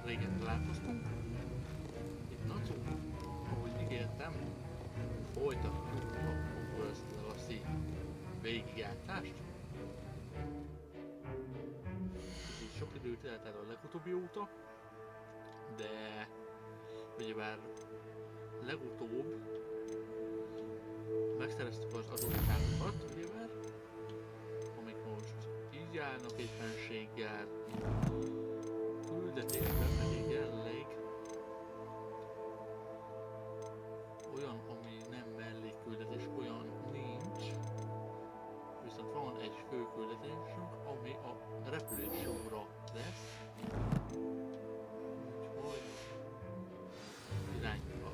régen találkoztunk. Itt Nacu, ahogy ígértem, folytattuk a Hogwarts Legacy végigjártást. Így sok időt eltelt a legutóbbi óta, de ugyebár legutóbb megszereztük az adottságokat, ugyebár, amik most így állnak éppenséggel, küldetésben pedig jelenleg olyan, ami nem mellékküldetés, olyan nincs, viszont van egy fő küldetésünk, ami a repülésóra lesz, úgyhogy irányba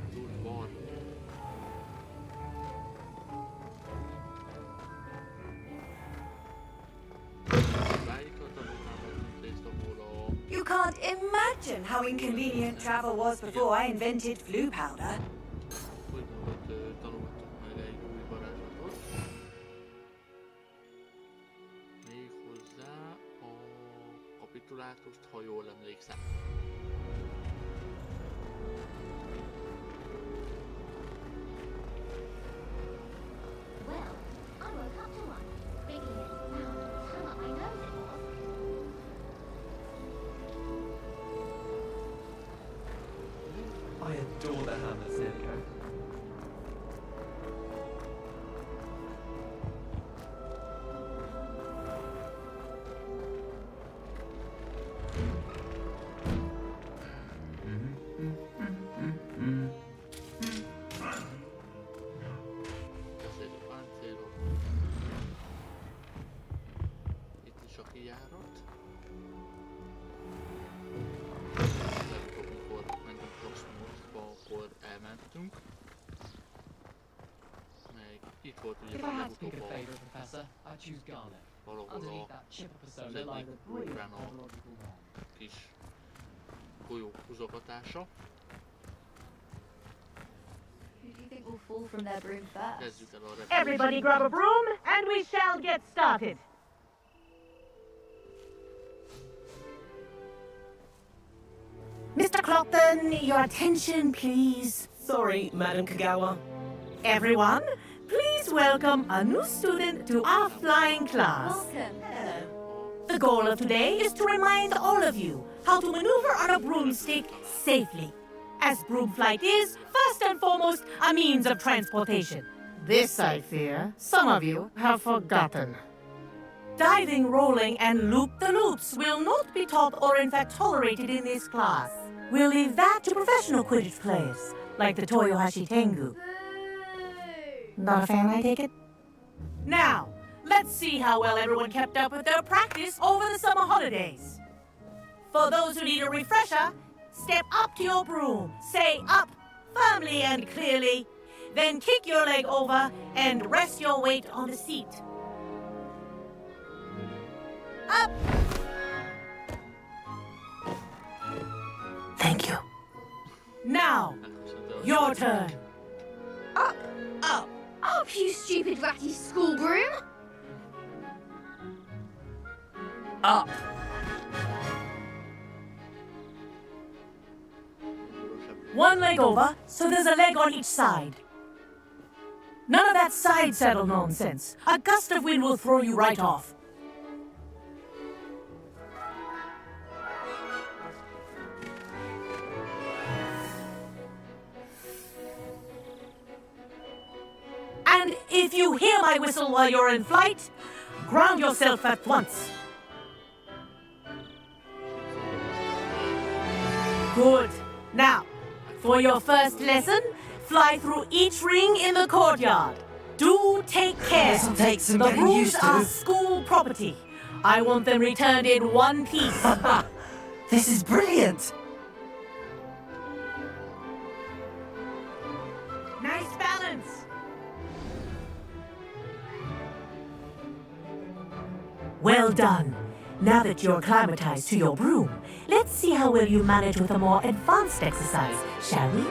az udvar. You can't imagine how inconvenient travel was before I invented flu powder. Tanultunk meg egy új varázslatot. Méghozzá a kapitulátust, ha jól emlékszem. Well, I woke up to one. Thinking it sounded how up my nose it was. I adore the hammer, Silco. Beszéljük páncélok. Itt is a kijárat. Legutóbb, mikor mentünk Roxfortba, akkor elmentünk. Meg itt volt ugye If I had to pick legutóbb a favorite professor, I'd choose Garnet. valahol Underneath a that chipper persona Zednik lies a brilliant órán a etymological wand. kis golyó húzogatása. Who do you think will fall from their broom first? Kezdjük el a Everybody grab a broom, and we shall get started. Mr. Clopton, your attention, please. Sorry, Madam Kagawa. Everyone, please welcome a new student to our flying class. Welcome. The goal of today is to remind all of you how to maneuver on a broomstick safely, as broom flight is, first and foremost, a means of transportation. This, I fear, some of you have forgotten. Diving, rolling, and loop-the-loops will not be taught or in fact tolerated in this class. We'll leave that to professional Quidditch players, like the Toyohashi Tengu. Not a fan, I take it? Now, let's see how well everyone kept up with their practice over the summer holidays. For those who need a refresher, step up to your broom, say up firmly and clearly, then kick your leg over and rest your weight on the seat. Up! Thank you. Now, your turn. Up! Up! Up, you stupid ratty school broom! Up! One leg over, so there's a leg on each side. None of that side saddle nonsense. A gust of wind will throw you right off. And if you hear my whistle while you're in flight, ground yourself at once. Good. Now, for your first lesson, fly through each ring in the courtyard. Do take care. This'll take some The getting rooms used to. are school property. I want them returned in one piece. This is brilliant! Nice balance. Well done. Now that you're acclimatized to your broom, let's see how well you manage with a more advanced exercise, shall we?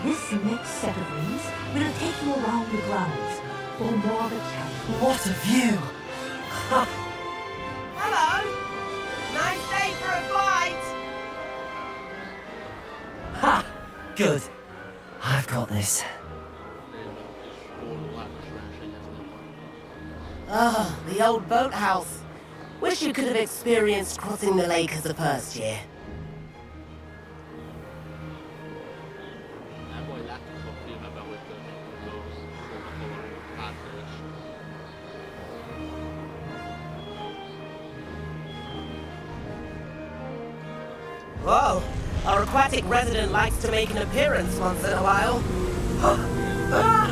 This next set of rings will take you around the grounds for more of a chat. What a view! Hello! Nice day for a flight! Ha! Good. I've got this. Lényeg is pólóátos versenyezni majd. The old boathouse. Wish you could have experienced crossing the lake as a first year. Nem baj, láttuk a filmben, hogy történik a szóval áttörés. Whoa! Our aquatic resident likes to make an appearance once in a while. Ah!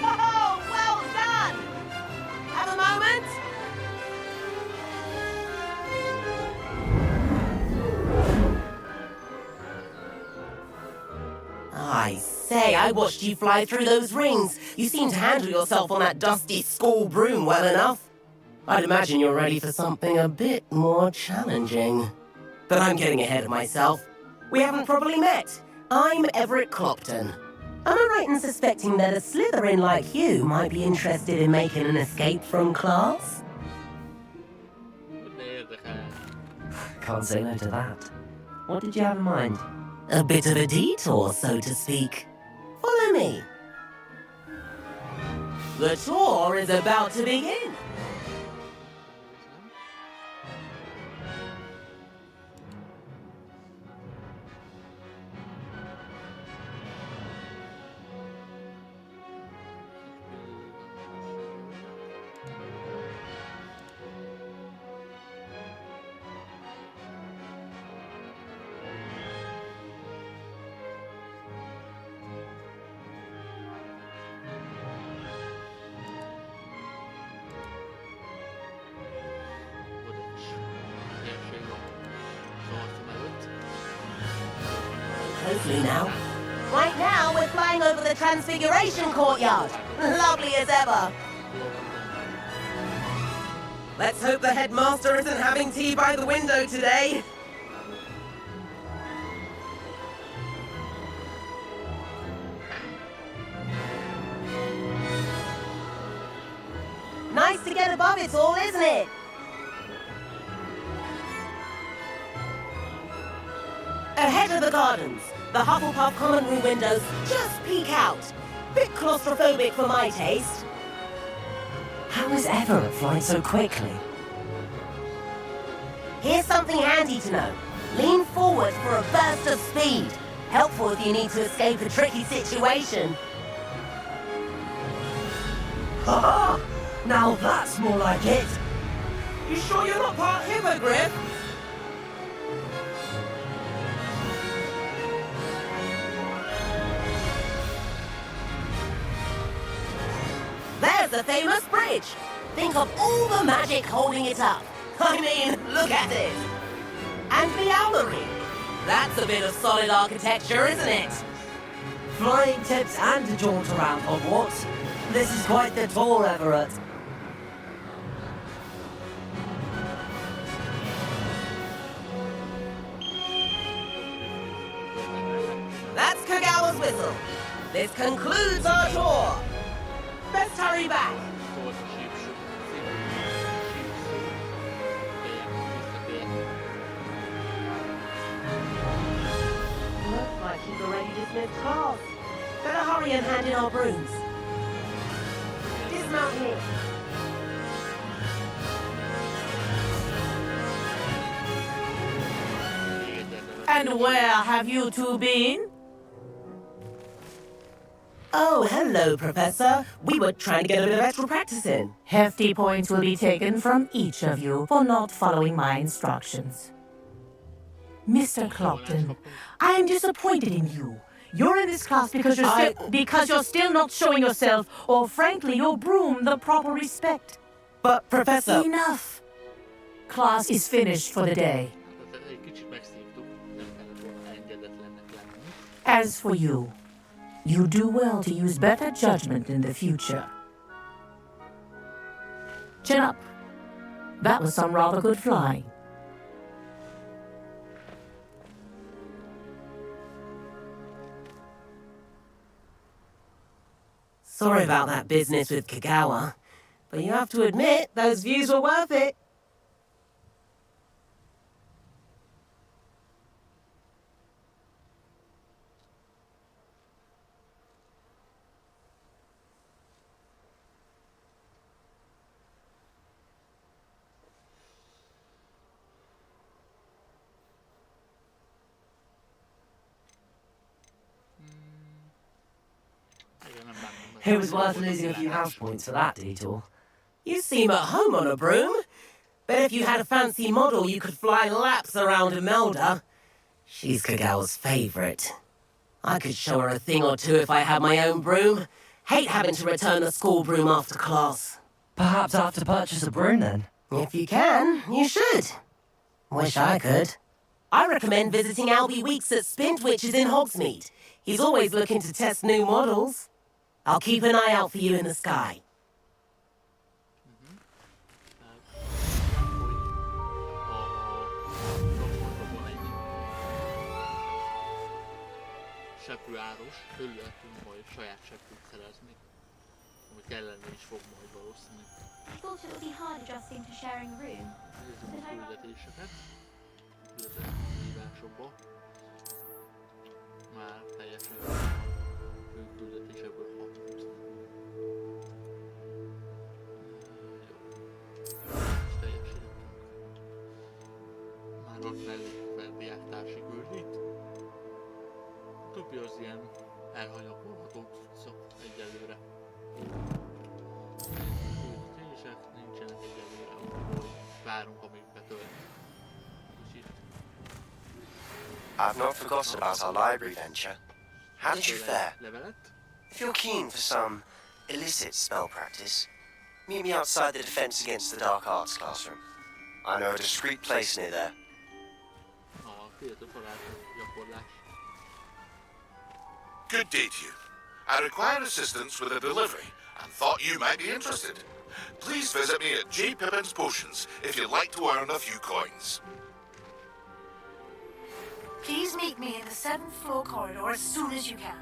Oh, well done! Have a moment? I say, I watched you fly through those rings. You seem to handle yourself on that dusty school broom well enough. I'd imagine you're ready for something a bit more challenging. But I'm getting ahead of myself. We haven't properly met. I'm Everett Clopton. Am I right in suspecting that a Slytherin like you might be interested in making an escape from class? De érdekel. Can't say no to that. What did you have in mind? A bit of a detour, so to speak. Follow me. The tour is about to begin. Oda is. Érség a szarcom előtt. Hopefully now. Right now, we're flying over the Transfiguration Courtyard. Lovely as ever. Let's hope the headmaster isn't having tea by the window today. Nice to get above it all, isn't it? Ahead of the gardens, the Hufflepuff common room windows just peek out. Bit claustrophobic for my taste. How is Everett flying so quickly? Here's something handy to know. Lean forward for a burst of speed. Helpful if you need to escape a tricky situation. Ha! Now that's more like it. You sure you're not part hippogriff? There's the famous bridge. Think of all the magic holding it up. I mean, look at it. And the owlery. That's a bit of solid architecture, isn't it? Flying tips and a jaunt around Hogwarts. This is quite the tour, Everett. That's Kagawa's whistle. This concludes our tour. Best hurry back. Volt a sípsú. Sípszó. Visszatért. Looks like he's already dismissed class. Better hurry and hand in our brooms. Dismount here. And where have you two been? Oh, hello, Professor. We were trying to get a bit of extra practice in. Hefty points will be taken from each of you for not following my instructions. Mr. Clopton, I am disappointed in you. You're in this class because you're still not showing yourself, or frankly, your broom the proper respect. But, Professor... Enough. Class is finished for the day. Tehát egy kicsit megszívtuk, nem kellett volna engedetlennek lenni. As for you, you do well to use better judgment in the future. Chin up. That was some rather good flying. Sorry about that business with Kagawa, but you have to admit, those views were worth it. Igen, nem bántam. It was worth losing a few house points for that detour. You seem at home on a broom. Bet if you had a fancy model, you could fly laps around Imelda. She's Kagawa's favorite. I could show her a thing or two if I had my own broom. Hate having to return the school broom after class. Perhaps I'll have to purchase a broom then. If you can, you should. Wish I could. I recommend visiting Albie Weeks at Spintwitches in Hogsmeade. He's always looking to test new models. I'll keep an eye out for you in the sky. Seprőáros, tőle lehetünk majd saját seprőt szerezni, ami kellene is fog majd valószínű. Thought it would be hard adjusting to sharing a room. Nézzük a küldetéseket. Küldetek hívásokba. Már teljesen fő küldetésekből 6. Jó. És teljesítettünk. Már ott mellé fel diáktársi küldít. Többi az ilyen elhanyagolható cuccok egyelőre. Küldetések nincsenek egyelőre, ahol várunk, amíg betölt. Kicsit. I've not forgotten about our library venture. How did you fare? Levelet? If you're keen for some illicit spell practice, meet me outside the Defense Against the Dark Arts classroom. I know a discreet place near there. A fiatal barátok gyakorlás. Good day to you. I require assistance with a delivery and thought you might be interested. Please visit me at J. Pippin's Potions if you'd like to earn a few coins. Please meet me in the 7th floor corridor as soon as you can.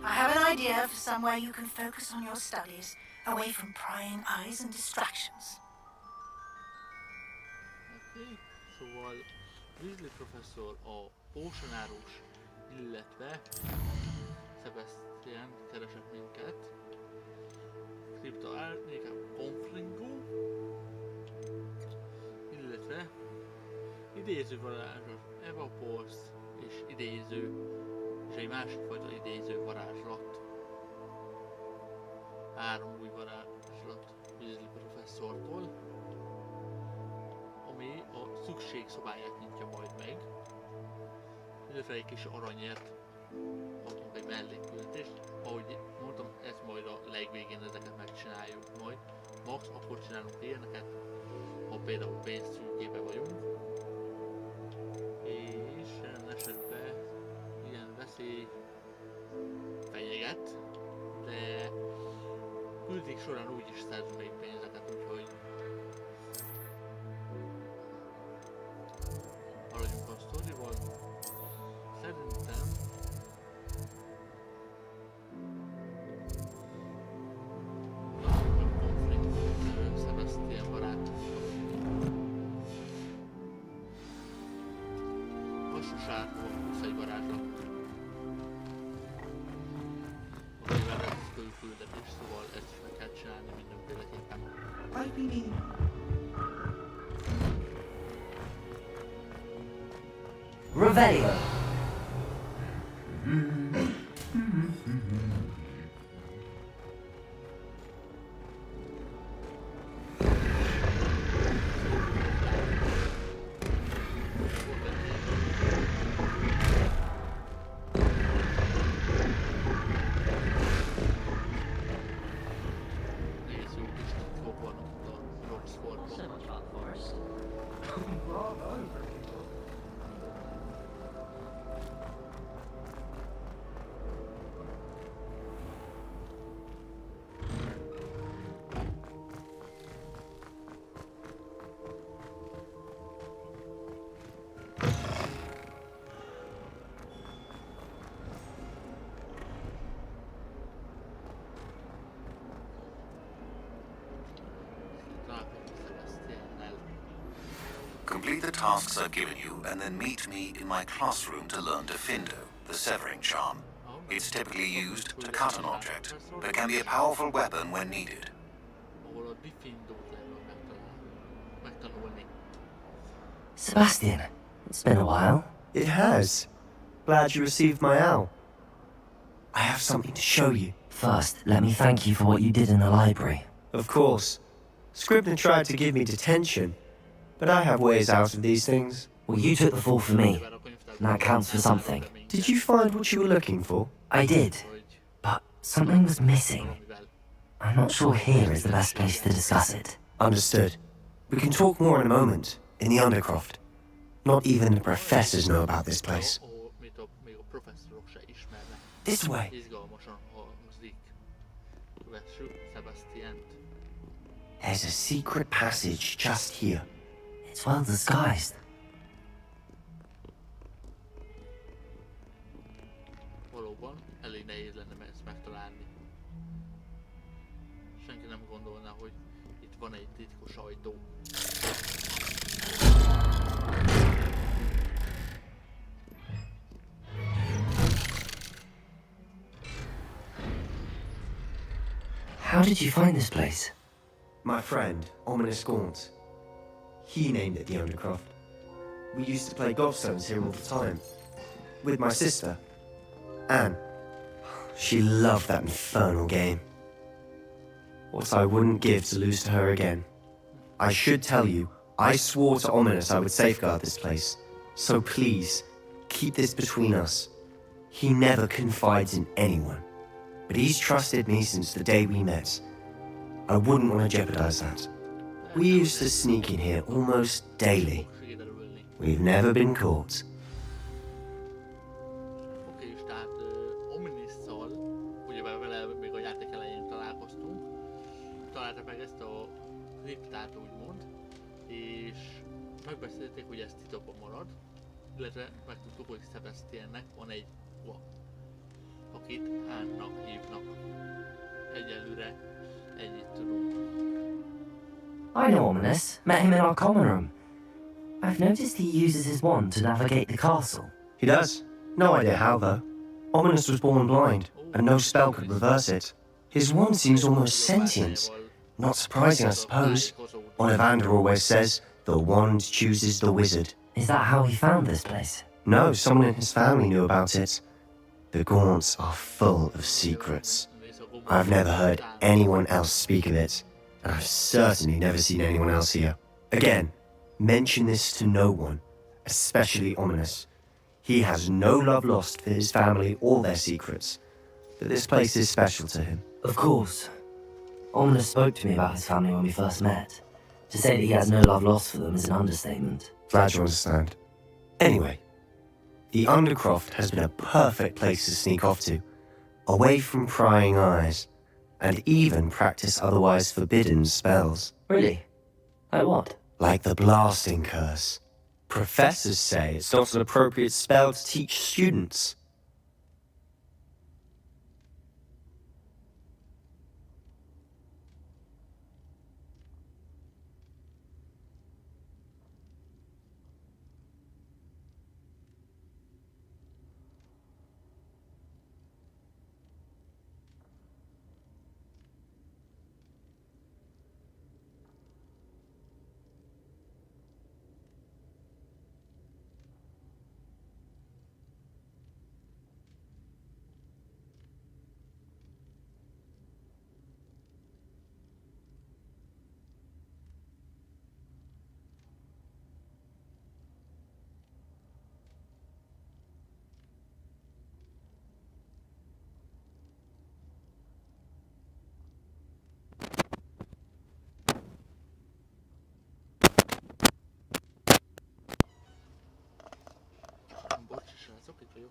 I have an idea for somewhere you can focus on your studies, away from prying eyes and distractions. Oké, szóval Weasley professzor a Potionárus, illetve Sebastian keresett minket. Kripta Árnyék, Confringo, illetve idéző varázslat, Eva Force és idéző, és egy másik fajta idéző varázslat. 3 új varázslat Weasley professzortól, ami a szükségszobáját nyitja majd meg. Illetve egy kis aranyért kapunk egy mellékküldetést. Ahogy mondtam, ezt majd a legvégén ezeket megcsináljuk majd. Max akkor csinálunk ilyeneket, ha például pénztőkébe vagyunk. És jelen esetben ilyen veszély fenyeget, de küldik során úgyis szerzünk még pénzeket, úgyhogy haladjunk a sztorival. Szerintem Sebastian barátunk. Vasúsártól 21 varázslat. Amivel ez küldetés, szóval ezt is meg kell csinálni mindenféleképpen. Revelio. the tasks I've given you and then meet me in my classroom to learn Diffindo, the severing charm. It's typically used to cut an object, but it can be a powerful weapon when needed. Ahol a Diffindót lehet megtanulni. Sebastian, it's been a while. It has. Glad you received my owl. I have something to show you. First, let me thank you for what you did in the library. Of course. Scribner tried to give me detention, but I have ways out of these things. Well, you took the fall for me, and that counts for something. Did you find what you were looking for? I did, but something was missing. I'm not sure here is the best place to discuss it. Understood. We can talk more in a moment, in the Undercroft. Not even the professors know about this place. Még a professzorok se ismernek. This way. Izgalmasan hangzik. Kövessük Sebastiant. There's a secret passage just here. It's well disguised. Valóban, elég nehéz lenne ezt megtalálni. Senki nem gondolná, hogy itt van egy titkos ajtó. How did you find this place? My friend, Ominous Gaunt. He named it the Undercroft. We used to play gobstones here all the time. With my sister, Anne. She loved that infernal game. What I wouldn't give to lose to her again. I should tell you, I swore to Ominous I would safeguard this place. So please, keep this between us. He never confides in anyone. But he's trusted me since the day we met. I wouldn't want to jeopardize that. We used to sneak in here almost daily. We've never been caught. Oké, és tehát Omnisszal, ugye vele még a játék elején találkoztunk, találta meg ezt a kriptát úgymond, és megbeszélték, hogy ez titokban marad, illetve megtudtuk, hogy Sebastiannek van egy va, akit Anne-nak hívnak. Egyelőre ennyit tudunk. I know Ominous. Met him in our common room. I've noticed he uses his wand to navigate the castle. He does. No idea how, though. Ominous was born blind, and no spell could reverse it. His wand seems almost sentient. Not surprising, I suppose. Ollivander always says, the wand chooses the wizard. Is that how he found this place? No, someone in his family knew about it. The Gaunts are full of secrets. I've never heard anyone else speak of it, and I've certainly never seen anyone else here. Again, mention this to no one, especially Ominous. He has no love lost for his family or their secrets, but this place is special to him. Of course. Ominous spoke to me about his family when we first met. To say that he has no love lost for them is an understatement. Glad you understand. Anyway, the Undercroft has been a perfect place to sneak off to, away from prying eyes, and even practice otherwise forbidden spells. Really? Like what? Like the blasting curse. Professors say it's not an appropriate spell to teach students.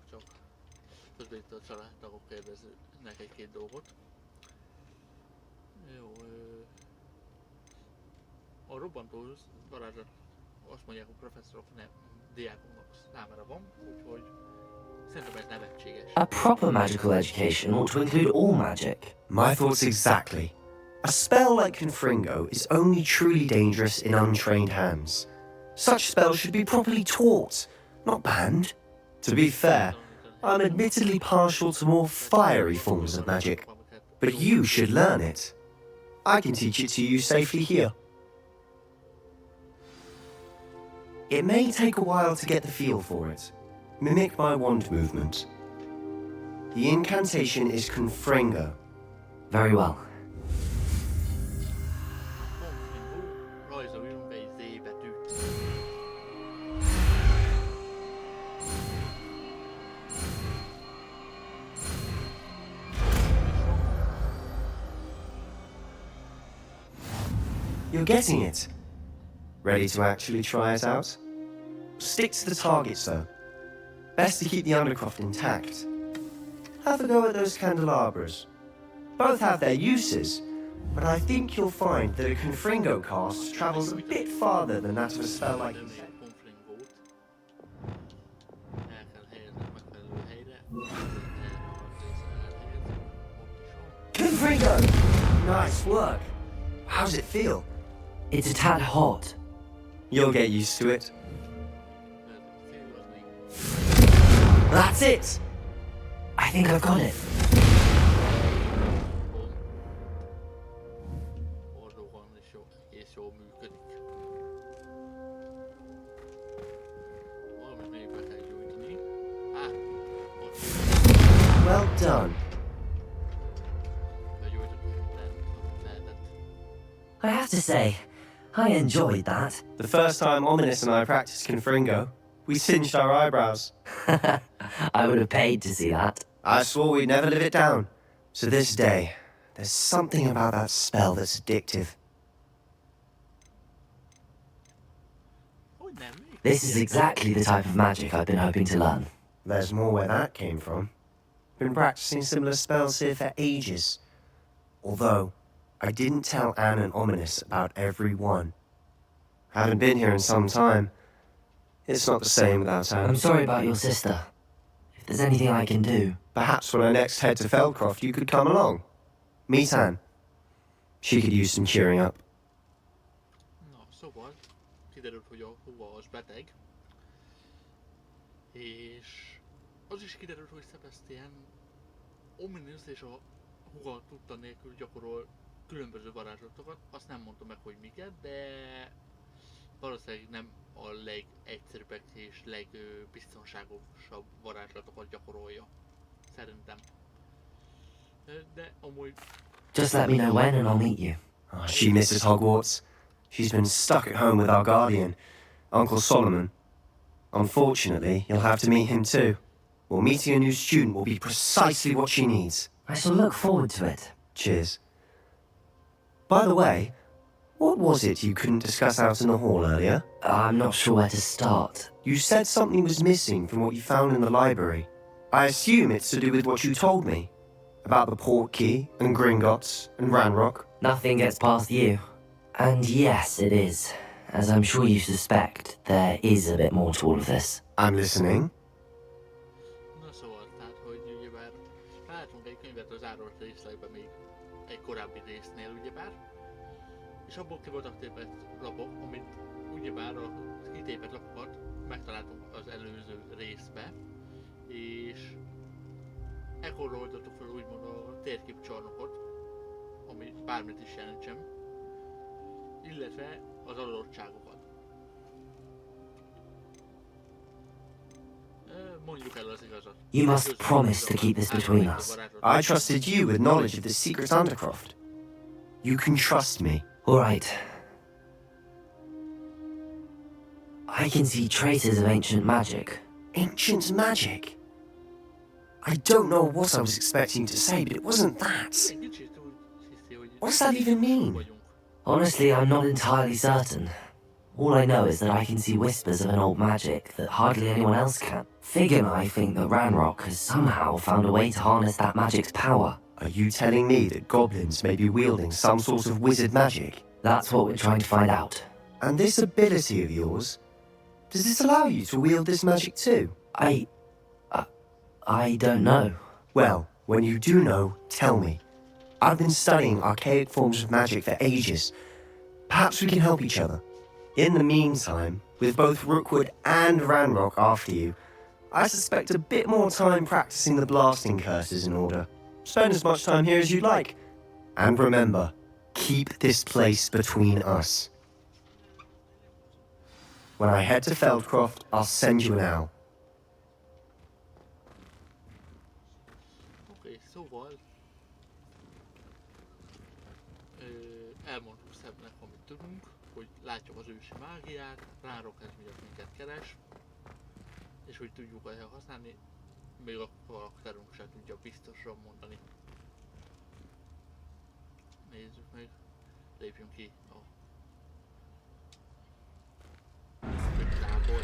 Csak közben itt a családtagok kérdeznek egy-két dolgot. Jó, a robbantó varázslat azt mondják, hogy professzorok nem diákoknak számára van, úgyhogy szerintem ez nevetséges. A proper magical education ought to include all magic. My thoughts exactly. A spell like Confringo is only truly dangerous in untrained hands. Such spells should be properly taught, not banned. To be fair, I'm admittedly partial to more fiery forms of magic, but you should learn it. I can teach it to you safely here. It may take a while to get the feel for it. Mimic my wand movement. The incantation is Confringo. Very well. Rajzoljunk be egy Z betűt. You're getting it. Ready to actually try it out? Stick to the targets, though. Best to keep the Undercroft intact. Have a go at those candelabras. Both have their uses, but I think you'll find that a Confringo cast travels a bit farther than that of a spell like you said. El kell helyezni megfelelő helyre. Confringo! Nice work. How's it feel? It's a tad hot. You'll get used to it. That's it! I think I've got it. Orróban és jól működik. Valamit még be kell gyújtani. Ott. Well done. Begyújtottuk mindent, lehetett. I have to say, I enjoyed that. The first time Ominous and I practiced Confringo, we singed our eyebrows. I would have paid to see that. I swore we'd never live it down. To this day, there's something about that spell that's addictive. Hogy nem? Még This is exactly the type of magic I've been hoping to learn. There's more where that came from. Been practicing similar spells here for ages. Although, I didn't tell Anne and Ominous about every one. Haven't been here in some time. It's not the same without Anne. I'm sorry about your sister. If there's anything I can do... Perhaps when I next head to Feldcroft, you could come along. Meet Anne. She could use some cheering up. Na, szóval kiderült, hogy a húva az beteg. És az is kiderült, hogy Sebastian Ominous és a húga tudta nélkül gyakorol különböző varázslatokat. Azt nem mondta meg, hogy miket, de valószínűleg nem a legegyszerűbbek és legbiztonságosabb varázslatokat gyakorolja. Szerintem. De amúgy... Just let me know when and I'll meet you. Oh, she misses Hogwarts. She's been stuck at home with our guardian, Uncle Solomon. Unfortunately, you'll have to meet him too. Well, meeting a new student will be precisely what she needs. I shall look forward to it. Cheers. By the way, what was it you couldn't discuss out in the hall earlier? I'm not sure where to start. You said something was missing from what you found in the library. I assume it's to do with what you told me. About the port key, and Gringotts, and Ranrock. Nothing gets past you. And yes, it is. As I'm sure you suspect, there is a bit more to all of this. I'm listening. Na szóval, tehát, hogy ugyebár találtunk egy könyvet az árolt részlegben még egy korábbi résznél, ugyebár. És abból ki voltak tépett lapok, amit ugyebár a kitépett lapokat megtaláltunk az előző részbe. És ekkor oldottuk fel úgymond a térképcsarnokot, ami bármit is jelentsen, illetve az adottságokat. Mondjuk el az igazat. You must promise to keep this between us. I trusted you with knowledge of the secret Undercroft. You can trust me. All right. I can see traces of ancient magic. Ancient magic? I don't know what I was expecting to say, but it wasn't that. What does that even mean? Honestly, I'm not entirely certain. All I know is that I can see whispers of an old magic that hardly anyone else can. Fig and I think that Ranrock has somehow found a way to harness that magic's power. Are you telling me that goblins may be wielding some sort of wizard magic? That's what we're trying to find out. And this ability of yours, does this allow you to wield this magic too? I don't know. Well, when you do know, tell me. I've been studying archaic forms of magic for ages. Perhaps we can help each other. In the meantime, with both Rookwood and Ranrock after you, I suspect a bit more time practicing the blasting curses in order. Spend as much time here as you'd like. And remember, keep this place between us. When I head to Feldcroft, I'll send you an owl. Oké, szóval elmondtuk Sebnek, amit tudunk, hogy látjuk az ősi mágiát, Ranrock ez miatt minket keres, és hogy tudjuk ezt használni, még a karakterünk sem tudja biztosan mondani. Nézzük meg, lépjünk ki a sztoriból.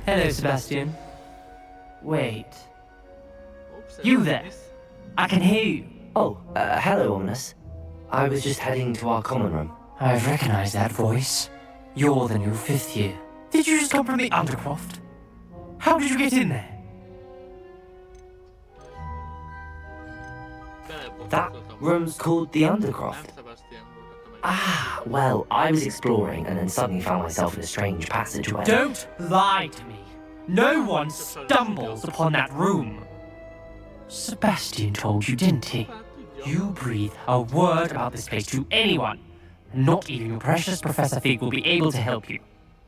Hello, Sebastian. Wait. You there? I can hear you. Oh, hello, Ominous. I was just heading to our common room. I've recognized that voice. You're the new 5th year. Did you just come from the Undercroft? How did you get in there? That room's called the Undercroft. Ah, well, I was exploring and then suddenly found myself in a strange passageway. Don't lie to me. No one stumbles upon that room. Sebastian told you, didn't he? You breathe a word about this place to anyone, and not even your precious Professor Fig will be able to help you.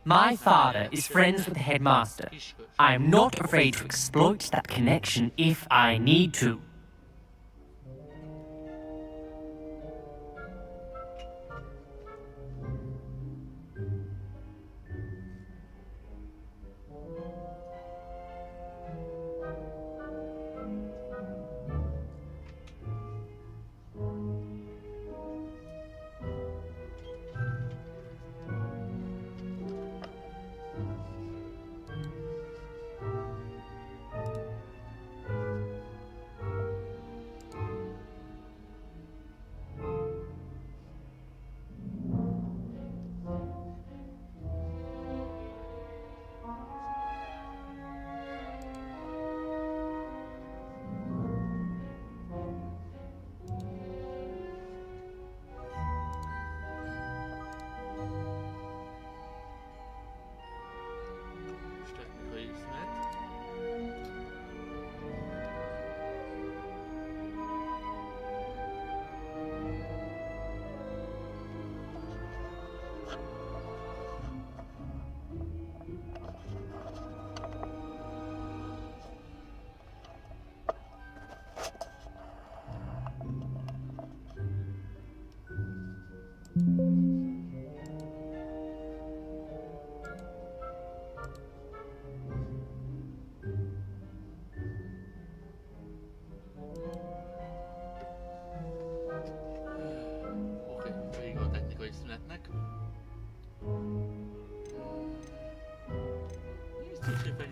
My father is friends with the headmaster. I am not afraid to exploit that connection if I need to.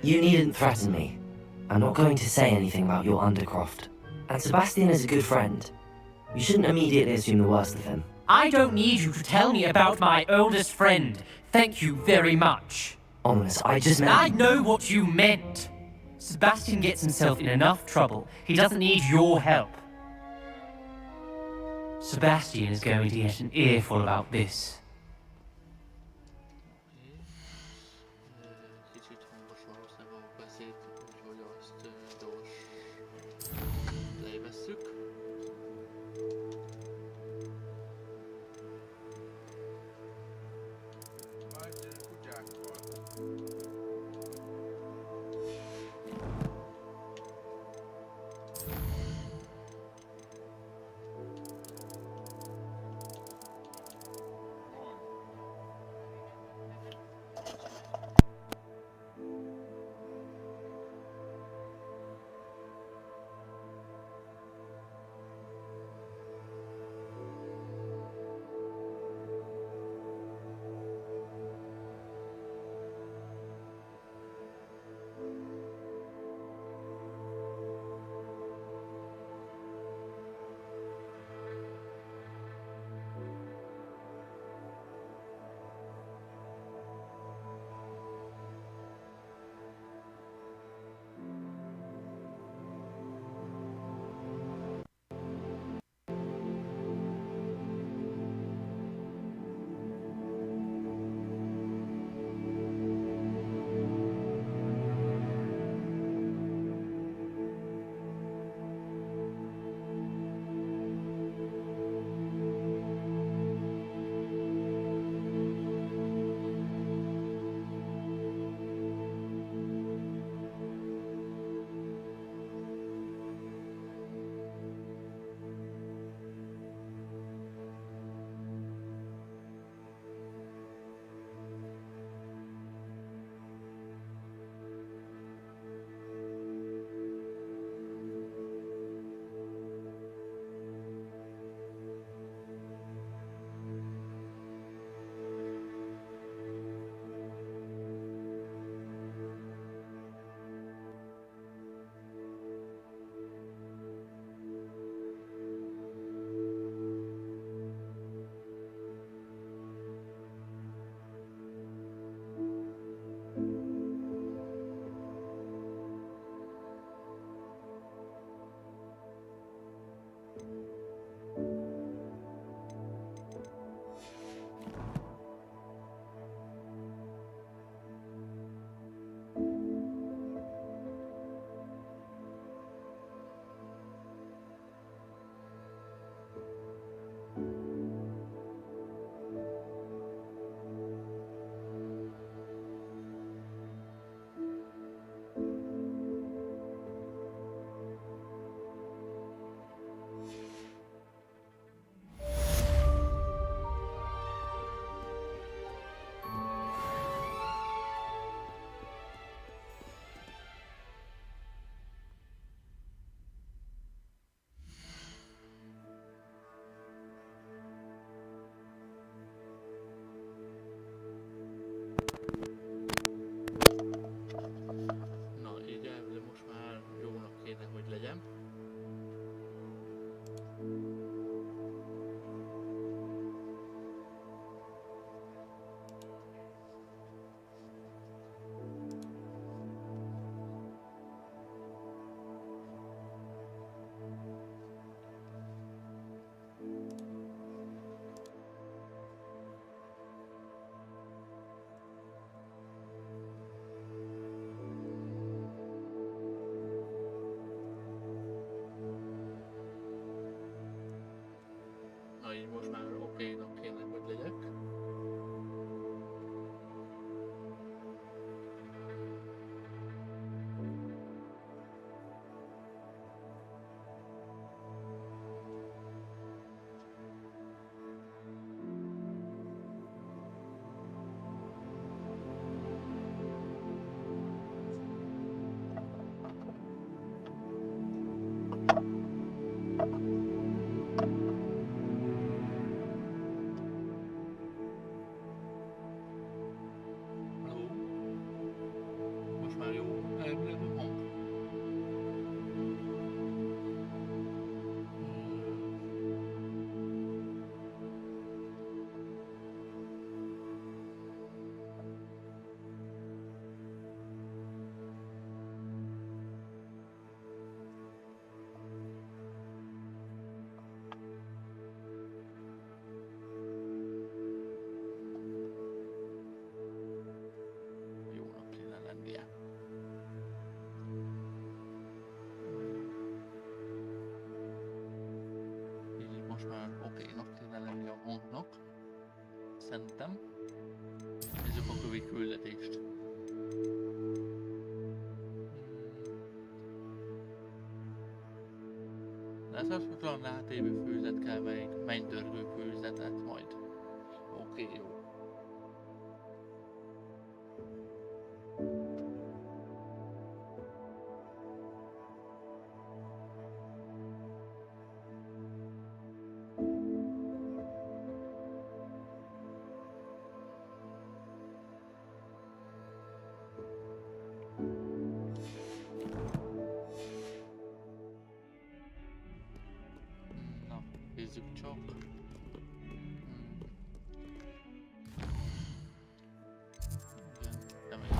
You needn't threaten me. I'm not going to say anything about your Undercroft. And Sebastian is a good friend. You shouldn't immediately assume the worst of him. I don't need you to tell me about my oldest friend. Thank you very much. Ominous, I just meant... I know what you meant. Sebastian gets himself in enough trouble. He doesn't need your help. Sebastian is going to get an earful about this. szerintem. Nézzük a kövi küldetést. Leszárhatatlan rátévő főzet kell melyik mennydörgő főzetet majd. Oké, jó. Na, nézzük csak. Igen, nem egy.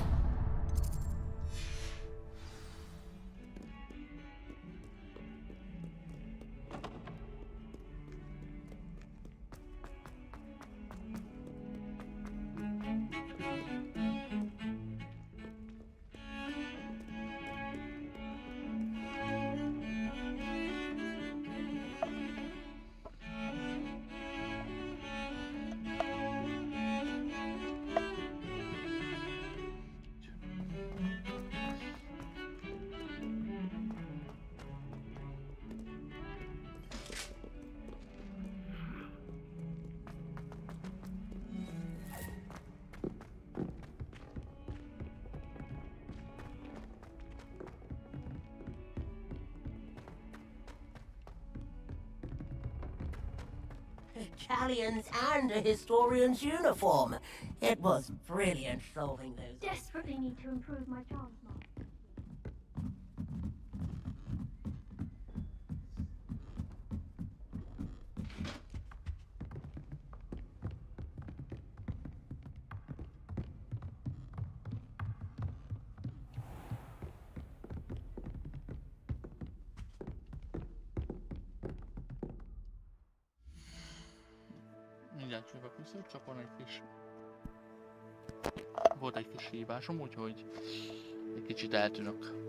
Italians and a historian's uniform. It was brilliant solving those. Desperately need to improve my charms, Mom. Mindjárt jövök vissza, csak van egy kis... Volt egy kis hívásom, úgyhogy egy kicsit eltűnök.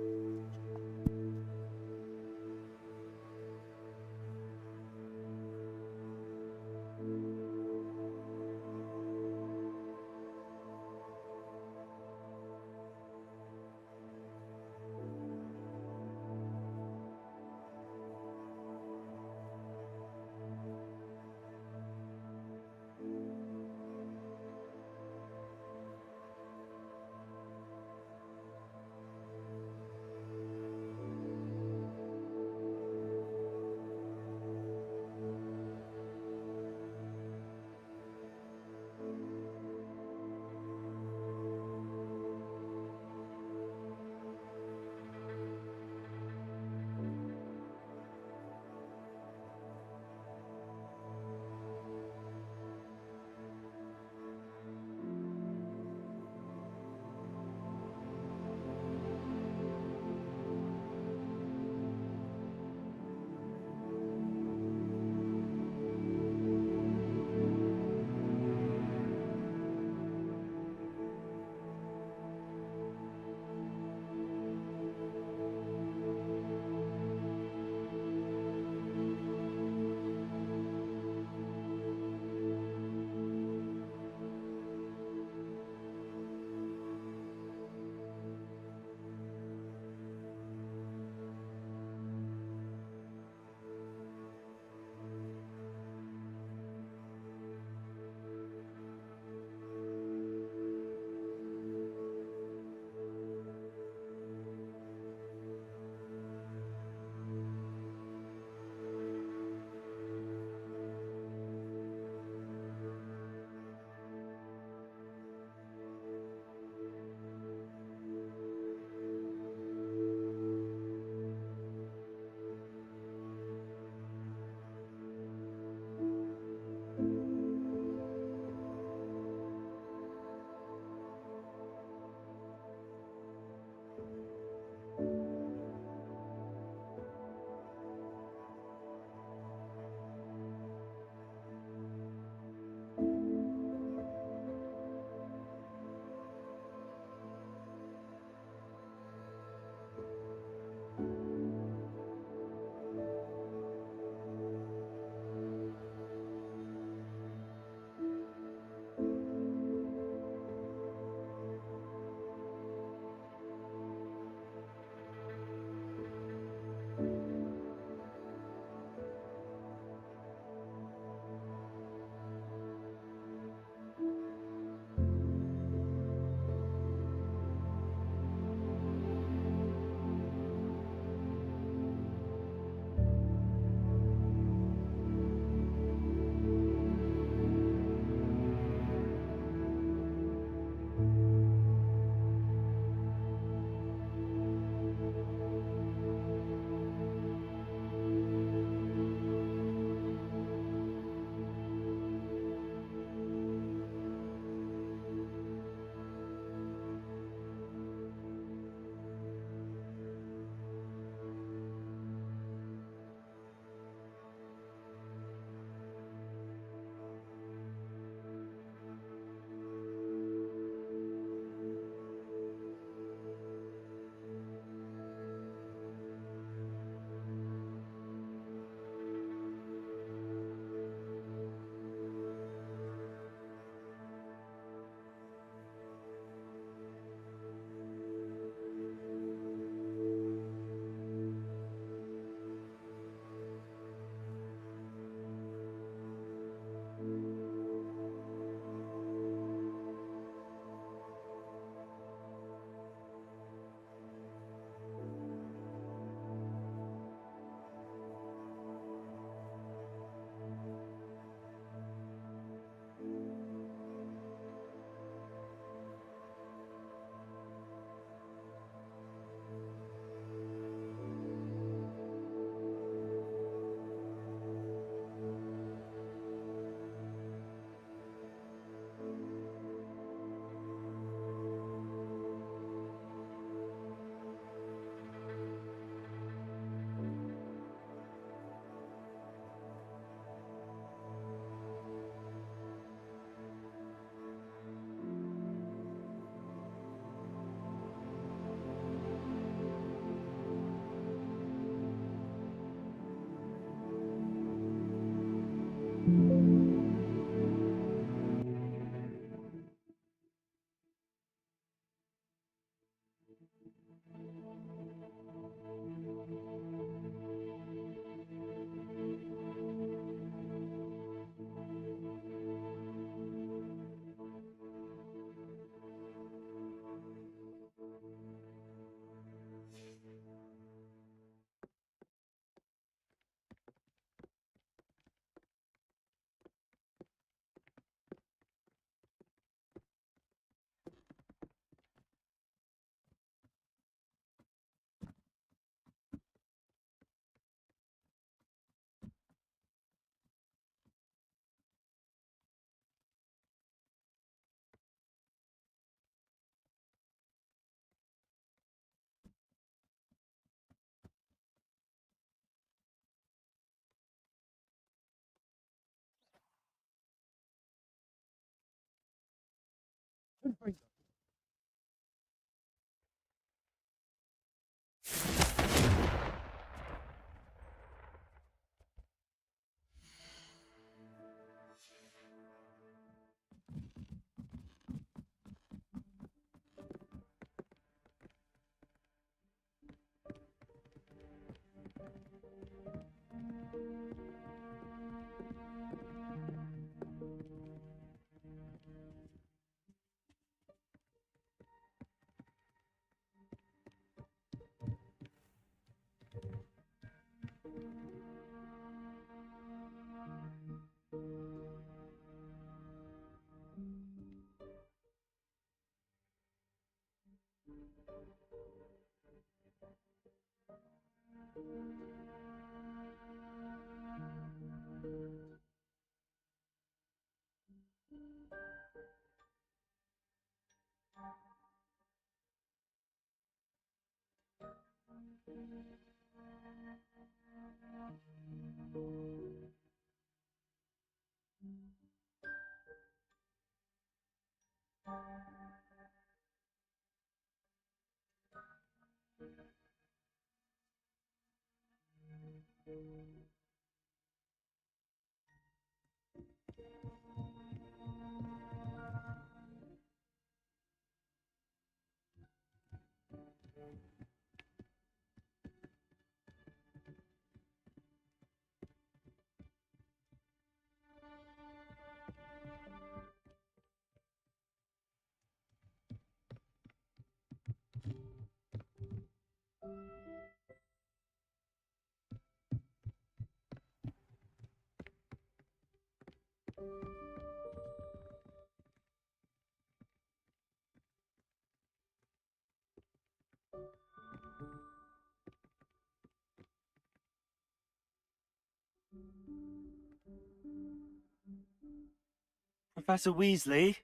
Professor Weasley?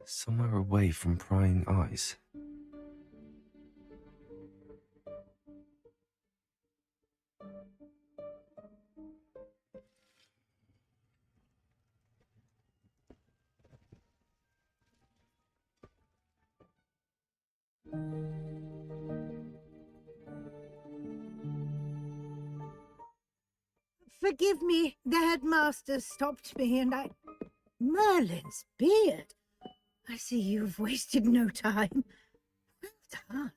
Somewhere away from prying eyes. Forgive me, the headmaster stopped me and I... Merlin's beard! I see you've wasted no time. Well done.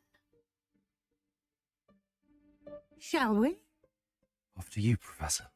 Shall we? After you, Professor.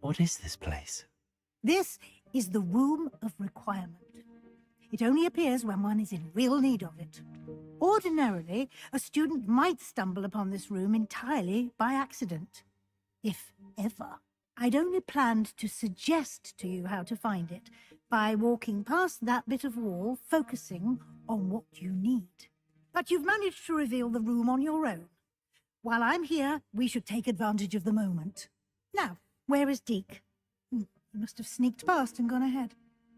What is this place? This is the Room of Requirement. It only appears when one is in real need of it. Ordinarily, a student might stumble upon this room entirely by accident. If ever. I'd only planned to suggest to you how to find it by walking past that bit of wall, focusing on what you need. But you've managed to reveal the room on your own. While I'm here, we should take advantage of the moment. Now, where is Deke? He must have sneaked past and gone ahead.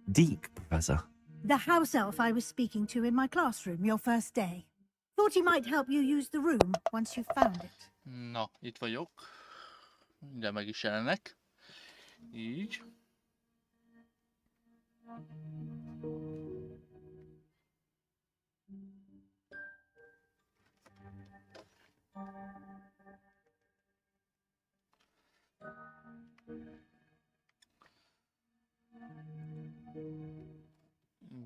Deke, Professor. The house elf I was speaking to in my classroom your first day. Thought he might help you use the room once you've found it. Na, itt vagyok. Mindjárt meg is jelenek. Így.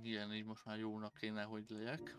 Igen, így most már jónak kéne, hogy legyek.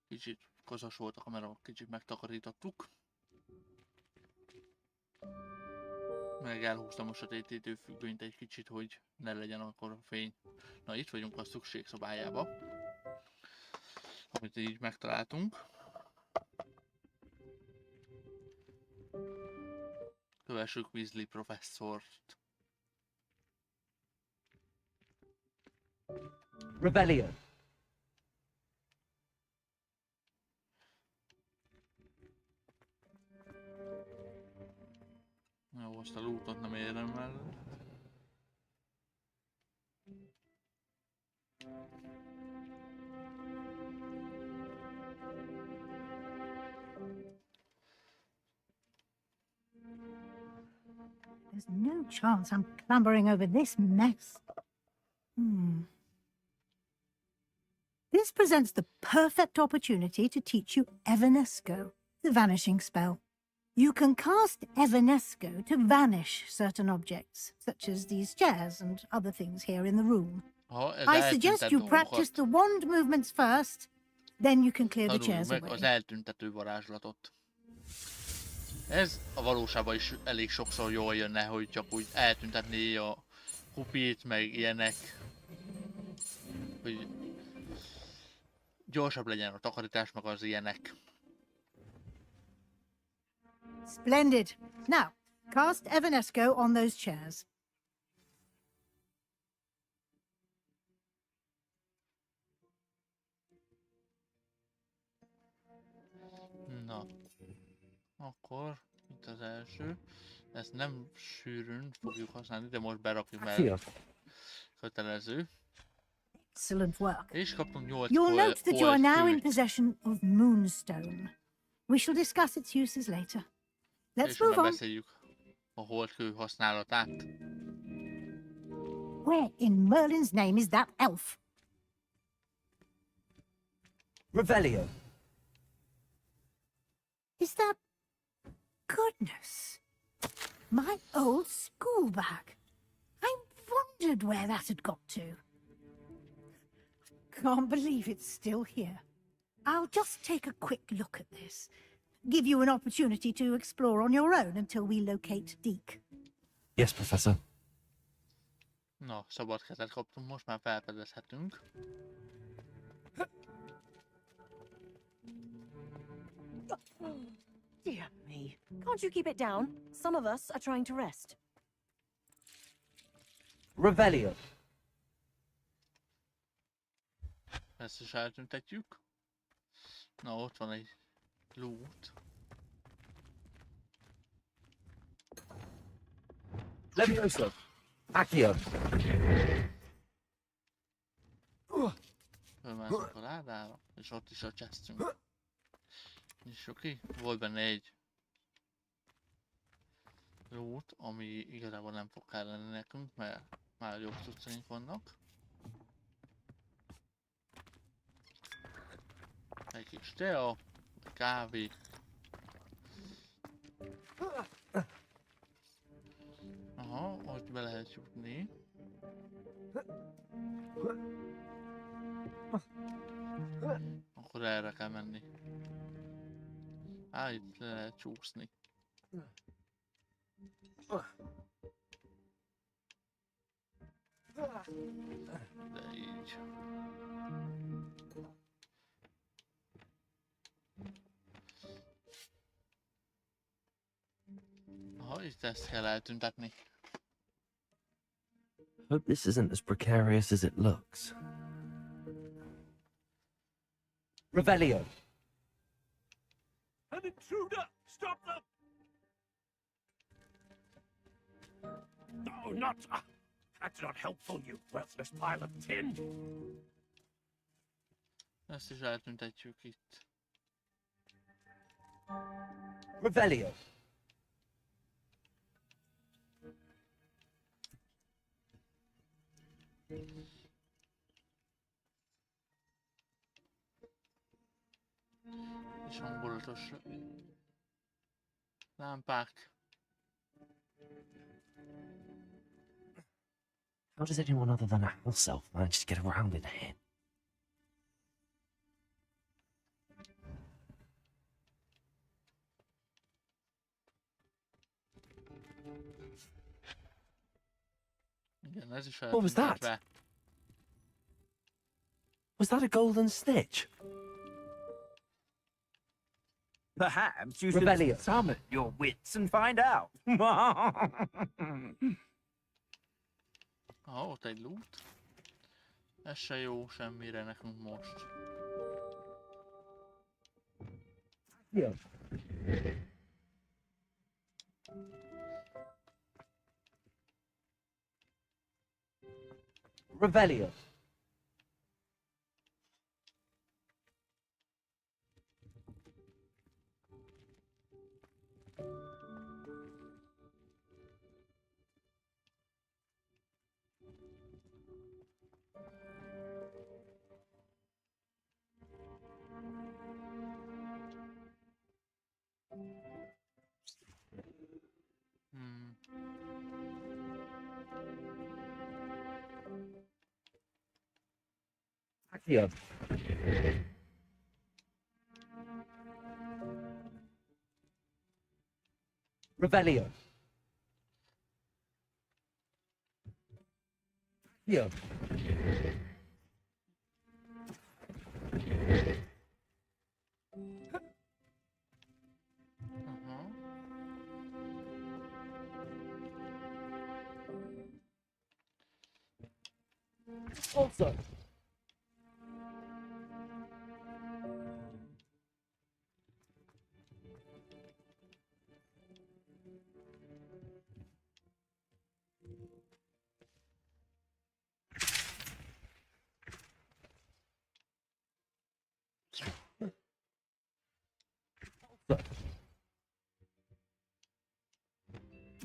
Kicsit kozos volt a kamera, kicsit megtakarítottuk. Meg elhúztam a sötétítő függönyt egy kicsit, hogy ne legyen akkor a fény. Na, itt vagyunk a szükségszobájába, amit így megtaláltunk. Kövessük Weasley professzort. Rebellion. Jó, most a lootot nem érem el. There's no chance I'm clambering over this mess. This presents the perfect opportunity to teach you Evanesco, the vanishing spell. You can cast Evanesco to vanish certain objects, such as these chairs and other things here in the room. I suggest you practice the wand movements first, then you can clear the chairs away. Az eltüntető varázslatot. Ez a valóságban is elég sokszor jól jönne, hogy csak úgy eltüntetné a kupit, meg ilyenek. Hogy gyorsabb legyen a takarítás, meg az ilyenek. Splendid. Now, cast Evanesco on those chairs. Na, akkor itt az első. Ezt nem sűrűn fogjuk használni, de most berakjuk, mert kötelező. Excellent work. És kaptunk 8 You'll note that you are now in possession of Moonstone. We shall discuss its uses later. Let's move on. Beszéljük a holdkő használatát. Where in Merlin's name is that elf? Revelio. Is that... Goodness. My old school bag. I wondered where that had got to. Can't believe it's still here. I'll just take a quick look at this. Give you an opportunity to explore on your own until we locate Deke. Yes, Professor. Na, szabad kezet kaptunk, most már felfedezhetünk. Dear me. Can't you keep it down? Some of us are trying to rest. Revelio. Ezt is eltüntetjük. Na, ott van egy loot. Levioso. Accio. Fölmentünk a ládára, és ott is a chestünk. És oké, volt benne egy loot, ami igazából nem fog kelleni nekünk, mert már jobb cuccaink vannak. Egy kis tea, kávé. Aha, ott be lehet jutni. Akkor erre kell menni. Á, itt le lehet csúszni. De így. Aha, itt ezt kell eltüntetni. Hope this isn't as precarious as it looks. Revelio. An intruder! Stop them! No, not... that's not helpful, you worthless pile of tin! Ezt is eltüntetjük itt. Revelio. És hangulatos lámpák. How does anyone other than a house elf manage to get around in here? Igen, ez is What was that? Was that a golden snitch? Perhaps you Revelio. should summon your wits and find out. Ott egy loot. Ez se jó semmire nekünk most. Yeah. Revelio. Accio. Revelio. Accio. Also.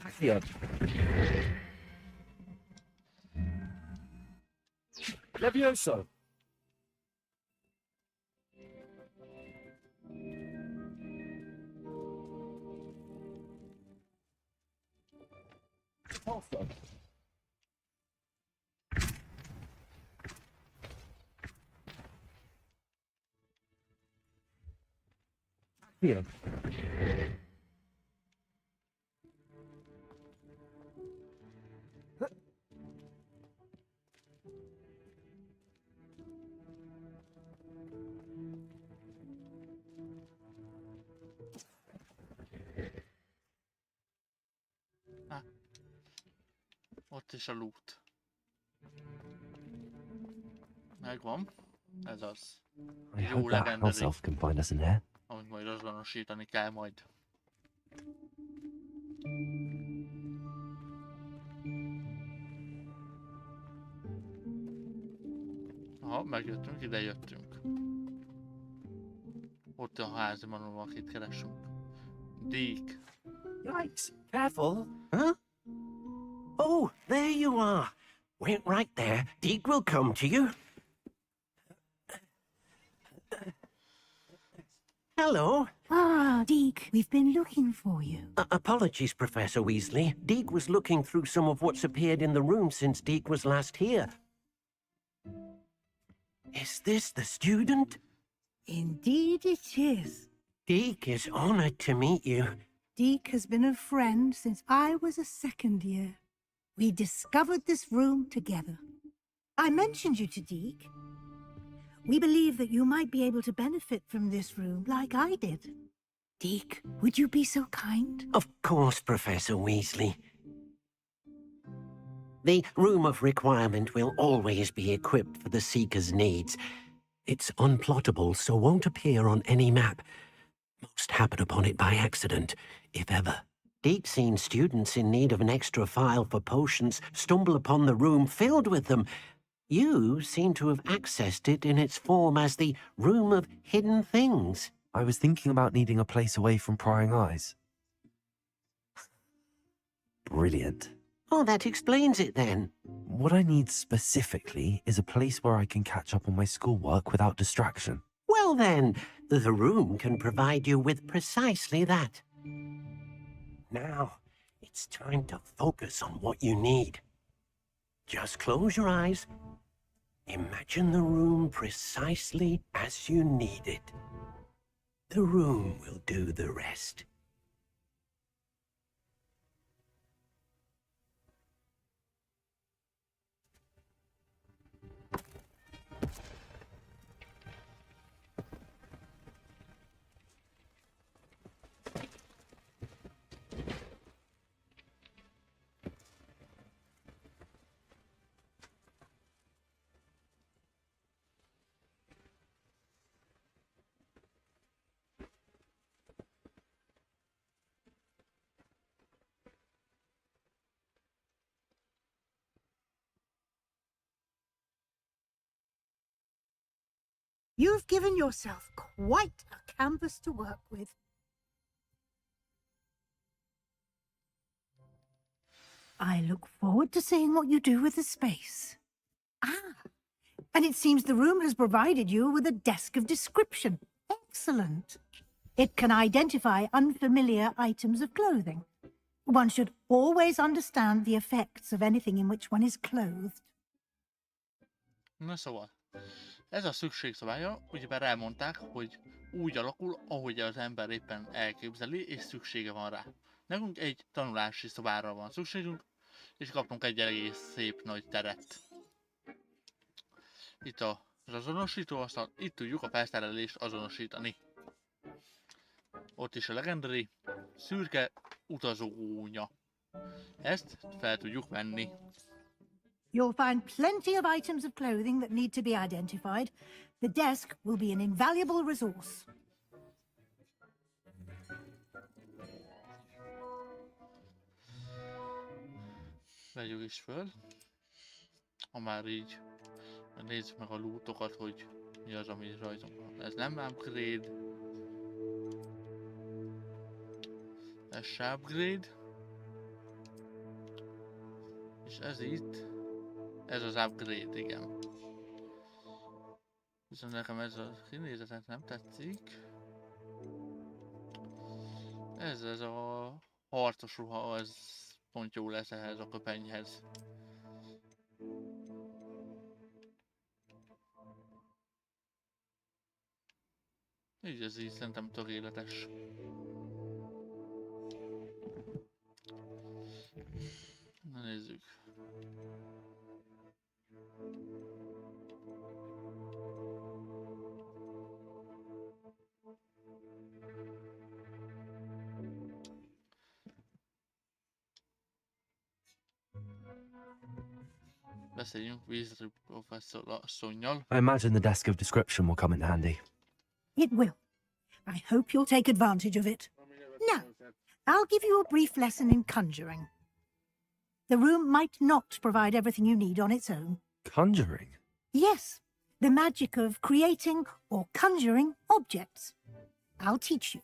Accio. Levioso. Also. Accio. Ott is a loot. Megvan. Ez az. I Jó hope that legendary. house elf can find us in here. Amit majd azonosítani kell majd. Aha, megjöttünk, ide jöttünk. Ott a házi manó, akit keresünk. Dick. Yikes! Careful! Huh? Oh, there you are! Wait right there. Deke will come to you. Hello. Ah, Deke, we've been looking for you. Apologies, Professor Weasley. Deke was looking through some of what's appeared in the room since Deke was last here. Is this the student? Indeed it is. Deke is honored to meet you. Deke has been a friend since I was a second year. We discovered this room together. I mentioned you to Deke. We believe that you might be able to benefit from this room like I did. Deke, would you be so kind? Of course, Professor Weasley. The Room of Requirement will always be equipped for the Seeker's needs. It's unplottable, so won't appear on any map. Most happen upon it by accident, if ever. Deep-seen students in need of an extra file for potions stumble upon the room filled with them. You seem to have accessed it in its form as the Room of Hidden Things. I was thinking about needing a place away from prying eyes. Brilliant. Oh, that explains it then. What I need specifically is a place where I can catch up on my schoolwork without distraction. Well then, the room can provide you with precisely that. Now, it's time to focus on what you need. Just close your eyes. Imagine the room precisely as you need it. The room will do the rest. You've given yourself quite a canvas to work with. I look forward to seeing what you do with the space. Ah, and it seems the room has provided you with a desk of description. Excellent. It can identify unfamiliar items of clothing. One should always understand the effects of anything in which one is clothed. Na szóval, ez a szükségszobája, ugyebár elmondták, hogy úgy alakul, ahogy az ember éppen elképzeli, és szüksége van rá. Nekünk egy tanulási szobára van szükségünk, és kaptunk egy egész szép nagy teret. Itt az azonosítóasztal, itt tudjuk a felszerelést azonosítani. Ott is a legendary szürke utazógónya. Ezt fel tudjuk venni. You'll find plenty of items of clothing that need to be identified. The desk will be an invaluable resource. Vegyük is föl. Ha már így nézzük meg a lootokat, hogy mi az, ami rajtunk van. Ez nem upgrade. Ez se upgrade. És ez itt. Ez az upgrade, igen. Viszont nekem ez a kinézetet nem tetszik. Ez a harcos ruha, ez pont jó lesz ehhez a köpenyhez. Így ez így szerintem tökéletes. Na nézzük. Beszéljünk Weasley professzor asszonnyal. I imagine the desk of description will come in handy. It will. I hope you'll take advantage of it. Now, I'll give you a brief lesson in conjuring. The room might not provide everything you need on its own. Conjuring? Yes, the magic of creating or conjuring objects. I'll teach you.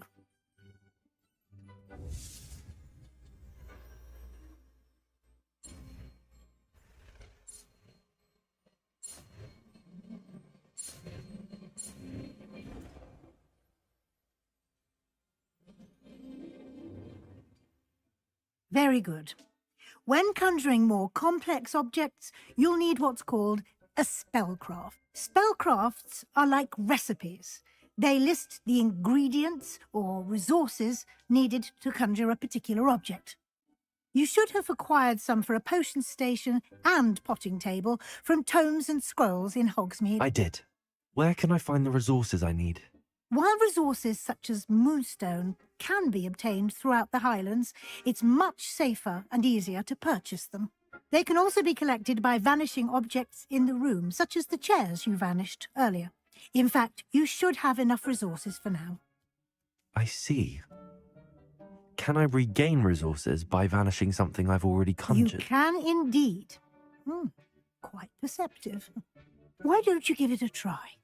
Very good. When conjuring more complex objects, you'll need what's called a spellcraft. Spellcrafts are like recipes. They list the ingredients or resources needed to conjure a particular object. You should have acquired some for a potion station and potting table from tomes and scrolls in Hogsmeade. I did. Where can I find the resources I need? While resources such as moonstone can be obtained throughout the Highlands, it's much safer and easier to purchase them. They can also be collected by vanishing objects in the room, such as the chairs you vanished earlier. In fact, you should have enough resources for now. I see. Can I regain resources by vanishing something I've already conjured? You can indeed. Quite perceptive. Why don't you give it a try?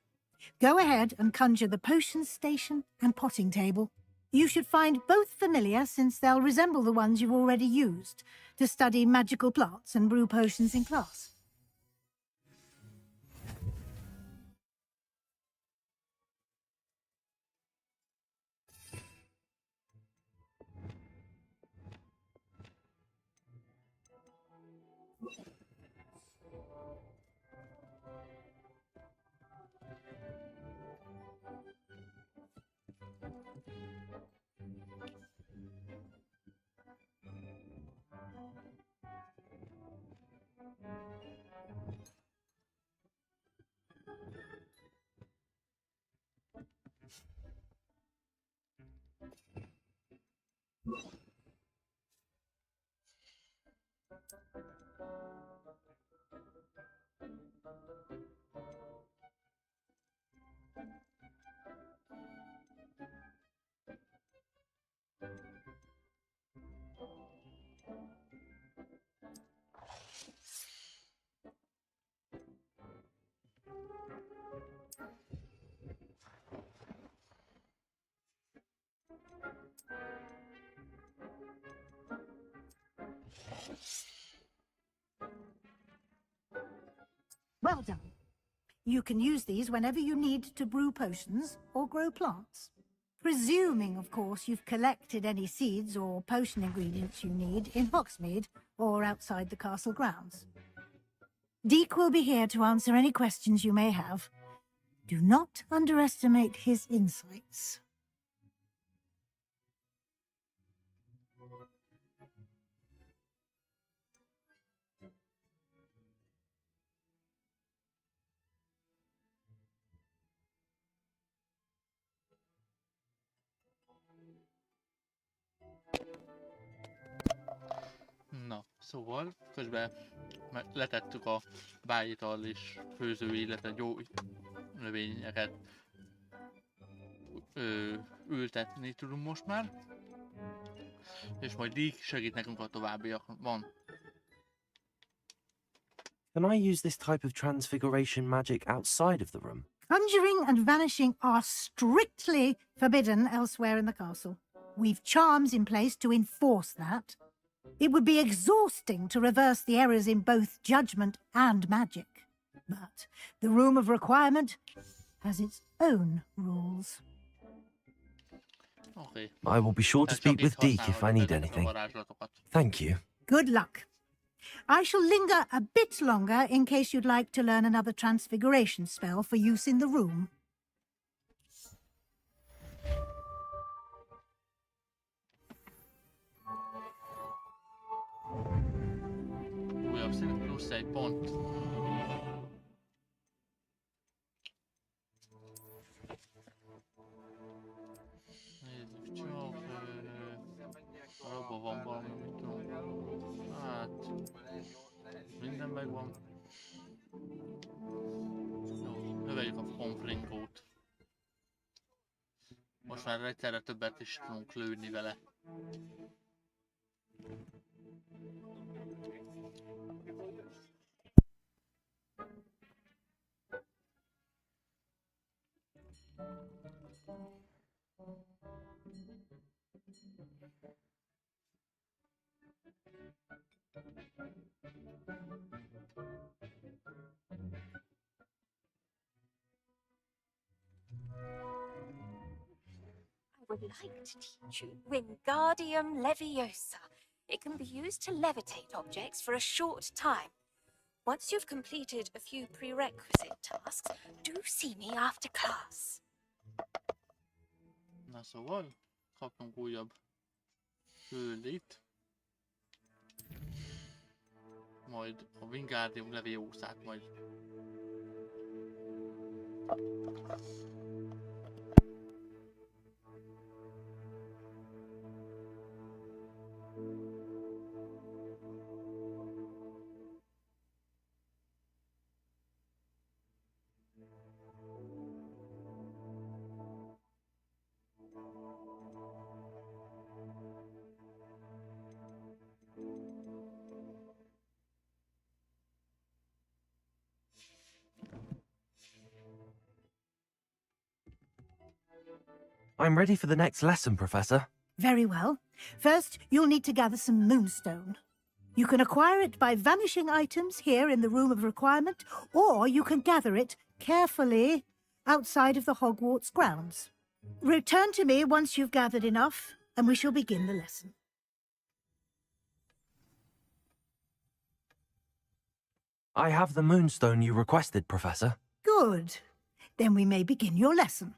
Go ahead and conjure the potion station and potting table. You should find both familiar, since they'll resemble the ones you've already used to study magical plants and brew potions in class. Well done. You can use these whenever you need to brew potions or grow plants. Presuming, of course, you've collected any seeds or potion ingredients you need in Hogsmeade or outside the castle grounds. Deek will be here to answer any questions you may have. Do not underestimate his insights. Na, szóval közben letettük a bájital és főző, illetve jó növényeket ültetni tudunk most már. És majd Deek segít nekünk a továbbiakban. Can I use this type of transfiguration magic outside of the room? Conjuring and vanishing are strictly forbidden elsewhere in the castle. We've charms in place to enforce that. It would be exhausting to reverse the errors in both judgment and magic. But the Room of Requirement has its own rules. Okay. I will be sure to speak with Deek if I need anything. Thank you. Good luck. I shall linger a bit longer in case you'd like to learn another transfiguration spell for use in the room. Újabb szín plusz egy pont. Nézzük csak, abban van valami, mit tudom. Hát, minden megvan. Jó, növeljük a pomfringót. Most már egyszerre többet is tudunk lőni vele. I would like to teach you Wingardium Leviosa. It can be used to levitate objects for a short time. Once you've completed a few prerequisite tasks, do see me after class. Na szóval, kaptunk újabb küldit. Majd a Wingardium Leviosa-t majd. I'm ready for the next lesson, Professor. Very well. First, you'll need to gather some moonstone. You can acquire it by vanishing items here in the Room of Requirement, or you can gather it carefully outside of the Hogwarts grounds. Return to me once you've gathered enough, and we shall begin the lesson. I have the moonstone you requested, Professor. Good. Then we may begin your lesson.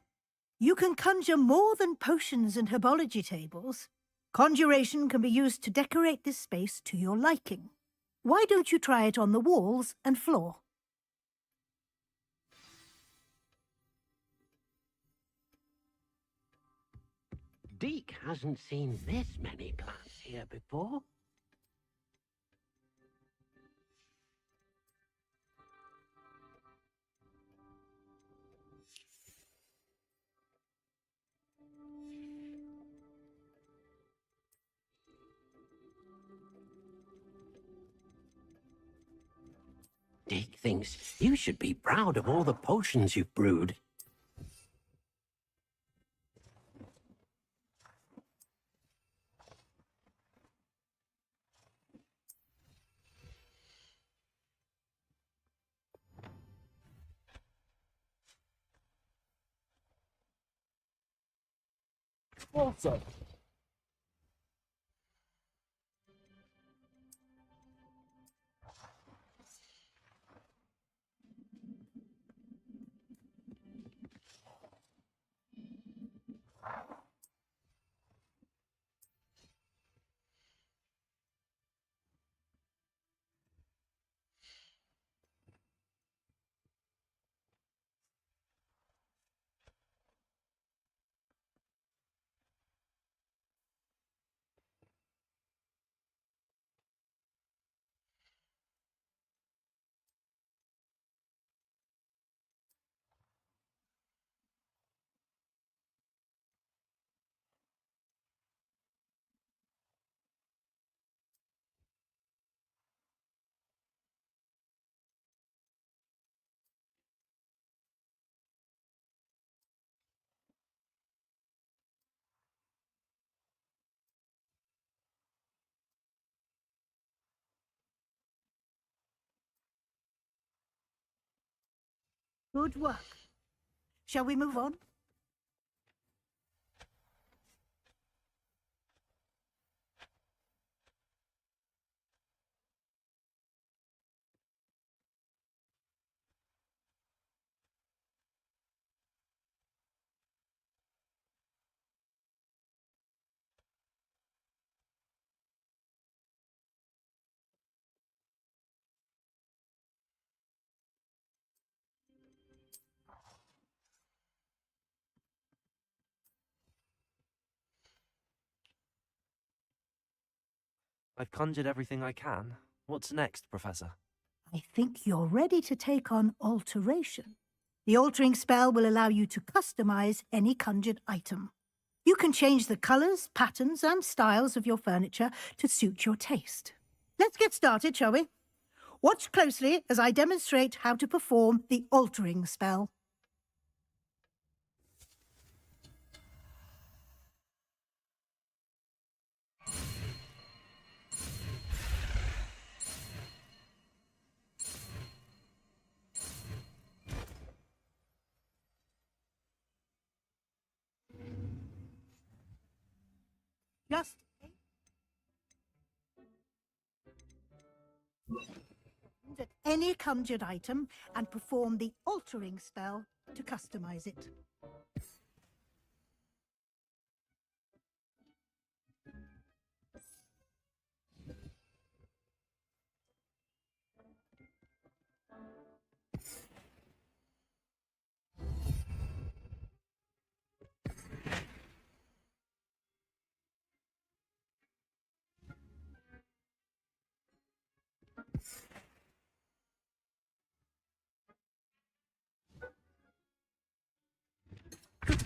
You can conjure more than potions and herbology tables. Conjuration can be used to decorate this space to your liking. Why don't you try it on the walls and floor? Deek hasn't seen this many plants here before. Deek thinks you should be proud of all the potions you've brewed. Also. Good work. Shall we move on? I've conjured everything I can. What's next, Professor? I think you're ready to take on alteration. The altering spell will allow you to customize any conjured item. You can change the colors, patterns, and styles of your furniture to suit your taste. Let's get started, shall we? Watch closely as I demonstrate how to perform the altering spell. Just at any conjured item and perform the altering spell to customize it.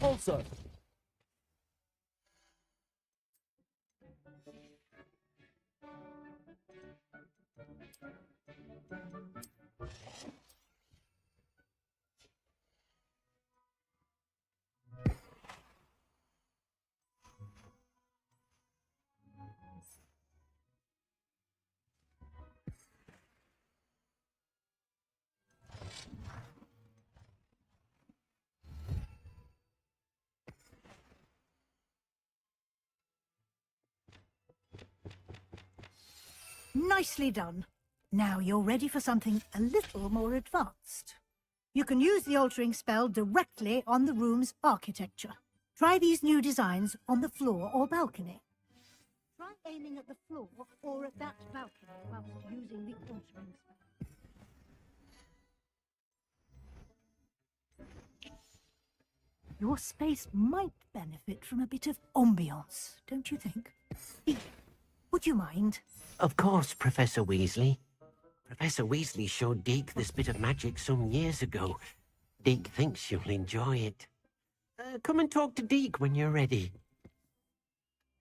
Also. Nicely done. Now you're ready for something a little more advanced. You can use the altering spell directly on the room's architecture. Try these new designs on the floor or balcony. Try aiming at the floor or at that balcony whilst using the altering spell. Your space might benefit from a bit of ambiance, don't you think? Would you mind? Of course, Professor Weasley. Professor Weasley showed Deke this bit of magic some years ago. Deke thinks you'll enjoy it. Come and talk to Deke when you're ready.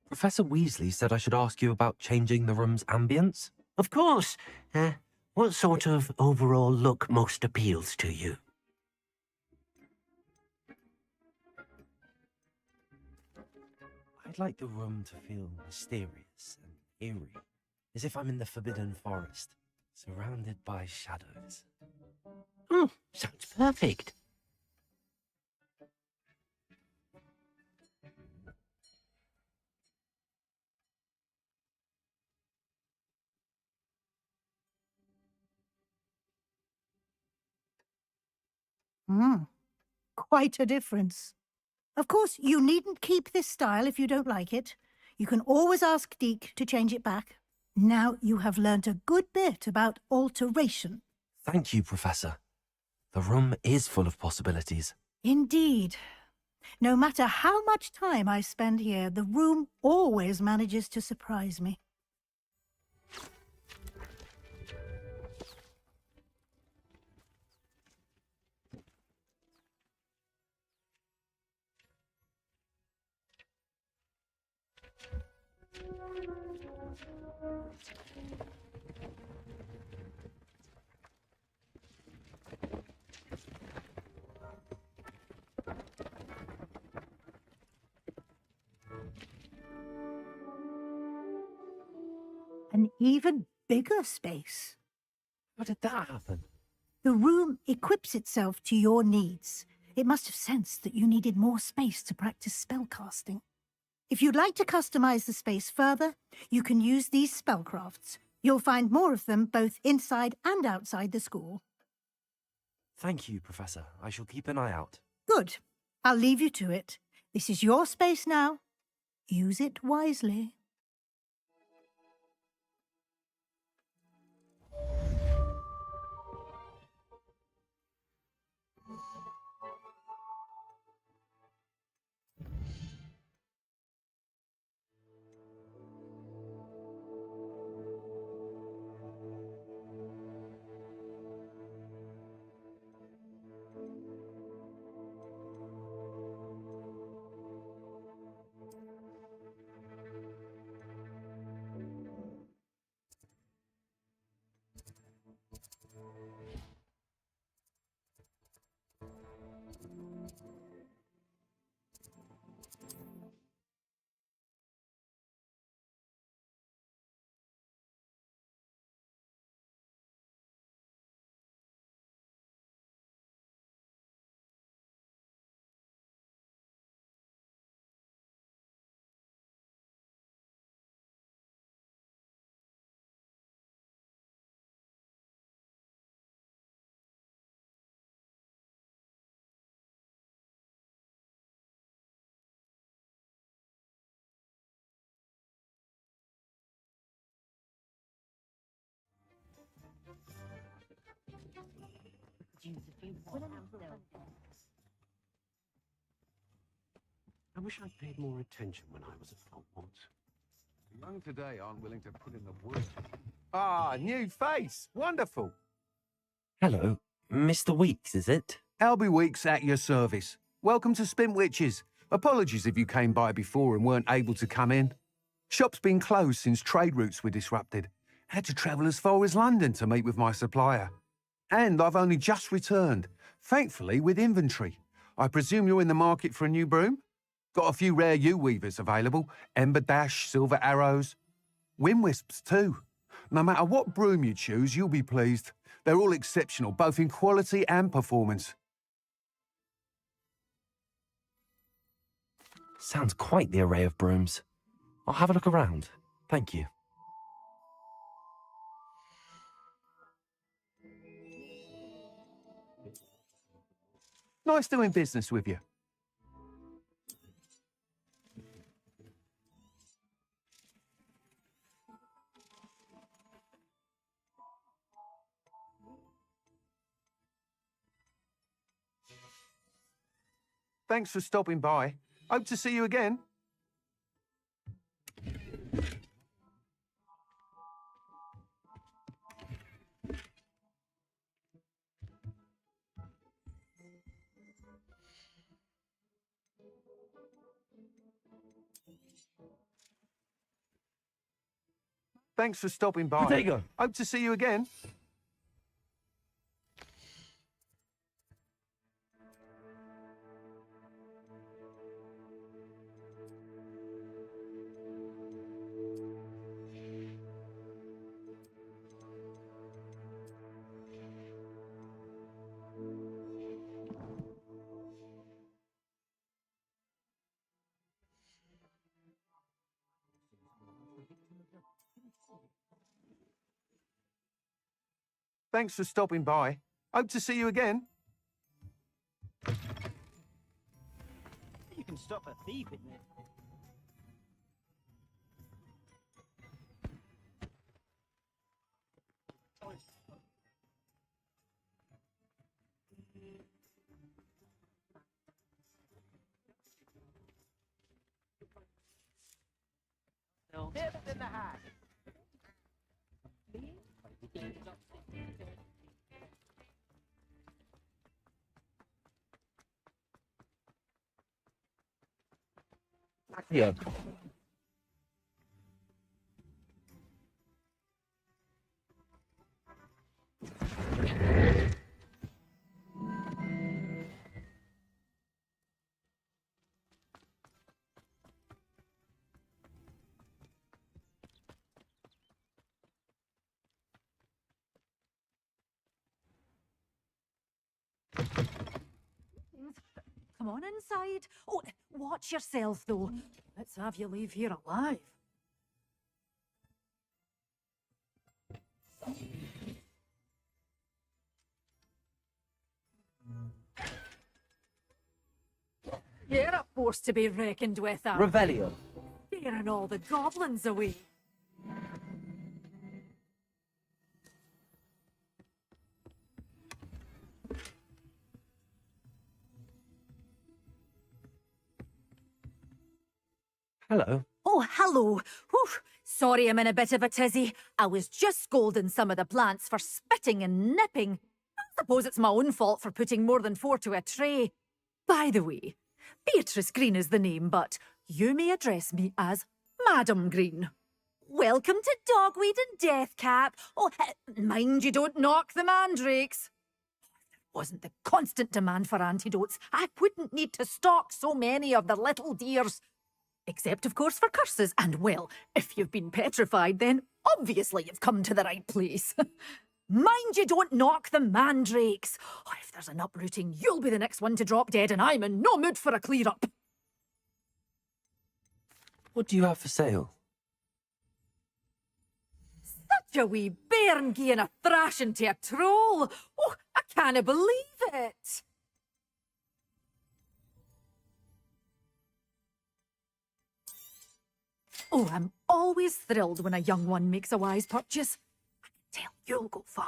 Professor Weasley said I should ask you about changing the room's ambience? Of course. What sort of overall look most appeals to you? I'd like the room to feel mysterious and eerie, as if I'm in the Forbidden Forest, surrounded by shadows. Oh, sounds perfect. Quite a difference. Of course, you needn't keep this style if you don't like it. You can always ask Deke to change it back. Now you have learnt a good bit about alteration. Thank you, Professor. The room is full of possibilities. Indeed. No matter how much time I spend here, the room always manages to surprise me. An even bigger space. How did that happen? The room equips itself to your needs. It must have sensed that you needed more space to practice spellcasting. If you'd like to customize the space further, you can use these spellcrafts. You'll find more of them both inside and outside the school. Thank you, Professor. I shall keep an eye out. Good. I'll leave you to it. This is your space now. Use it wisely. I wish I'd paid more attention when I was at Hogwarts. The young today aren't willing to put in the work. Ah, new face. Wonderful. Hello, Mr. Weeks, is it? Albie Weeks at your service. Welcome to Spintwitches. Apologies if you came by before and weren't able to come in. Shop's been closed since trade routes were disrupted. Had to travel as far as London to meet with my supplier. And I've only just returned, thankfully with inventory. I presume you're in the market for a new broom? Got a few rare yew-weavers available. Ember Dash, Silver Arrows. Wind-wisps too. No matter what broom you choose, you'll be pleased. They're all exceptional, both in quality and performance. Sounds quite the array of brooms. I'll have a look around. Thank you. Nice doing business with you. Thanks for stopping by. Hope to see you again. Thanks for stopping by. Potato. Hope to see you again. Thanks for stopping by. Hope to see you again. stop a thief in it. In the hat. Here. Come on inside. Oh, watch yourself, though. Let's have you leave here alive. You're a force to be reckoned with, Revelio. Scaring all the goblins away. Hello. Oh, hello. Whew. Sorry I'm in a bit of a tizzy. I was just scolding some of the plants for spitting and nipping. I suppose it's my own fault for putting more than 4 to a tray. By the way, Beatrice Green is the name, but you may address me as Madam Green. Welcome to Dogweed and Deathcap. Oh, mind you don't knock the mandrakes. If there wasn't the constant demand for antidotes, I wouldn't need to stock so many of the little dears. Except, of course, for curses. And, well, if you've been petrified, then obviously you've come to the right place. Mind you don't knock the mandrakes. Oh, if there's an uprooting, you'll be the next one to drop dead, and I'm in no mood for a clear-up. What do you have for sale? Such a wee bairn gieing a thrashing to a troll. Oh, I can't believe it. Oh, I'm always thrilled when a young one makes a wise purchase. I can tell you'll go far.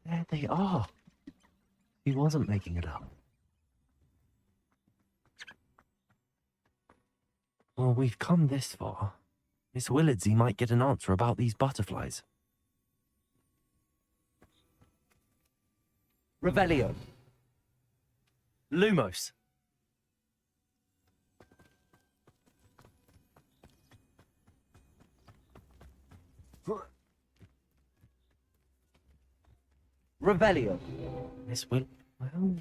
There they are. He wasn't making it up. Well, we've come this far. Miss Willardsey might get an answer about these butterflies. Revelio. Lumos. Revelio. Miss Will...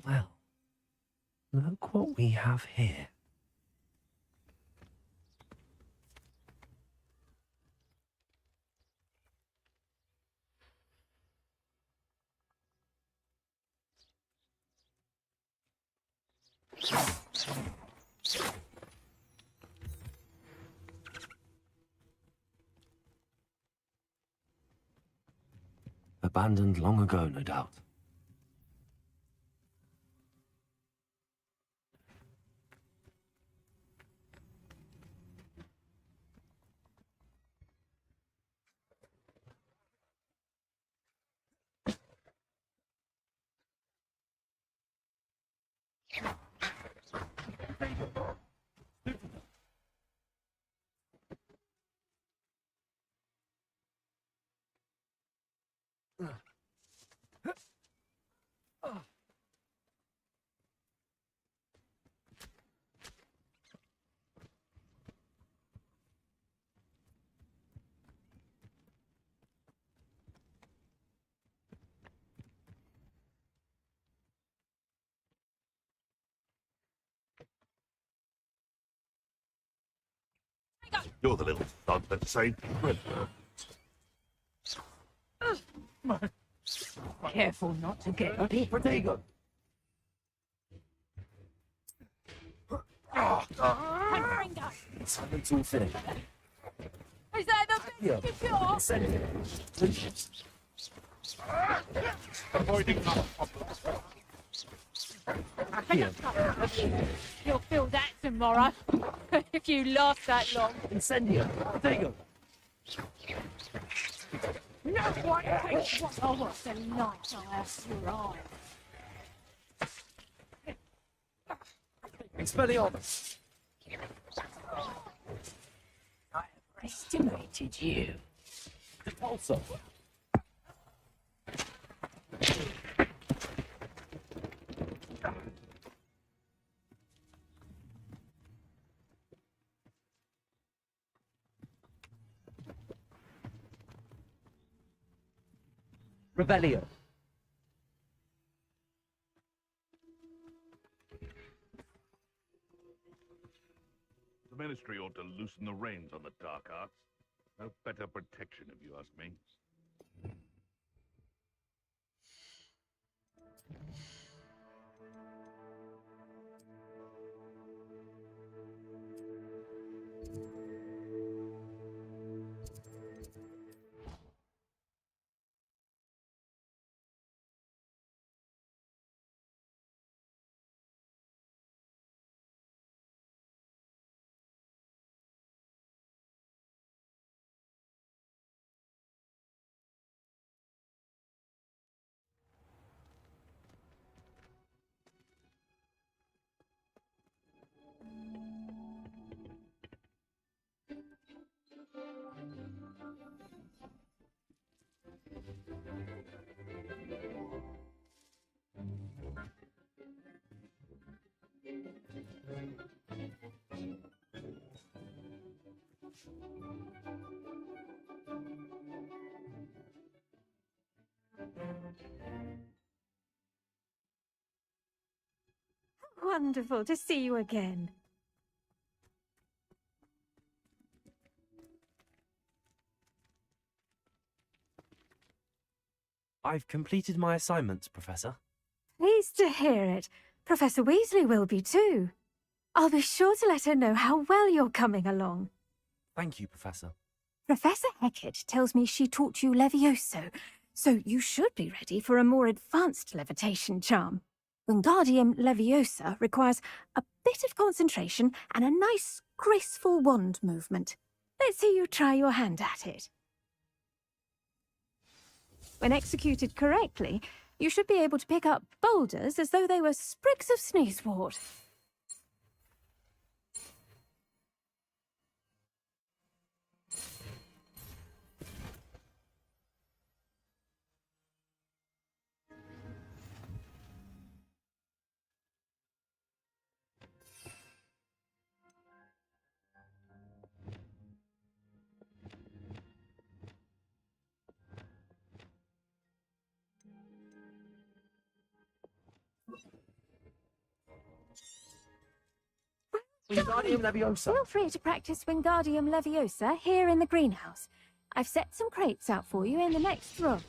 Well. Look what we have here. Abandoned long ago, no doubt. You're the little thug that saved Careful not to get bit. Potato! Silence all finished. Is that the best Yeah. you've got? Send it. avoiding Here. You'll feel that tomorrow, if you last that long. Incendio. Potato. No one takes what I want to light your eye. Expelliarmus. I have estimated you. Repulsor. Rebellion. The Ministry ought to loosen the reins on the dark arts. No better protection, if you ask me. Wonderful to see you again. I've completed my assignments, Professor. Pleased to hear it. Professor Weasley will be too. I'll be sure to let her know how well you're coming along. Thank you, Professor. Professor Hecat tells me she taught you Levioso, so you should be ready for a more advanced levitation charm. Wingardium Leviosa requires a bit of concentration and a nice, graceful wand movement. Let's see you try your hand at it. When executed correctly, you should be able to pick up boulders as though they were sprigs of sneezewort. Wingardium Leviosa. Feel free to practice Wingardium Leviosa here in the greenhouse. I've set some crates out for you in the next room.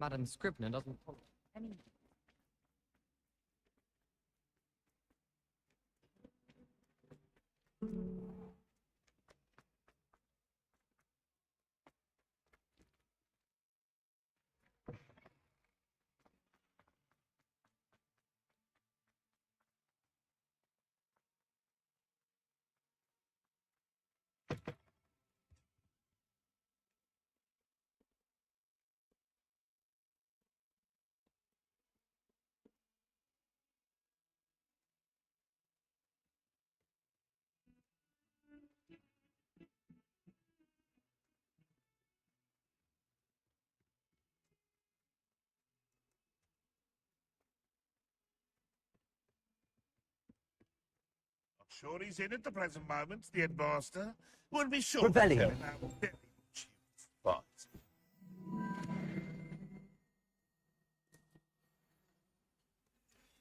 Madam Scribner doesn't follow any. I'm sure he's in at the present moment, the headmaster. Would be sure Rebellion. to tell him how very much you fight.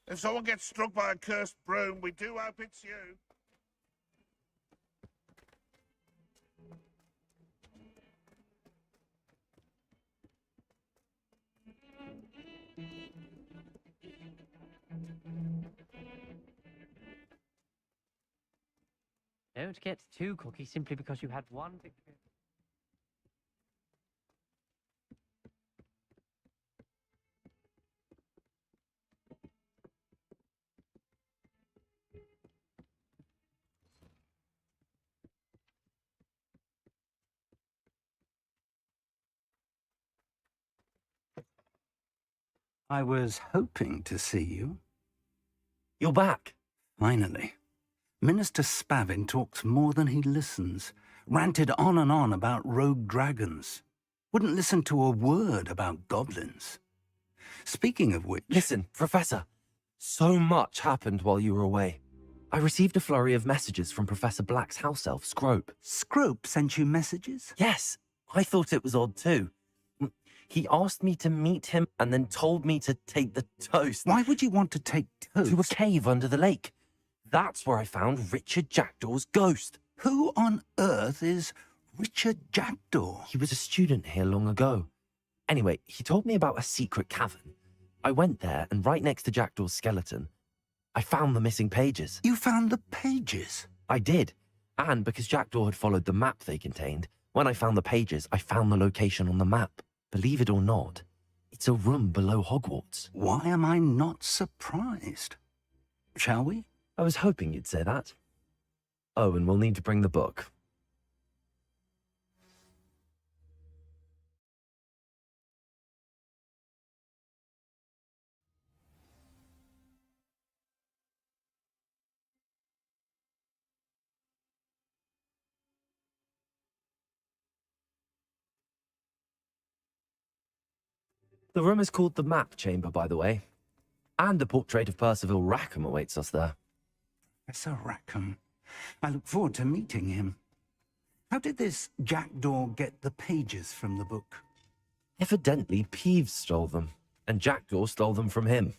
If someone gets struck by a cursed broom, we do hope it's you. Don't get too cocky simply because you had one victory. I was hoping to see you. You're back. Finally. Minister Spavin talks more than he listens. Ranted on and on about rogue dragons. Wouldn't listen to a word about goblins. Speaking of which... Listen, Professor. So much happened while you were away. I received a flurry of messages from Professor Black's house elf, Scrope. Scrope sent you messages? Yes. I thought it was odd too. He asked me to meet him and then told me to take the toast. Why would you want to take toast? To a cave under the lake. That's where I found Richard Jackdaw's ghost. Who on earth is Richard Jackdaw? He was a student here long ago. Anyway, he told me about a secret cavern. I went there, and right next to Jackdaw's skeleton, I found the missing pages. You found the pages? I did. And because Jackdaw had followed the map they contained, when I found the pages, I found the location on the map. Believe it or not, it's a room below Hogwarts. Why am I not surprised? Shall we? I was hoping you'd say that. Oh, and we'll need to bring the book. The room is called the Map Chamber, by the way. And a portrait of Percival Rackham awaits us there. Professor Rackham. I look forward to meeting him. How did this Jackdaw get the pages from the book? Evidently, Peeves stole them, and Jackdaw stole them from him.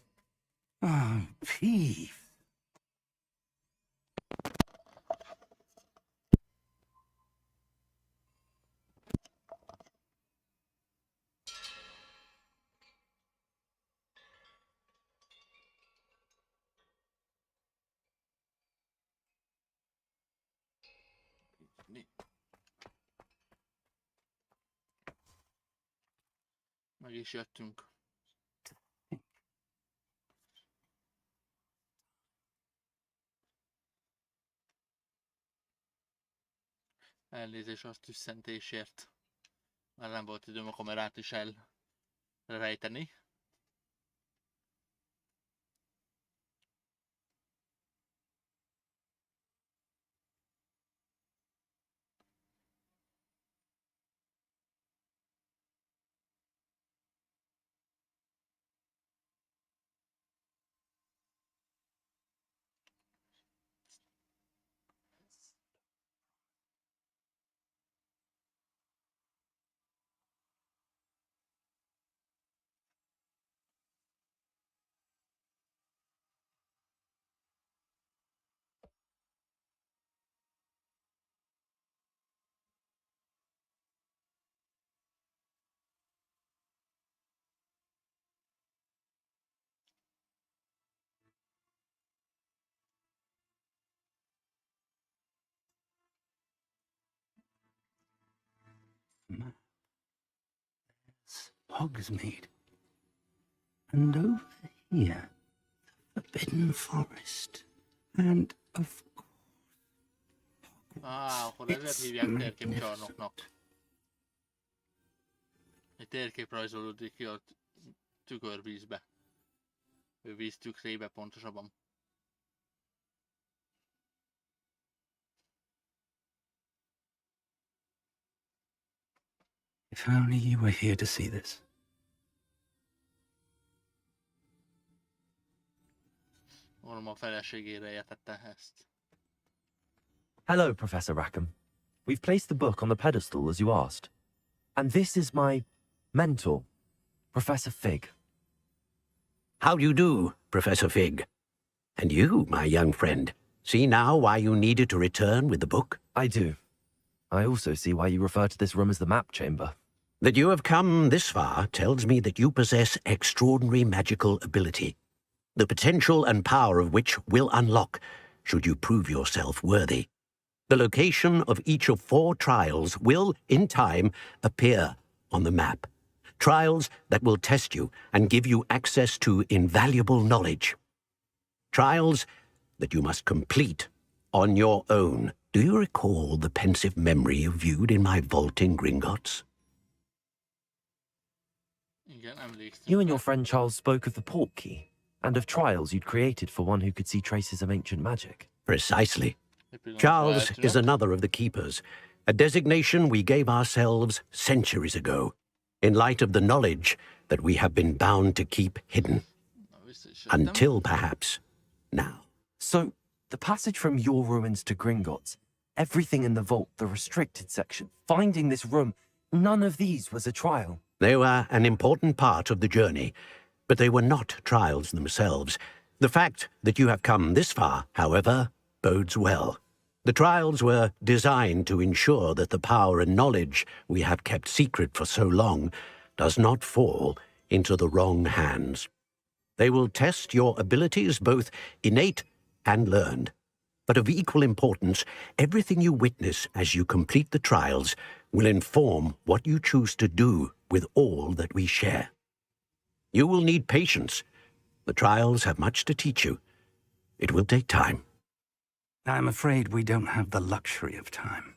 Oh, Peeves. Meg is jöttünk. Elnézést a tüsszentésért. Már nem volt időm a kamerát is elrejteni. map. There's Hogsmeade. And over here, the Forbidden Forest. And of akkor ezért hívják térképcsarnoknak. Egy térkép rajzolódik ki a tükörvízbe. Ő víz tükrébe pontosabban. If only you were here to see this. Orm a feleségére értette ezt. Hello, Professor Rackham. We've placed the book on the pedestal as you asked. And this is my mentor, Professor Fig. How do you do, Professor Fig? And you, my young friend, see now why you needed to return with the book? I do. I also see why you refer to this room as the map chamber. That you have come this far tells me that you possess extraordinary magical ability, the potential and power of which will unlock, should you prove yourself worthy. The location of each of 4 trials will, in time, appear on the map. Trials that will test you and give you access to invaluable knowledge. Trials that you must complete on your own. Do you recall the pensive memory you viewed in my vault in Gringotts? You and your friend Charles spoke of the port key, and of trials you'd created for one who could see traces of ancient magic. Precisely. Charles is another of the keepers, a designation we gave ourselves centuries ago, in light of the knowledge that we have been bound to keep hidden. Until, perhaps, now. So, the passage from your ruins to Gringotts, everything in the vault, the restricted section, finding this room, none of these was a trial. They were an important part of the journey, but they were not trials themselves. The fact that you have come this far, however, bodes well. The trials were designed to ensure that the power and knowledge we have kept secret for so long does not fall into the wrong hands. They will test your abilities, both innate and learned. But of equal importance, everything you witness as you complete the trials will inform what you choose to do with all that we share. You will need patience. The trials have much to teach you. It will take time. I'm afraid we don't have the luxury of time.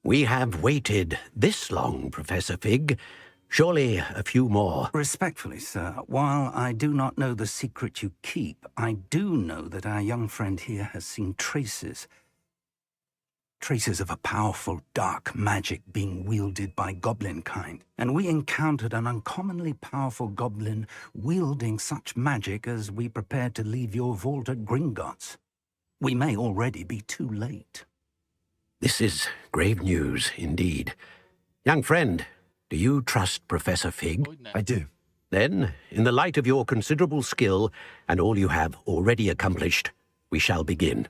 We have waited this long, Professor Fig. Surely a few more. Respectfully, sir, while I do not know the secret you keep, I do know that our young friend here has seen traces of a powerful dark magic being wielded by goblin kind. And we encountered an uncommonly powerful goblin wielding such magic as we prepared to leave your vault at Gringotts. We may already be too late. This is grave news, indeed. Young friend, do you trust Professor Fig? I do. Then, in the light of your considerable skill and all you have already accomplished, we shall begin.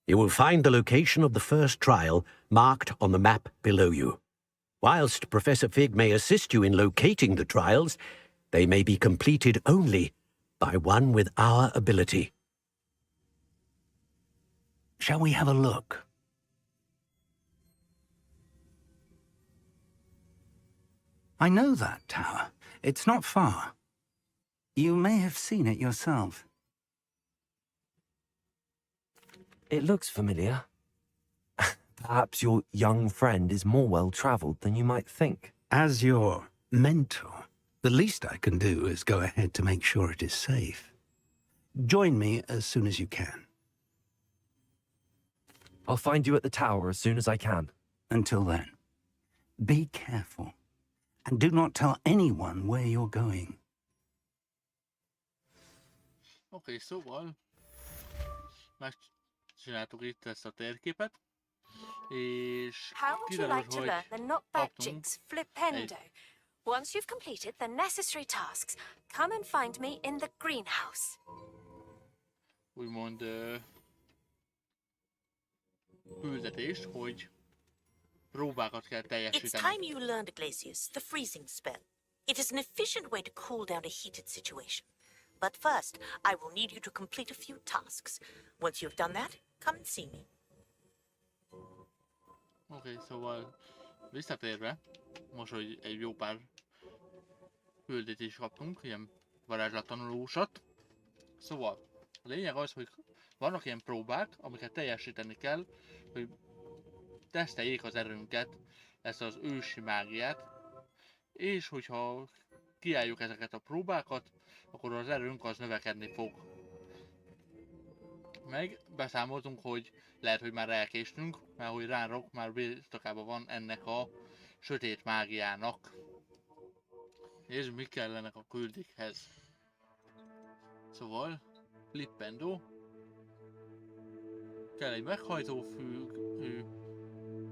You will find the location of the first trial marked on the map below you. Whilst Professor Fig may assist you in locating the trials, they may be completed only by one with our ability. Shall we have a look? I know that tower. It's not far. You may have seen it yourself. It looks familiar. Perhaps your young friend is more well-traveled than you might think. As your mentor, the least I can do is go ahead to make sure it is safe. Join me as soon as you can. I'll find you at the tower as soon as I can. Until then, be careful. And do not tell anyone where you're going. Oké, szóval megcsináltuk itt ezt a térképet, és How would you like to learn the knockback jigs flipendo? Once you've completed the necessary tasks, come and find me in the greenhouse. Úgymond küldetést, hogy próbákat kell It's teljesíteni. time you learned, Glacius, the freezing spell. It is an efficient way to cool down a heated situation. But first, I will need you to complete a few tasks. Once you've done that, come and see me. Oké, szóval Visszatérve, most, hogy egy jó pár küldetést kaptunk, ilyen varázslattanulósat. Szóval, a lényeg az, hogy vannak ilyen próbák, amiket teljesíteni kell, hogy teszteljék az erőnket, ezt az ősi mágiát, és hogyha kiálljuk ezeket a próbákat, akkor az erőnk az növekedni fog. Meg beszámoltunk, hogy lehet, hogy már elkéstünk, mert hogy Ránrok már birtokában van ennek a sötét mágiának. Nézzük, mi kellenek a küldikhez. Szóval, flippendó. Kell egy meghajtó fű,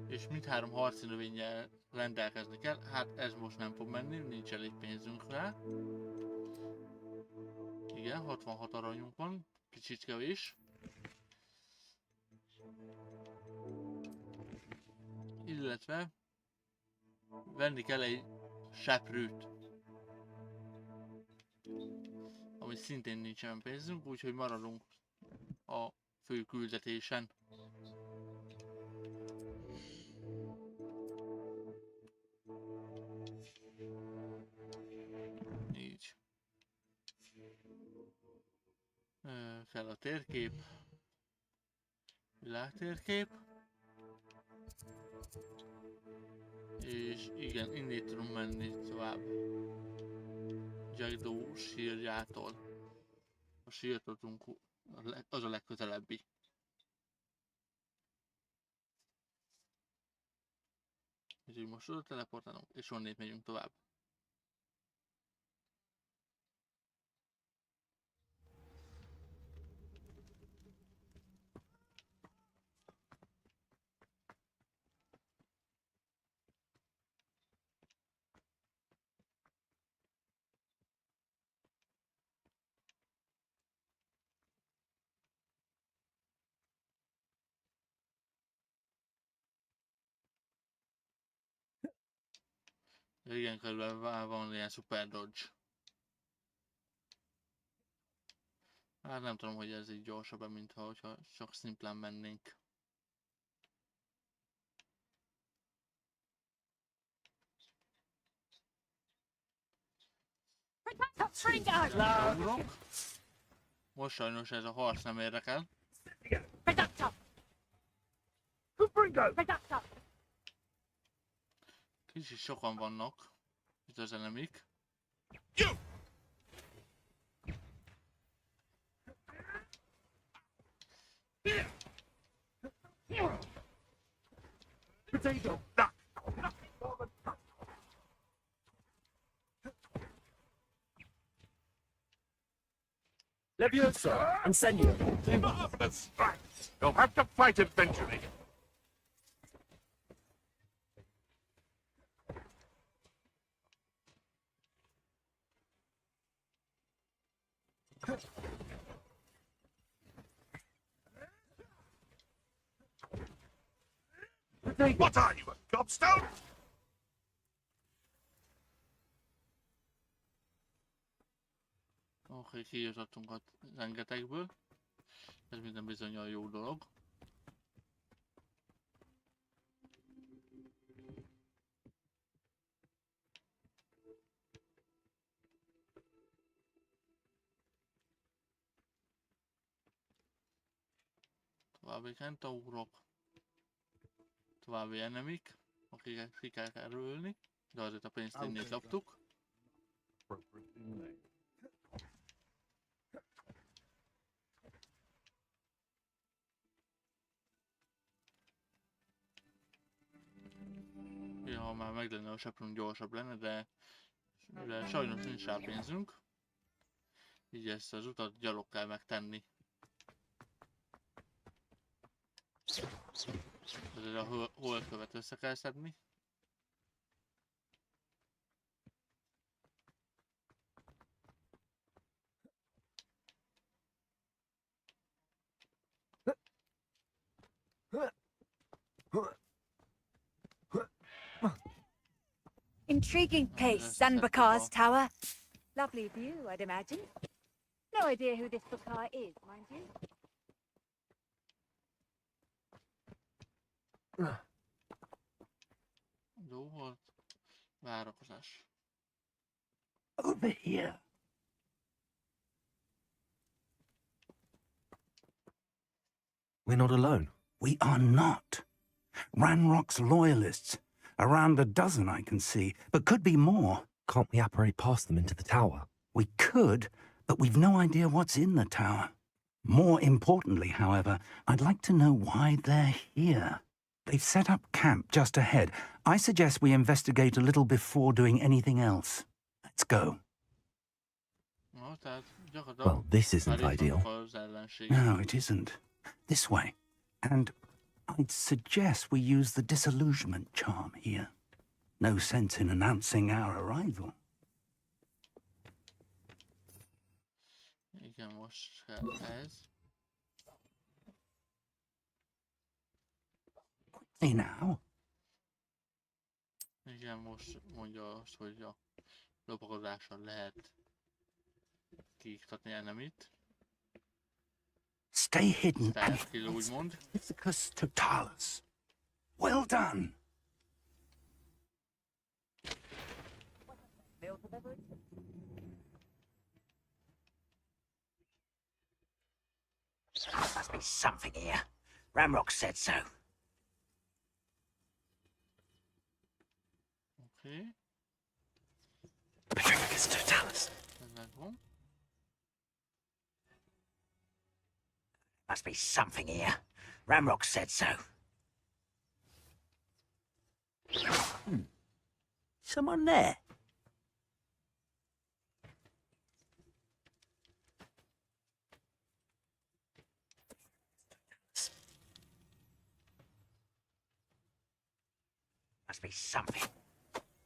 és mindhárom harci növényel rendelkezni kell. Hát ez most nem fog menni, nincs elég pénzünk rá. Igen, 66 aranyunk van, kicsit kevés. Illetve venni kell egy seprűt, ami szintén nincsen pénzünk, úgyhogy maradunk a fő küldetésen. Így. Kell a térkép, világtérkép, és igen, innét tudunk menni tovább. Jackdaw sírjától. A sírtatunk az a legközelebbi. Úgyhogy most oda teleportálunk, és onnét megyünk tovább. Igen, körülbelül van ilyen super dodge. Hát nem tudom, hogy ez így gyorsabb, mint ha csak szimplán mennénk. Most sajnos ez a harc nem érdekel. Kicsit sokan vannak itt az enemik. Leviosa, incendio. Marvelous. You'll have to fight eventually. What are you, a gobstone? Oké, kijutottunk a rengetegből. Ez minden bizonnyal jó dolog. További kentaurok. További enemik, akiket ki kell kerülni, de azért a pénzt innét loptuk. Ja, ha már meg lenne a seprünk, gyorsabb lenne, de sajnos nincs rá pénzünk. Így ezt az utat gyalog kell megtenni. Ezért a holdkövet össze kell szedni. Intriguing place, Zanbakar's tower. Lovely view, I'd imagine. No idea who this Bakar is, mind you. Jó volt. Várakozás. Over here. We're not alone. We are not. Ranrock's loyalists. Around a dozen I can see, but could be more. Can't we apparate past them into the tower? We could, but we've no idea what's in the tower. More importantly, however, I'd like to know why they're here. They've set up camp just ahead. I suggest we investigate a little before doing anything else. Let's go. Well, this isn't ideal. No, it isn't. This way. And I'd suggest we use the disillusionment charm here. No sense in announcing our arrival. Igen, most ez. Hey now. Igen, most mondja azt, hogy a lopakodással lehet kiiktatni enemit. Stay hidden and Felkill, úgymond. Ithacus totalis. Well done. Must be something here. Ramrock said so. Okay. Ithacus totalis. Must be something here. Ramrock said so. Someone there? Must be something.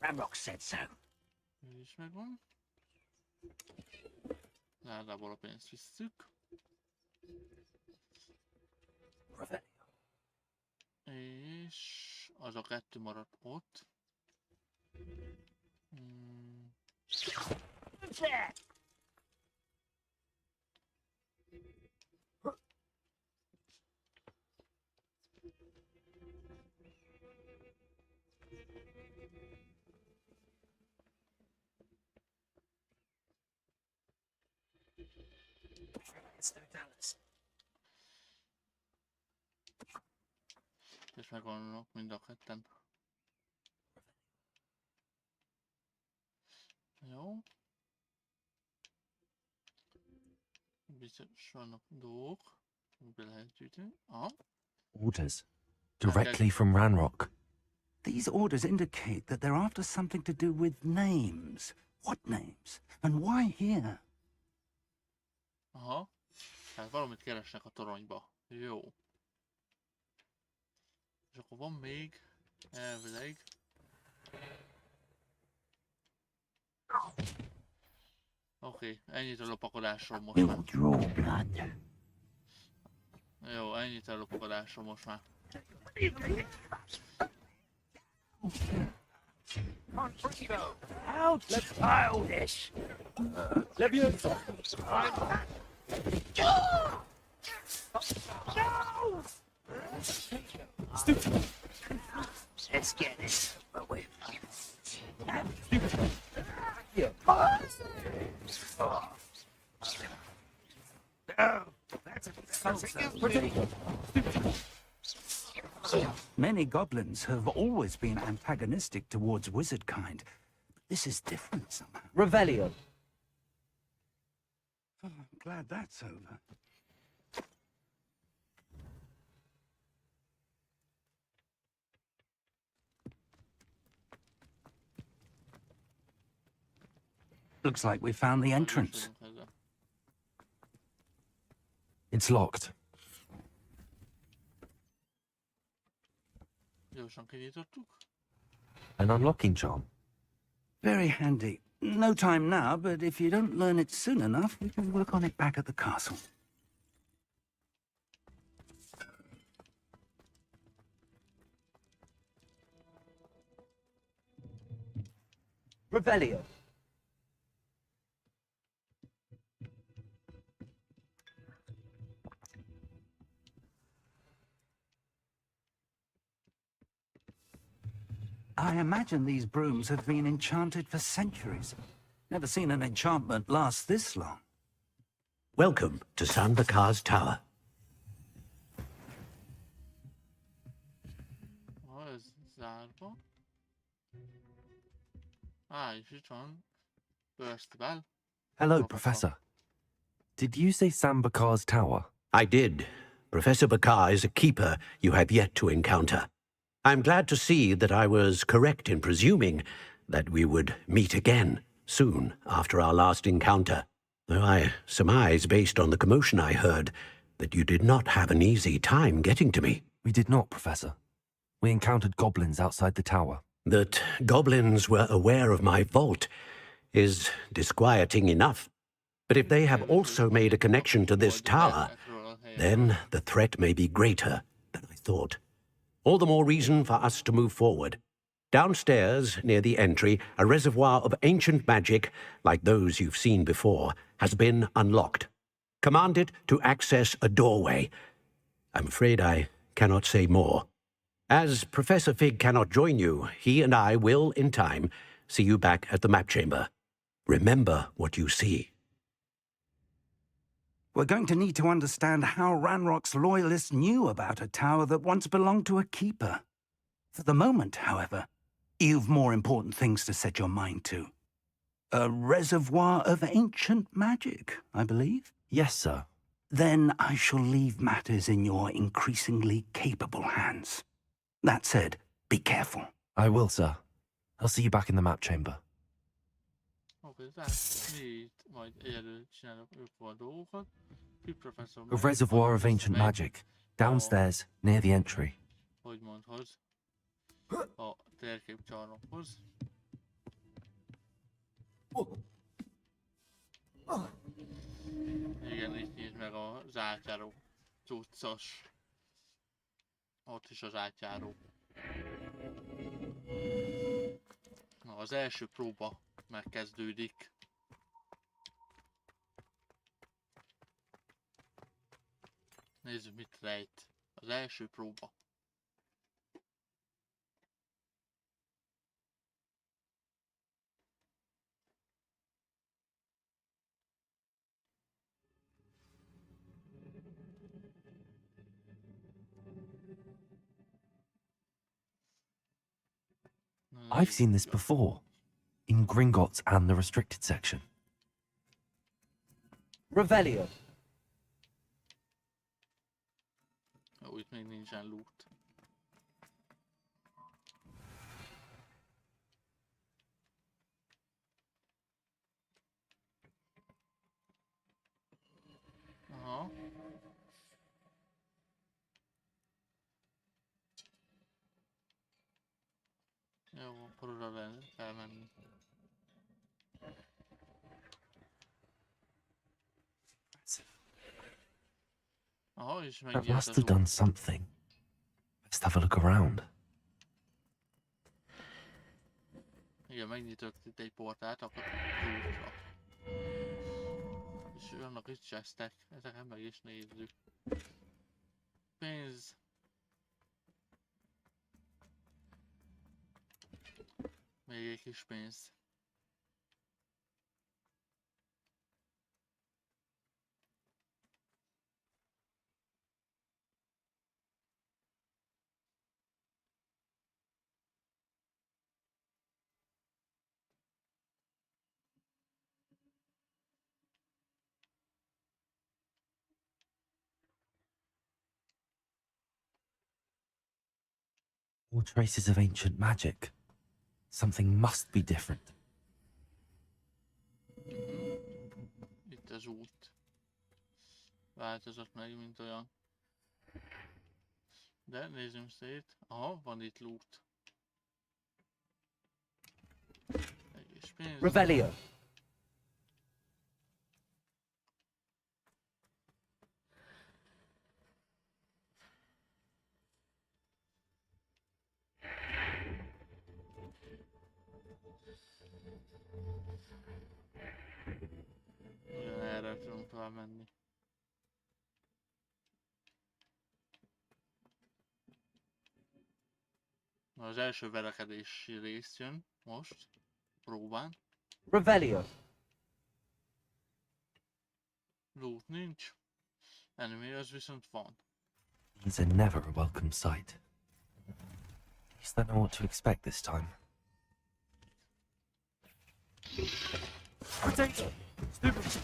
Ramrock said so. Ez is megvan. Ládából a pénzt visszük. És az a kettő maradt ott. És megvannak mind a ketten. Jó. Biztos vannak dolgok, be lehet gyűjteni. Aha. Orders. Directly from Ranrock. These orders indicate that they're after something to do with names. What names? And why here? Aha. Tehát valamit keresnek a toronyba. Jó. És akkor van még elvileg. Oké, ennyit a lopakodásról most már. Jó, ennyit a lopakodásról most már. Out! Let's pile this! Leviosa! No! Stupid! Let's get this away. Stupid! Here. No! That's Many goblins have always been antagonistic towards wizard kind. But this is different somehow. Revelio. Oh, I'm glad that's over. Looks like we found the entrance. It's locked. An unlocking charm. Very handy. No time now, but if you don't learn it soon enough, we can work on it back at the castle. Revelio. I imagine these brooms have been enchanted for centuries. Never seen an enchantment last this long. Welcome to San Bakar's Tower. Ez zárva. És itt van Percival. Hello, Professor. Did you say San Bakar's Tower? I did. Professor Bakar is a keeper you have yet to encounter. I'm glad to see that I was correct in presuming that we would meet again soon after our last encounter, though I surmise, based on the commotion I heard, that you did not have an easy time getting to me. We did not, Professor. We encountered goblins outside the tower. That goblins were aware of my vault is disquieting enough. But if they have also made a connection to this tower, then the threat may be greater than I thought. All the more reason for us to move forward. Downstairs, near the entry, a reservoir of ancient magic, like those you've seen before, has been unlocked. Command it to access a doorway. I'm afraid I cannot say more. As Professor Fig cannot join you, he and I will, in time, see you back at the map chamber. Remember what you see. We're going to need to understand how Ranrock's loyalists knew about a tower that once belonged to a keeper. For the moment, however, you've more important things to set your mind to. A reservoir of ancient magic, I believe? Yes, sir. Then I shall leave matters in your increasingly capable hands. That said, be careful. I will, sir. I'll see you back in the map chamber. A reservoir of ancient magic, downstairs, near the entry. Igen, itt nyílt meg az átjáró cuccos. Ott is az átjáró. Na, az első próba megkezdődik. Nézzük, mit rejt. Az első próba. I've seen this before, in Gringotts and the restricted section. Revelio. Ó, itt még nincsen loot. Aha. Jó, akkor oda kell menni. Aha, és That megnyílt must az have út. done something. Let's have a look around. Igen, megnyitott itt egy portált, akkor útra. És vannak itt chestek, ezeket meg is nézzük. Pénz. Még egy kis pénz. All traces of ancient magic. Something must be different. Itt az út. Változott meg, mint olyan. De nézzünk szét. Aha, van itt loot. Egész pénz. Revelio. Ugyan erre tudunk tovább menni. Az első verekedési rész jön most. Próbán. Revelio. Loot nincs. Enemy az viszont van. These are never a welcome sight. At least I know what to expect this time. Potato! Stupid!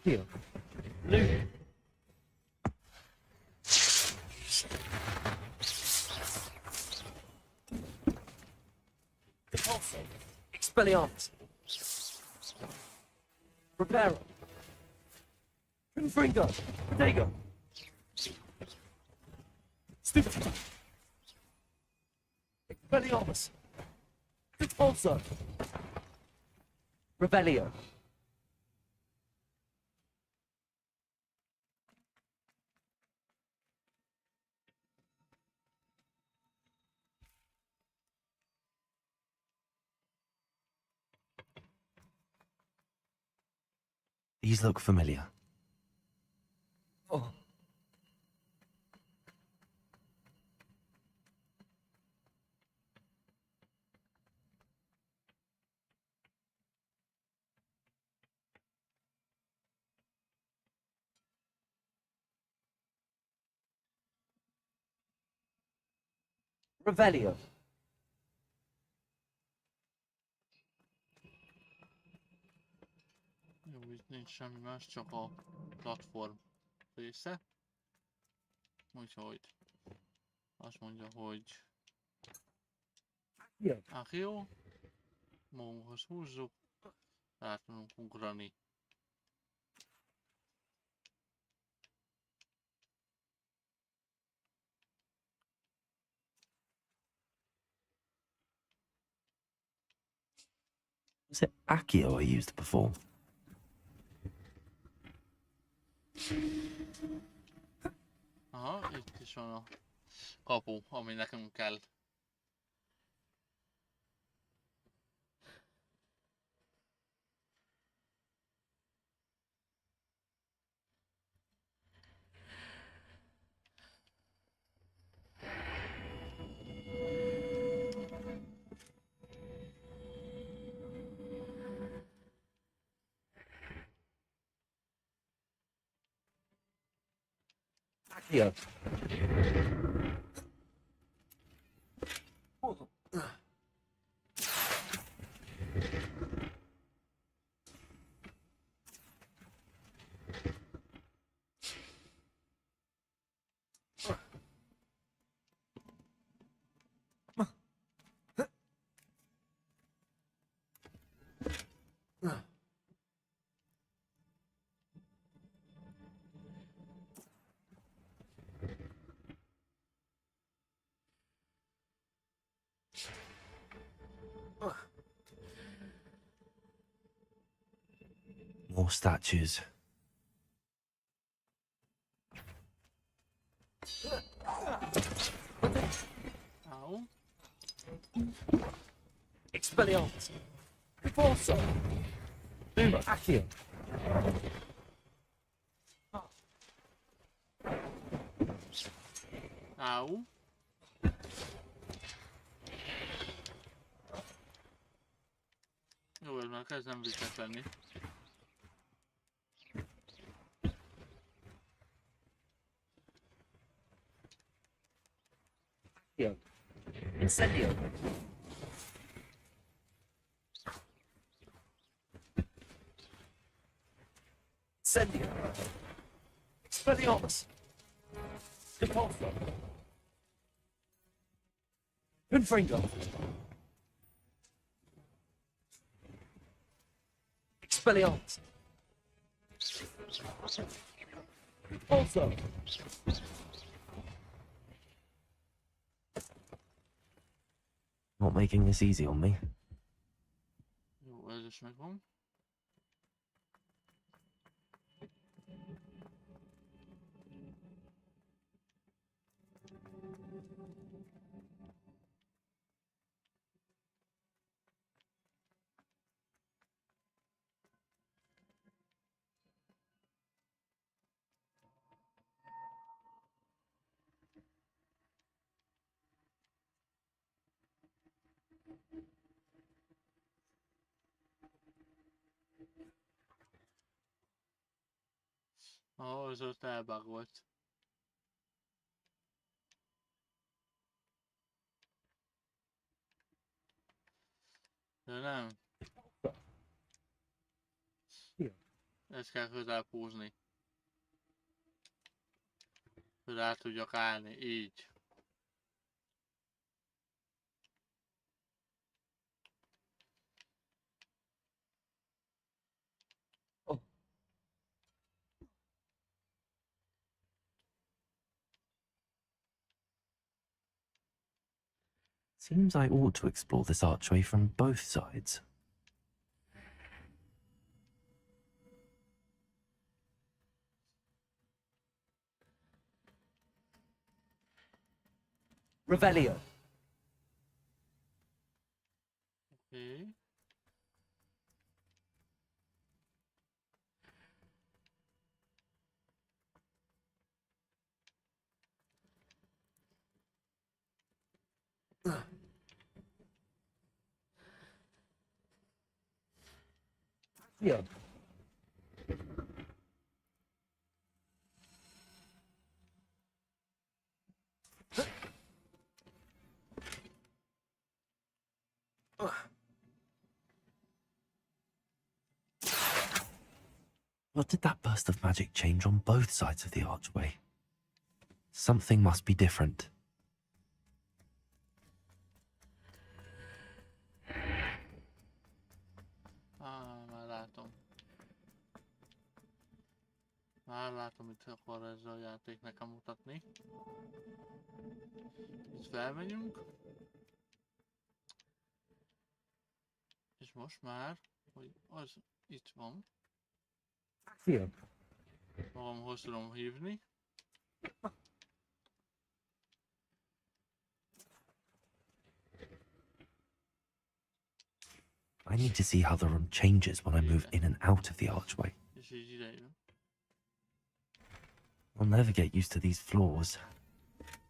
Here. Loot! Repulso! Expelliarmus! Preparo! Confringo! Potato! Stupid! Expelliarmus! Repulso! Revelio. These look familiar. Oh. Revelio. Jó, itt nincs semmi más, csak a platform része. Úgyhogy azt mondja, hogy Accio, magunkhoz húzzuk, rá tudunk ugrani. Was it Accio I used before? Aha, itt is van a kapu, ami nekünk kell. Accio. More statues. Ow. Expelliarmus! Repulso! Boomer! Accio. Ow. Jó, ez már kezdem vicces lenni. Accio. Incendio. Incendio. Expelliarmus! Repulso! Confringo! Expelliarmus! Repulso! Not making this easy on me. Jó, ez is megvan. Az ott elbagolt. De nem. Ezt kell közel húzni. Hogy rá tudjak állni, így. Seems I ought to explore this archway from both sides. Revelio. Okay. Yeah. What did that burst of magic change on both sides of the archway? Something must be different. Már látom. Már látom, mit akar ez a játék nekem mutatni. Itt felmegyünk. És most már, hogy az itt van. Szia. Magamhoz tudom hívni. I need to see how the room changes when I move in and out of the archway. És így ide jön. I'll never get used to these floors.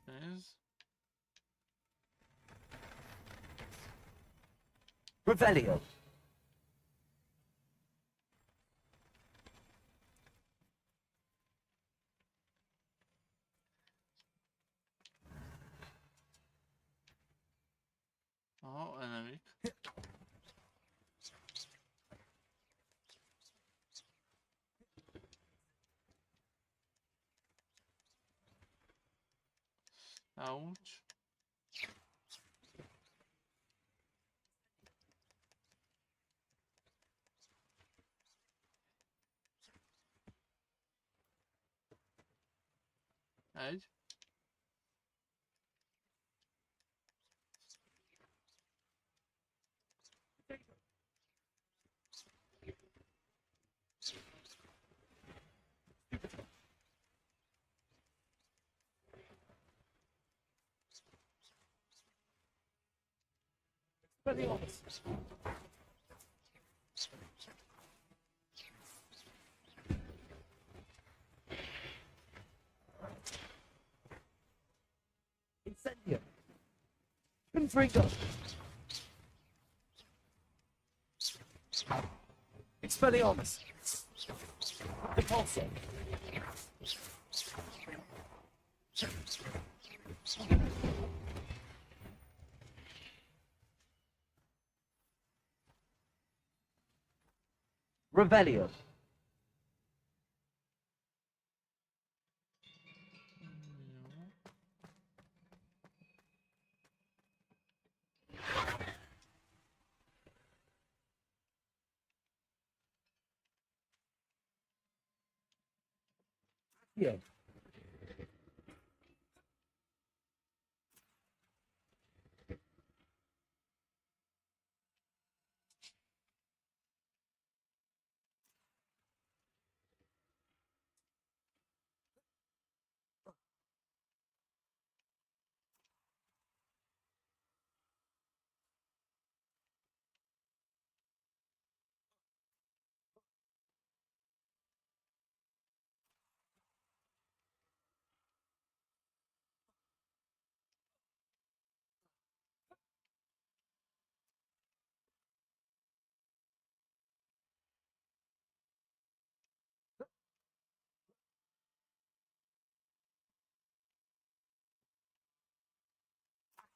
Ez. Revelio. Aha, enemik. Ouch. Egy. Incendio. Confringo. Expelliarmus. Repulso. Revelio. Yeah.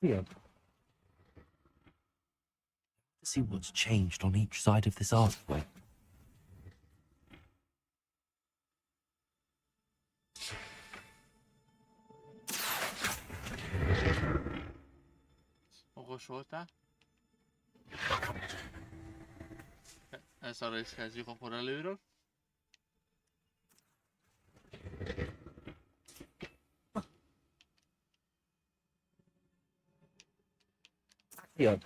Yeah. See what's changed on each side of this archway. Okos voltál? Ezt arra is kezdjük akkor előről. Yeah.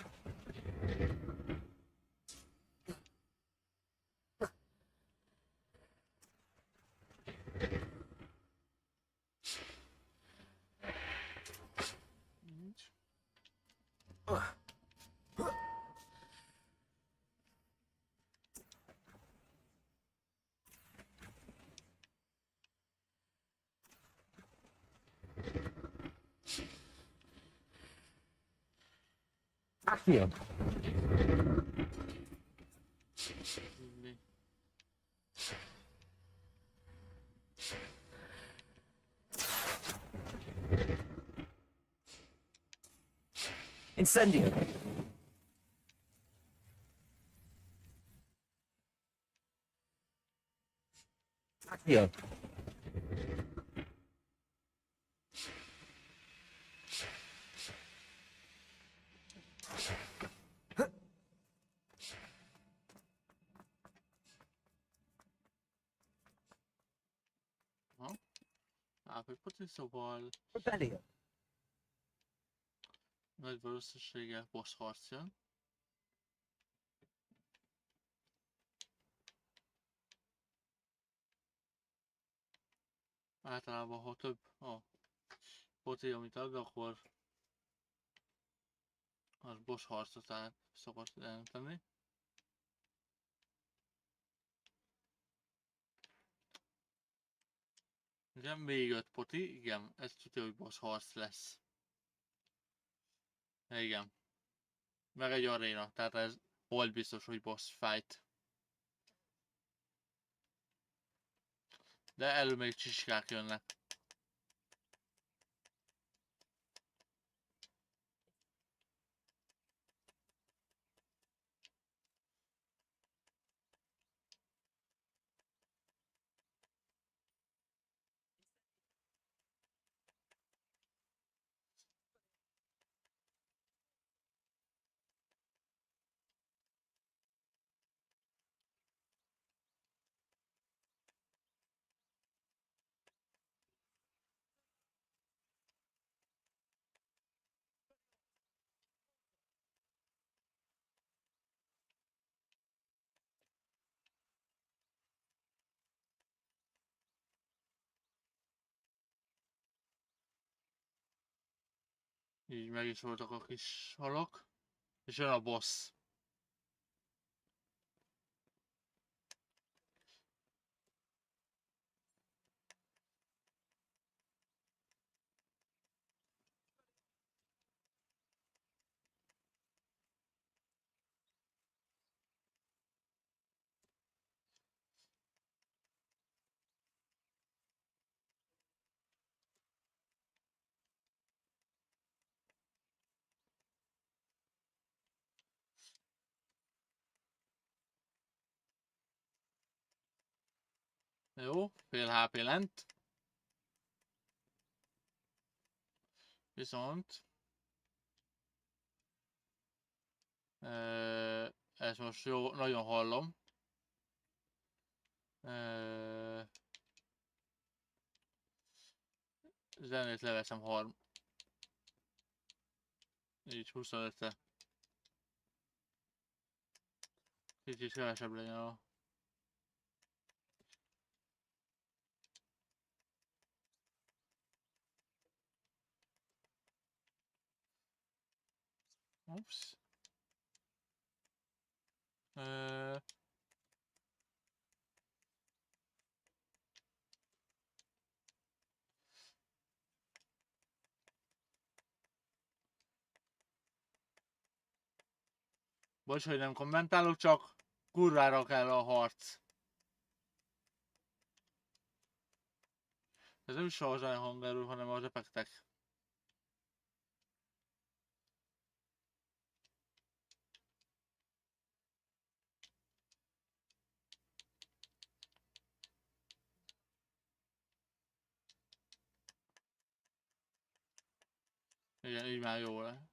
Yeah. Incendio. Yeah. Hogy poti, szóval Rebellion. nagy valószínűséggel boss harc jön. Általában ha több a poti, amit ad, akkor az boss harcot át szokott jelenteni. Igen, még 5 poti, igen, ez tudja, hogy boss harc lesz. Igen. Meg egy aréna, tehát ez hol biztos, hogy boss fight. De elő még csiskák jönnek. Így meg is voltak a kis halak. És jön a boss. Jó, fél HP lent. Viszont ezt most jó, nagyon hallom. Zenét leveszem így 25-re. Kicsit kevesebb legyen a... Ups. Bocs, hogy nem kommentálok, csak kurvára kell a harc. Ez nem is a hanggerül, hanem az effektek. Igen, így már jó le.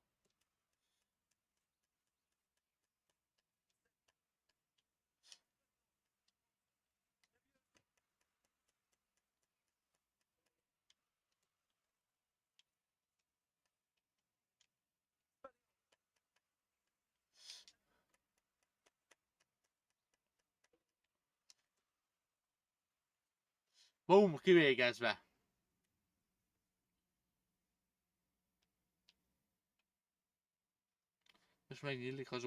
Bum, kivégezve. És megnyílik az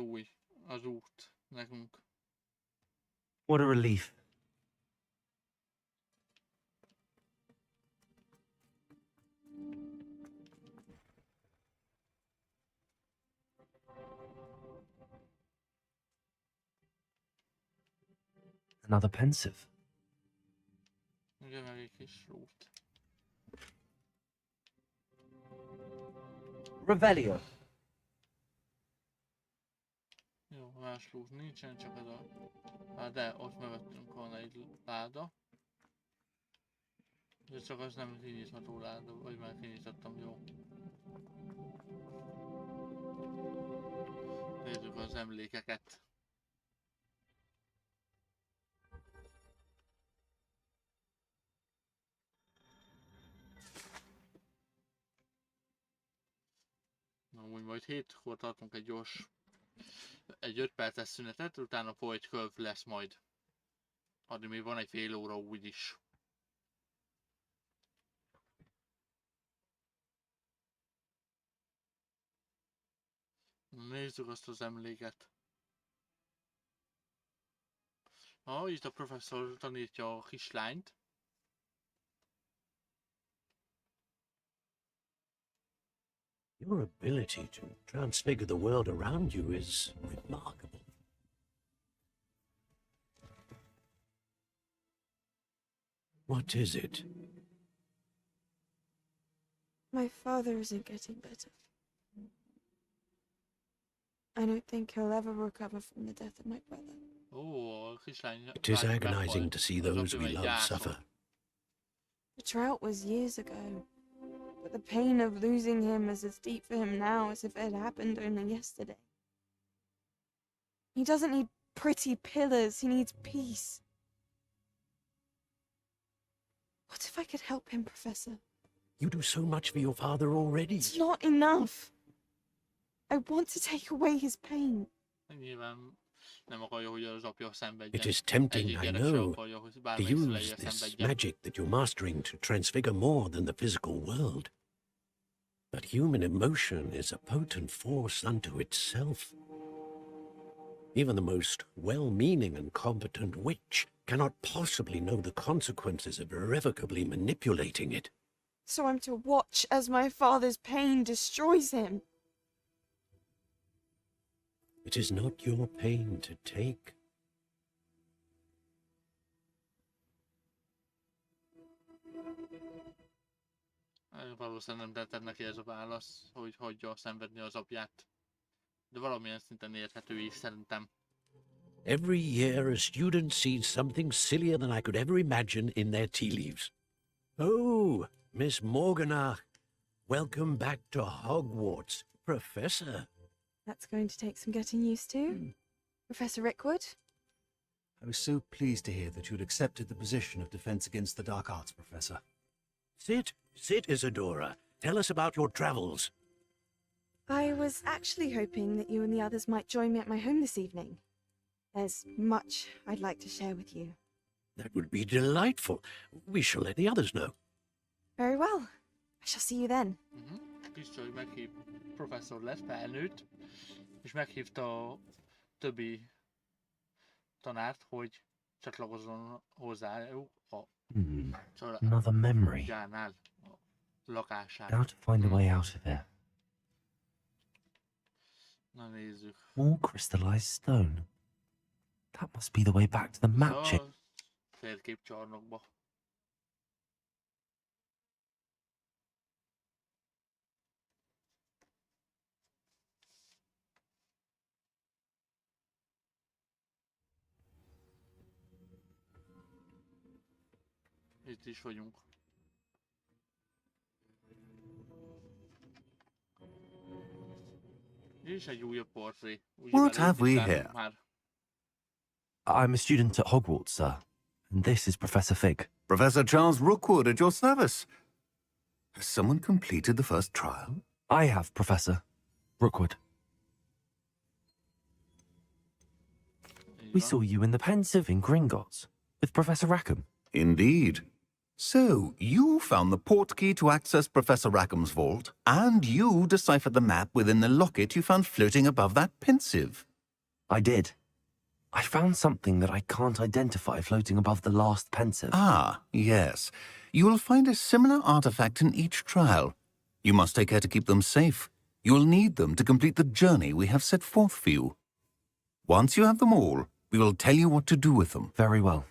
út nekünk. What a relief. Another pensive. Igen, meg egy kis út. Revelio. Jó, más lút nincsen, csak az a... de ott mögöttünk van egy láda. De csak az nem kinyitható láda, vagy már kinyitottam, jó. Nézzük az emlékeket. Na, úgy majd 7-kor tartunk egy 5 perces szünetet, utána folyt köv lesz majd. Addig még van egy fél óra úgyis. Nézzük azt az emléket. Itt a professzor tanítja a kislányt. Your ability to transfigure the world around you is remarkable. What is it? My father isn't getting better. I don't think he'll ever recover from the death of my brother. A kislány... It is agonizing to see those we love suffer. The drought was years ago, but the pain of losing him is as deep for him now as if it had happened only yesterday. He doesn't need pretty pillars, he needs peace. What if I could help him, Professor? You do so much for your father already. It's not enough. I want to take away his pain. It is tempting, I know, to use this magic that you're mastering to transfigure more than the physical world. But human emotion is a potent force unto itself. Even the most well-meaning and competent witch cannot possibly know the consequences of irrevocably manipulating it. So I'm to watch as my father's pain destroys him. It is not your pain to take. Valószínűleg nem tetted neki ez a válasz, hogy hagyja szenvedni az apját. De valamilyen szinten érthető is szerintem. Every year a student sees something sillier than I could ever imagine in their tea leaves. Oh, Miss Morganach, welcome back to Hogwarts, Professor. That's going to take some getting used to. Professor Rickwood? I was so pleased to hear that you'd accepted the position of Defense Against the Dark Arts, Professor. Sit, Isadora. Tell us about your travels. I was actually hoping that you and the others might join me at my home this evening. There's much I'd like to share with you. That would be delightful. We shall let the others know. Very well. I shall see you then. Kicsoly meghív professzor lesz, felnőtt, és meghívta a többi tanárt, hogy csatlakozzon hozzájuk a Another memory. családnál, a lakására. How to find a way out of it. Na nézzük. More crystallized stone. That must be the way back to the magic. Félképcsarnokba. Itt is vagyunk. És egy újabb portré. What have we here? I'm a student at Hogwarts, sir. And this is Professor Fig. Professor Charles Rookwood at your service. Has someone completed the first trial? I have, Professor Rookwood. We saw you in the Pensive in Gringotts with Professor Rackham. Indeed. So, you found the portkey to access Professor Rackham's vault, and you deciphered the map within the locket you found floating above that Pensive. I did. I found something that I can't identify floating above the last Pensive. Ah, yes. You will find a similar artifact in each trial. You must take care to keep them safe. You will need them to complete the journey we have set forth for you. Once you have them all, we will tell you what to do with them. Very well.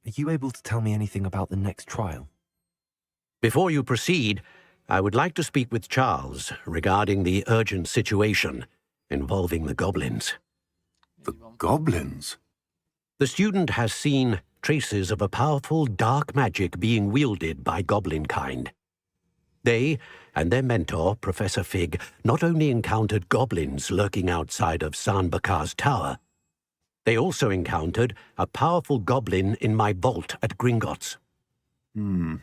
Are you able to tell me anything about the next trial? Before you proceed, I would like to speak with Charles regarding the urgent situation involving the goblins. The goblins? The student has seen traces of a powerful dark magic being wielded by goblin kind. They and their mentor, Professor Fig, not only encountered goblins lurking outside of Sanbakar's tower, they also encountered a powerful goblin in my vault at Gringotts. I'm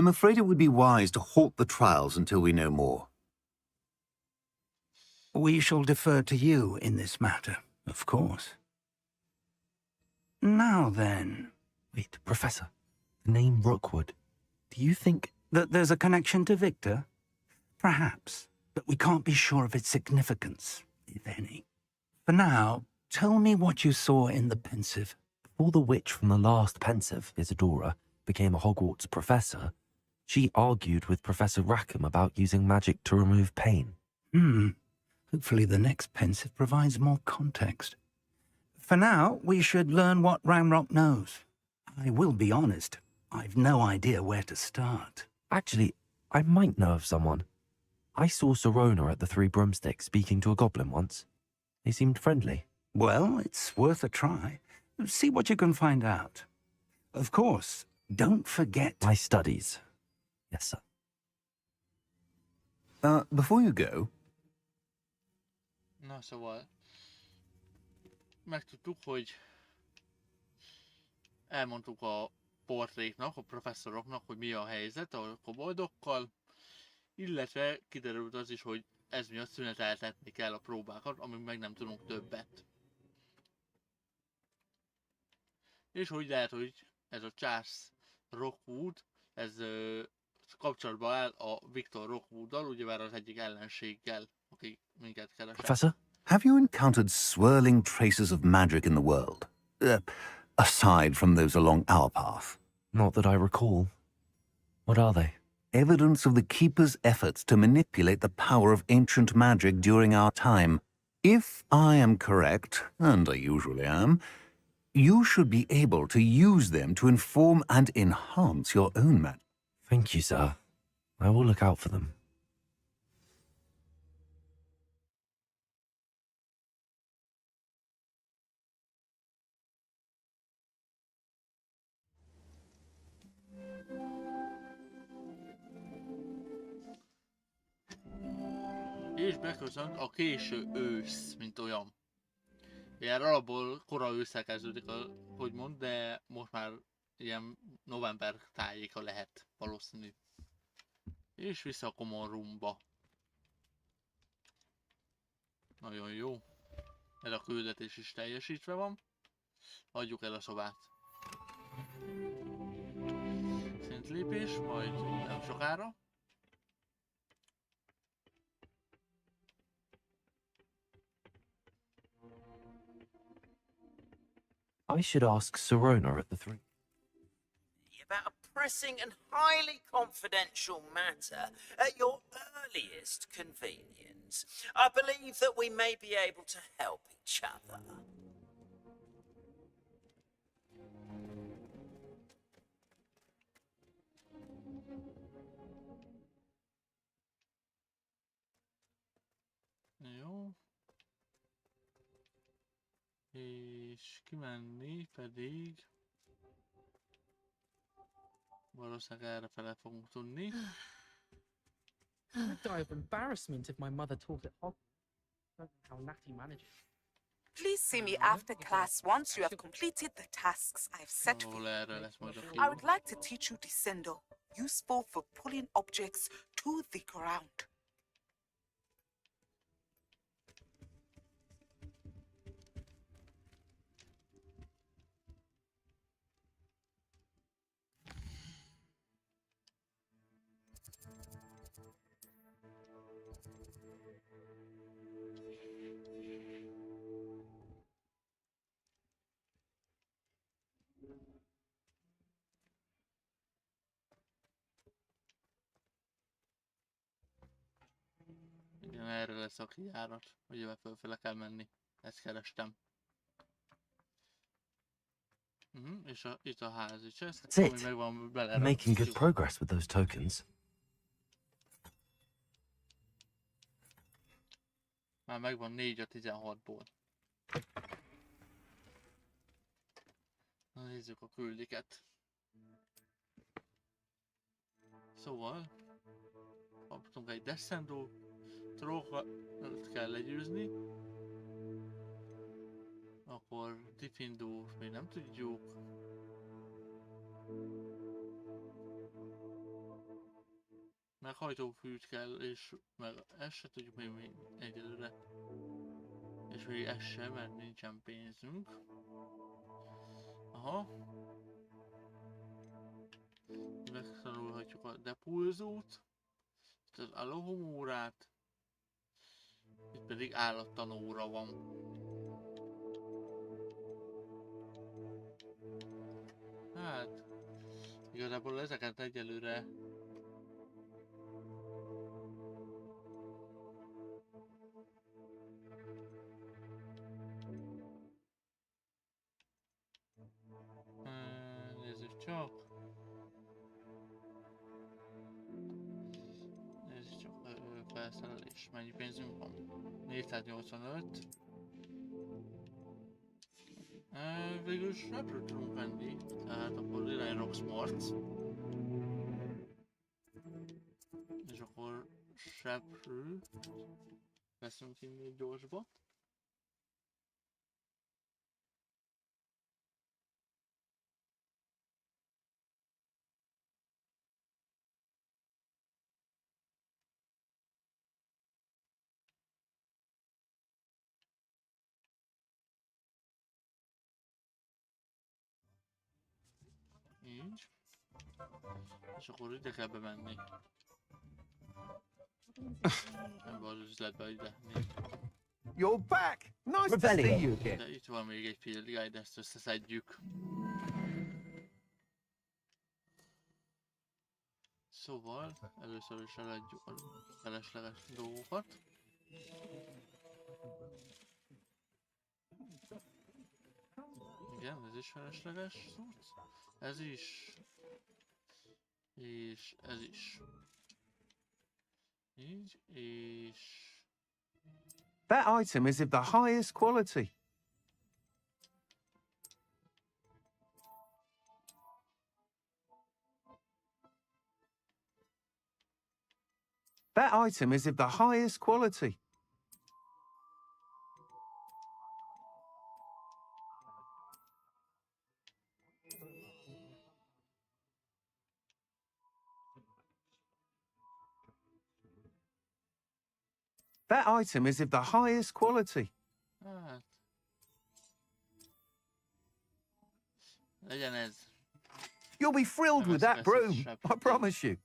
afraid it would be wise to halt the trials until we know more. We shall defer to you in this matter, of course. Now then... Wait, Professor. The name Rookwood. Do you think... that there's a connection to Victor? Perhaps, but we can't be sure of its significance, if any. For now, tell me what you saw in the Pensive. Before the witch from the last Pensive, Isadora, became a Hogwarts professor, she argued with Professor Rackham about using magic to remove pain. Hopefully the next Pensive provides more context. For now, we should learn what Ranrock knows. I will be honest, I've no idea where to start. Actually, I might know of someone. I saw Sirona at the Three Broomsticks speaking to a goblin once. They seemed friendly. Well, it's worth a try. See what you can find out. Of course, don't forget... my studies. Yes, sir. Before you go... Na, szóval... megtudtuk, hogy... elmondtuk a portréknak, a professzoroknak, hogy mi a helyzet a koboldokkal, illetve kiderült az is, hogy ez miatt szüneteltetni kell a próbákat, amíg meg nem tudunk többet. És hogy lehet, hogy ez a Charles Rookwood, ez kapcsolatban áll a Victor Rockwooddal, ugyebár az egyik ellenséggel, aki minket keresett. Professor? Have you encountered swirling traces of magic in the world? Aside from those along our path? Not that I recall. What are they? Evidence of the Keeper's efforts to manipulate the power of ancient magic during our time. If I am correct, and I usually am, you should be able to use them to inform and enhance your own magic. Thank you, sir. I will look out for them. És beköszönt a késő ősz, mint olyan. Ilyen alapból kora ősszel kezdődik, hogy mond, de most már ilyen november tájéka lehet valószínű. És vissza a Common Roomba. Nagyon jó. Ez a küldetés is teljesítve van. Adjuk el a szobát. Szint lépés, majd nem sokára. I should ask Sirona at the Three. About a pressing and highly confidential matter at your earliest convenience. I believe that we may be able to help each other. Jó. És kimenni pedig... valószínűleg erre fele fogunk tudni. I'd die of embarrassment if my mother taught at Hogwarts. I don't know how Natty manages. Please see me after class once you have completed the tasks I've set for you. I would like to teach you Descendo, useful for pulling objects to the ground. Igen, erre lesz a kijárat, hogy jövő fölfele kell menni. Ezt kerestem. És itt a ház is, ezt That's ami it. megvan I'm making good progress with those tokens. Már megvan 4 a 16-ból. Na, nézzük a küldiket. Szóval kaptunk egy Descendo, trókat kell legyőzni. Akkor Diffindó még nem tudjuk. Meg hajtófűt kell, és meg ezt se tudjuk még egyelőre. És még ez sem, mert nincsen pénzünk. Aha. Megtanulhatjuk a depulzót. Itt az alohomórát. Itt pedig állattanóra van. Hát, igazából ezeket egyelőre nézzük csak. Nézzük csak felszerelés. Mennyi pénzünk van? 485. Végül is repről tudunk venni, tehát akkor irány Roxforti. És akkor repről veszünk inni egy gyorsba. Így. És akkor ide kell bemenni. Ebbe az üzletbe ide. You're back! Nice to see you again. De itt van még egy field guide, ezt összeszedjük. Szóval először is eladjuk a felesleges dolgokat. Igen, ez is felesleges cucc. Ez is. És ez is. Így, és... That item is of the highest quality. That item is of the highest quality. That item is of the highest quality. Hát... Legyen ez. You'll be thrilled with that broom, I promise you.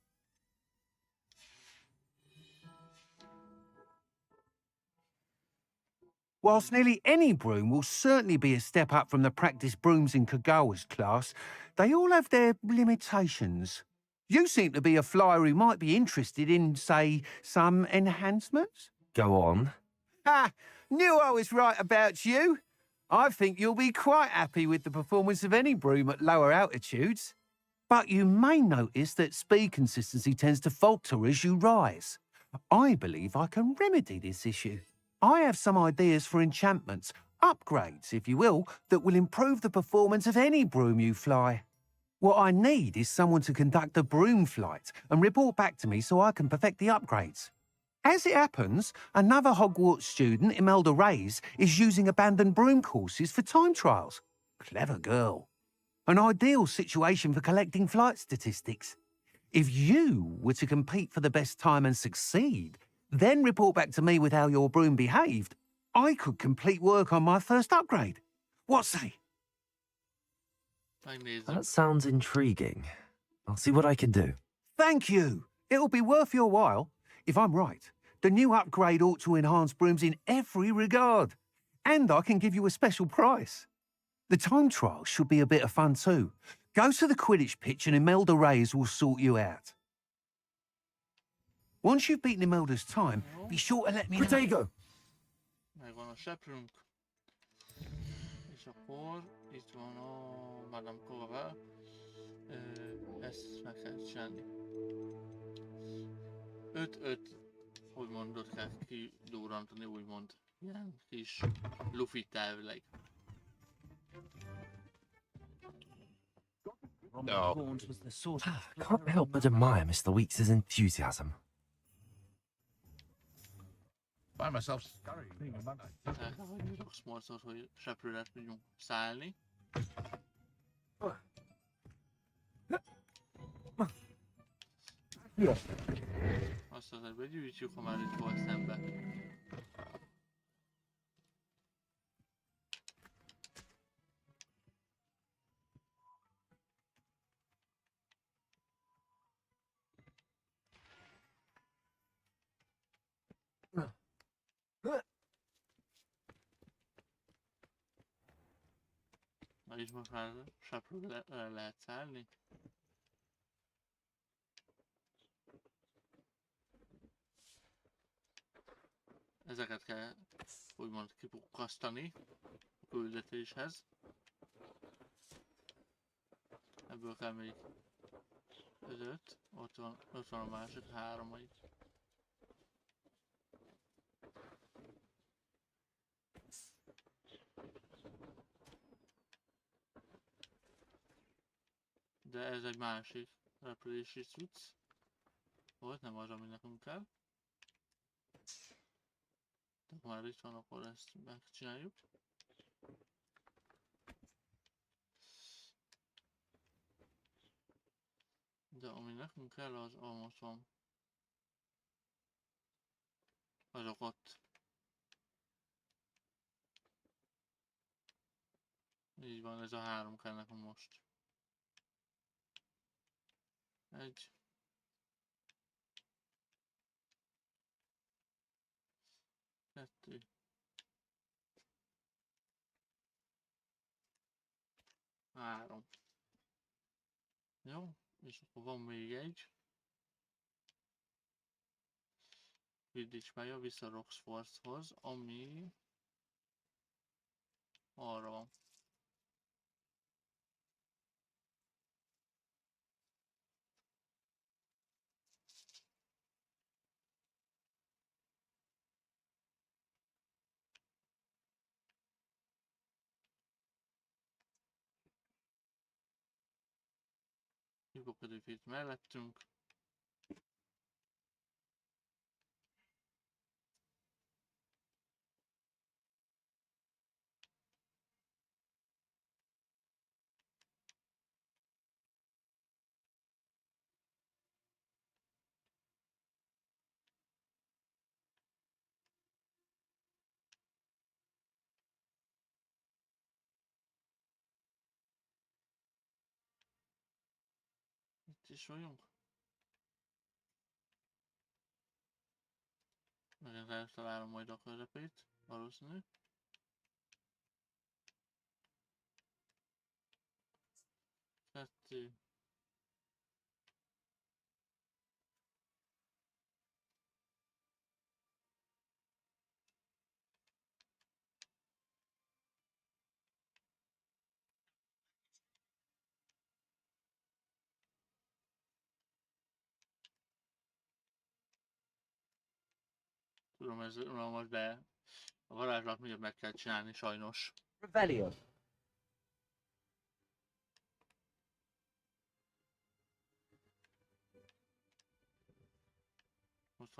Whilst nearly any broom will certainly be a step up from the practice brooms in Kagawa's class, they all have their limitations. You seem to be a flyer who might be interested in, say, some enhancements? Go on. Ha! Knew I was right about you. I think you'll be quite happy with the performance of any broom at lower altitudes. But you may notice that speed consistency tends to falter as you rise. I believe I can remedy this issue. I have some ideas for enchantments, upgrades, if you will, that will improve the performance of any broom you fly. What I need is someone to conduct a broom flight and report back to me so I can perfect the upgrades. As it happens, another Hogwarts student, Imelda Reyes, is using abandoned broom courses for time trials. Clever girl. An ideal situation for collecting flight statistics. If you were to compete for the best time and succeed, then report back to me with how your broom behaved, I could complete work on my first upgrade. What say? That sounds intriguing. I'll see what I can do. Thank you. It'll be worth your while. If I'm right, the new upgrade ought to enhance brooms in every regard. And I can give you a special price. The time trial should be a bit of fun too. Go to the Quidditch pitch and Imelda Reyes will sort you out. Once you've beaten Imelda's time, be sure to let me know. Protego! Megvan a seprünk. És akkor itt van a Madame Cove. Ezt meg kell csinálni. 5-5, úgymond ott kell kidurrantani, úgymond. Ilyen kis lufit elvileg. No. I can't help but admire Mr. Weeks' enthusiasm. Find myself scurrying. El kell hagyni Roxfortot, hogy seprőre tudjunk szállni. Azt azért begyűjtjük, ha már itt volt szembe. Na itt most már seprőre lehet szállni. Ezeket kell úgymond kipukkasztani a küldetéshez. Ebből kell még 5, ott van a másik 3 itt. De ez egy másik repülési cucc. Volt, nem az, ami nekünk kell. De már itt van, akkor ezt megcsináljuk. De ami nekünk kell, az most van. Azok ott. Így van, ez a 3 kell nekem most. 1. 2. 3. Jó, és akkor van még egy. Quidditch pálya vissza Roxforthoz, ami arra van. Hipokadik itt mellettünk. Itt is vagyunk. Megint eltalálom majd a közepét, valószínű. Kettő. Tudom, ez unalmas, de a varázslat miatt meg kell csinálni, sajnos. Revelio.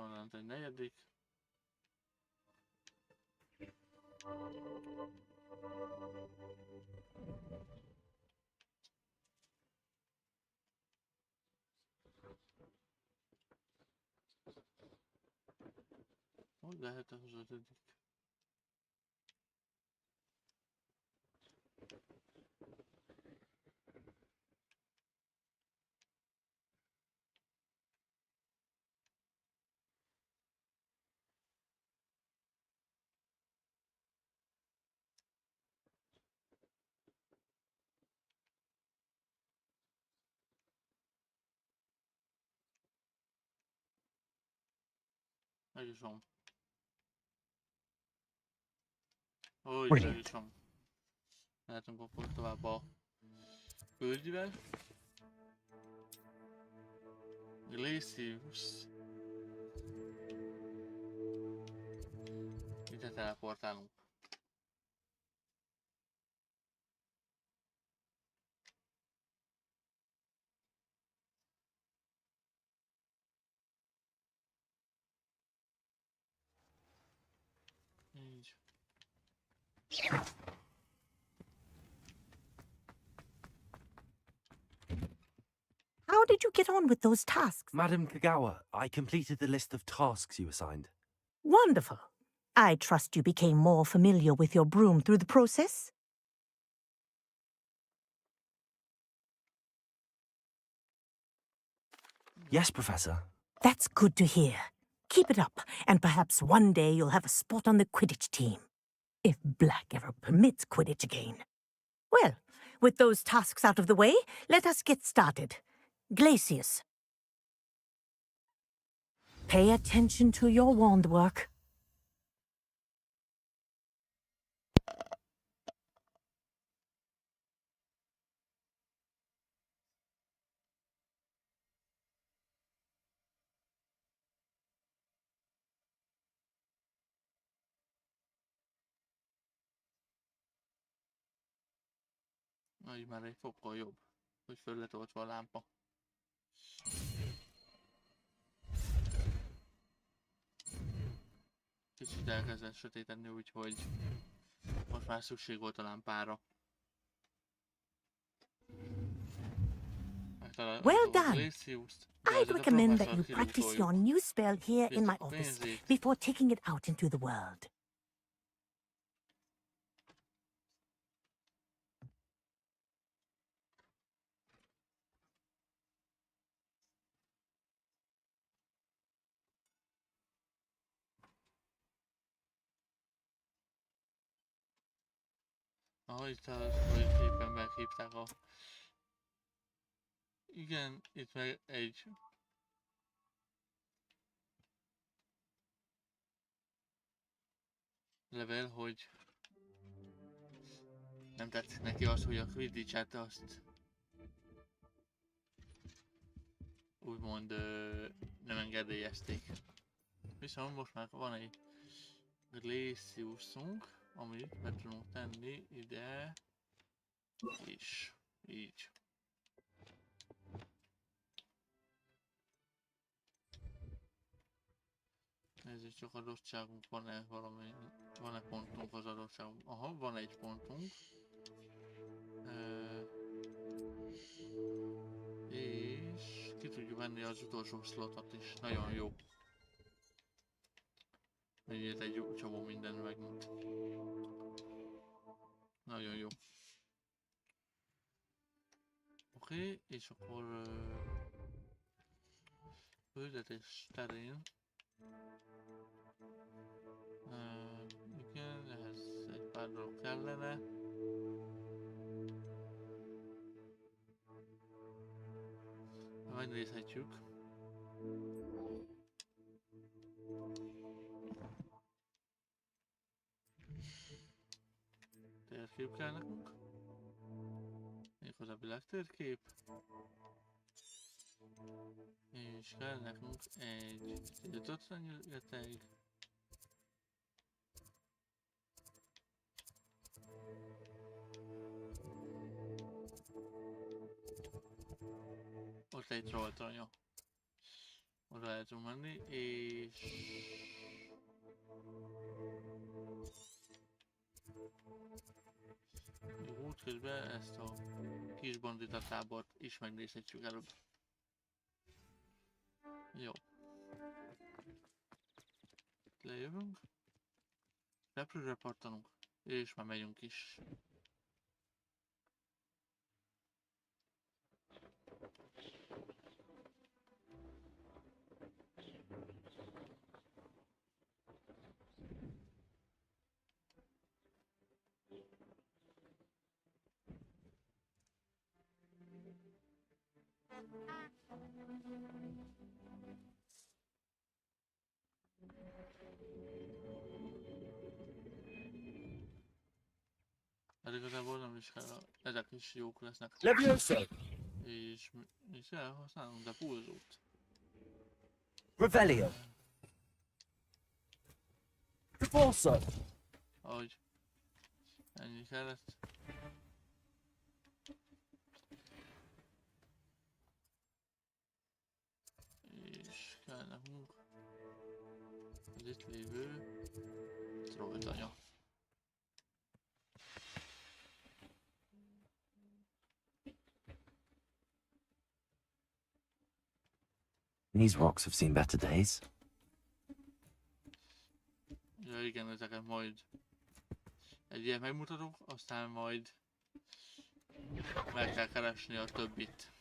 van egy negyedik. Hogy lehet az ötödik? Meg is van. Úgy, meg is van. Mehetünk akkor tovább a völgyvel. Glacius. Ide teleportálunk. Így. How did you get on with those tasks? Madam Kagawa, I completed the list of tasks you assigned. Wonderful. I trust you became more familiar with your broom through the process? Yes, Professor. That's good to hear. Keep it up, and perhaps one day you'll have a spot on the Quidditch team. If Black ever permits Quidditch again. Well, with those tasks out of the way, let us get started. Glacius. Pay attention to your wand work. Na, így már egy fokkal jobb, hogy föl lett oltva a lámpa. Kicsit elkezdett sötétedni, úgyhogy most már szükség volt a lámpára. Well done. I'd recommend that you practice your new spell here in my office before taking it out into the world. Ahogy éppen meghívták a... Igen, itt meg egy... level, hogy... nem tetszik neki az, hogy a Quidditch-et azt... úgymond nem engedélyezték. Viszont most már van egy Glaciusunk, amit be tudunk tenni ide, és így. Nézzük csak adottságunk, van-e valami, van-e pontunk az adottságunk? Aha, van egy pontunk. És ki tudjuk venni az utolsó slotot is, nagyon jó. Egyébként egy jó csomó minden megmond. Nagyon jó. Oké, és akkor küldetés terén. Igen, ehhez egy pár dolog kellene. Megnézhetjük. Térkép kell nekünk. Méghozzá világtérkép. És kell nekünk egy tiltott rengeteg. Ott egy trolltanya. oda el tudunk menni, és... Útközben ezt a kis bandita tábort is megnézhetjük előbb. Jó. Lejövünk. Repülőre partanunk, és már megyünk is. Hát igazából nem is kell, ezek is jók lesznek. És mi is elhasználunk, de pulzót. Revelio. Repulso. Ahogy ennyi kellett. És kell nekünk az itt lévő trojtanya. These rocks have seen better days. Ja igen, ezeket majd egy ilyet megmutatok, aztán majd meg kell keresni a többit.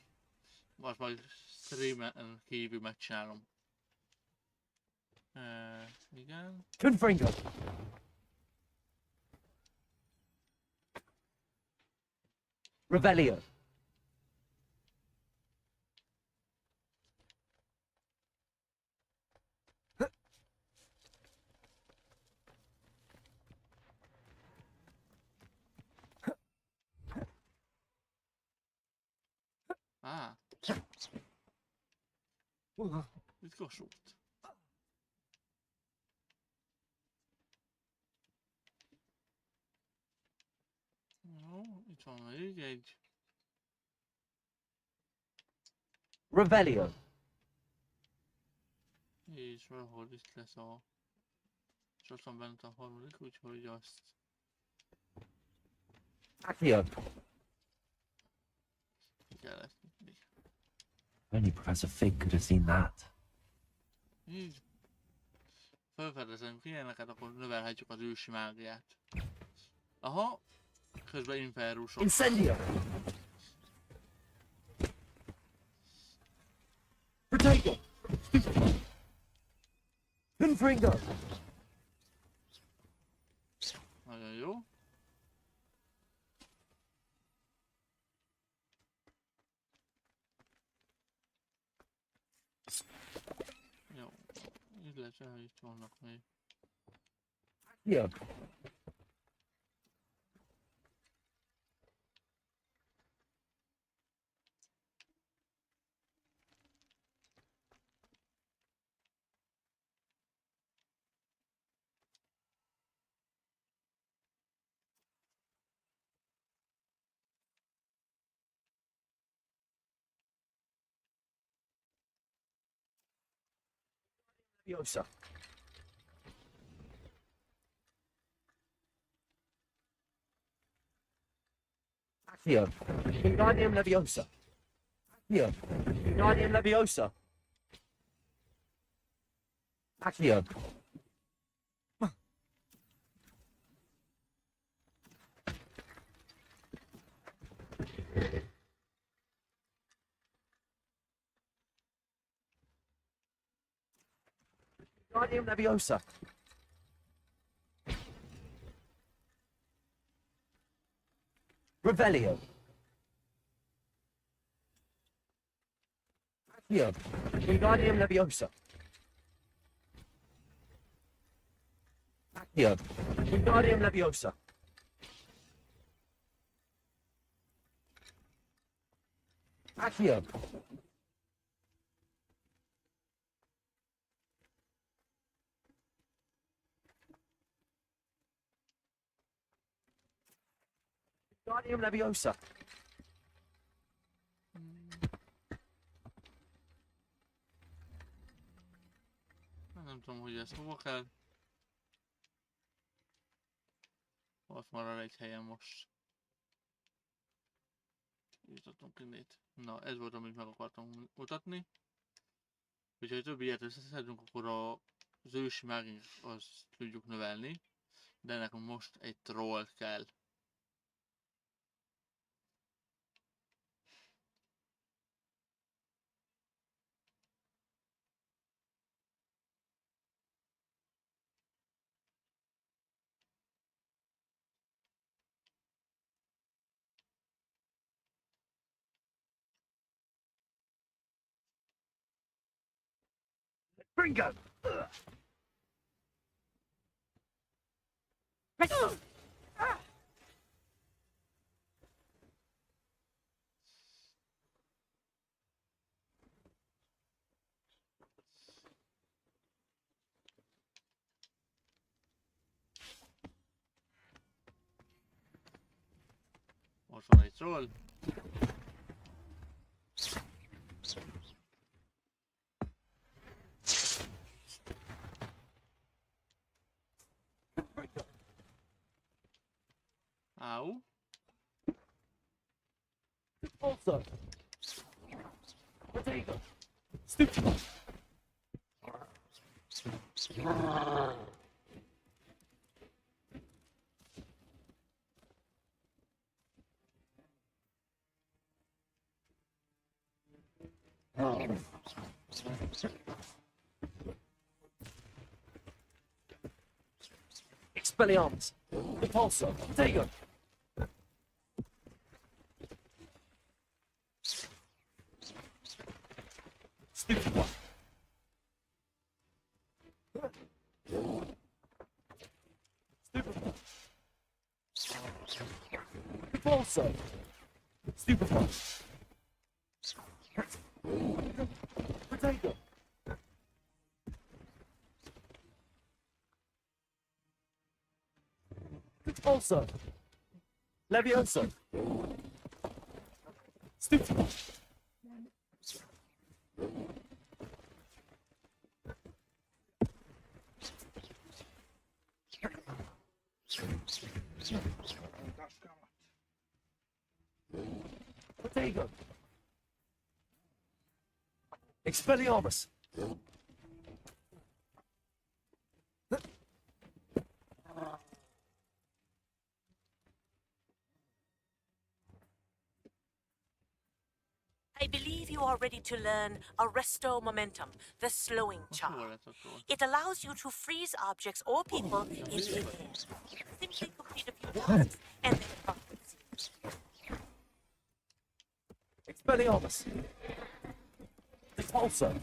Most majd streamen kívül megcsinálom. Igen. Confringo. Revelio. Ah. Itt kosult. Jó, itt van még egy. Revelio. És valahol itt lesz a... És ott van bent a harmadik, úgyhogy azt... Accio. Kell ezt nyitni. Only Professor Fig could have seen that. Így. Felfedezünk ilyeneket, akkor növelhetjük az ősi mágiát. Aha. Közben inferusok. Incendio. Protego. Confringo. Nagyon jó. Jó. Illetve, hogy itt vannak még. Accio. Leviosa. Accio. Wingardium Leviosa. Accio. Wingardium Leviosa. Accio. Wingardium Leviosa. Revelio. Accio. Wingardium Leviosa. Accio. Wingardium Leviosa. Accio. Wingardium Leviosa. hogy ezt hova kell. Ott marad egy helyen most. Jutottunk innét. Na, ez volt, amit meg akartam mutatni. Hogyha a többi ilyet összeszedünk, akkor az ősi mágink azt tudjuk növelni. De nekünk most egy troll kell. Bingo! Most van egy troll. Au. Also, potato. Stupid. Expelliarmus. Repulsor. Potato. Stupid one. Stupid one. Repulsor. Stupid one. Potato. Also, Levioso. Stupid. Potato. Expelliarmus. I believe you are ready to learn Arresto Momentum, the slowing charm. It allows you to freeze objects or people in midair. Simply complete a few tasks and then Expelliarmus. Repulsor.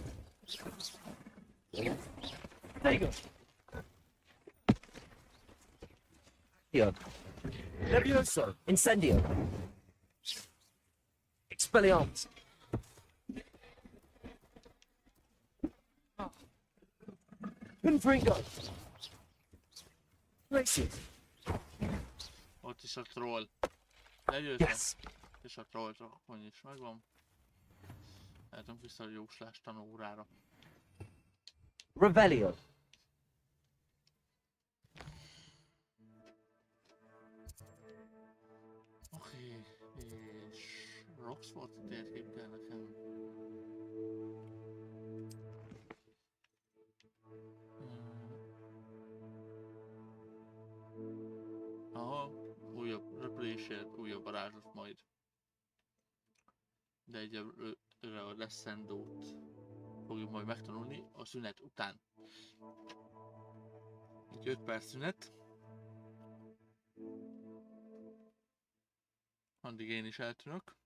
Potato. Levioso. Incendio. Expelliarmus. Confringo. Places. Ott is a troll. Legyőztem. Yes. És a troll zakony is megvan. Eltünk vissza a jóslás tanórára. Revelio. Oké, és Roxforti térkép kell nekem. Aha, újabb repülésért, újabb varázslat majd. De egyelőre a Leszendót fogjuk majd megtanulni a szünet után. Egy 5 perc szünet. Addig én is eltűnök.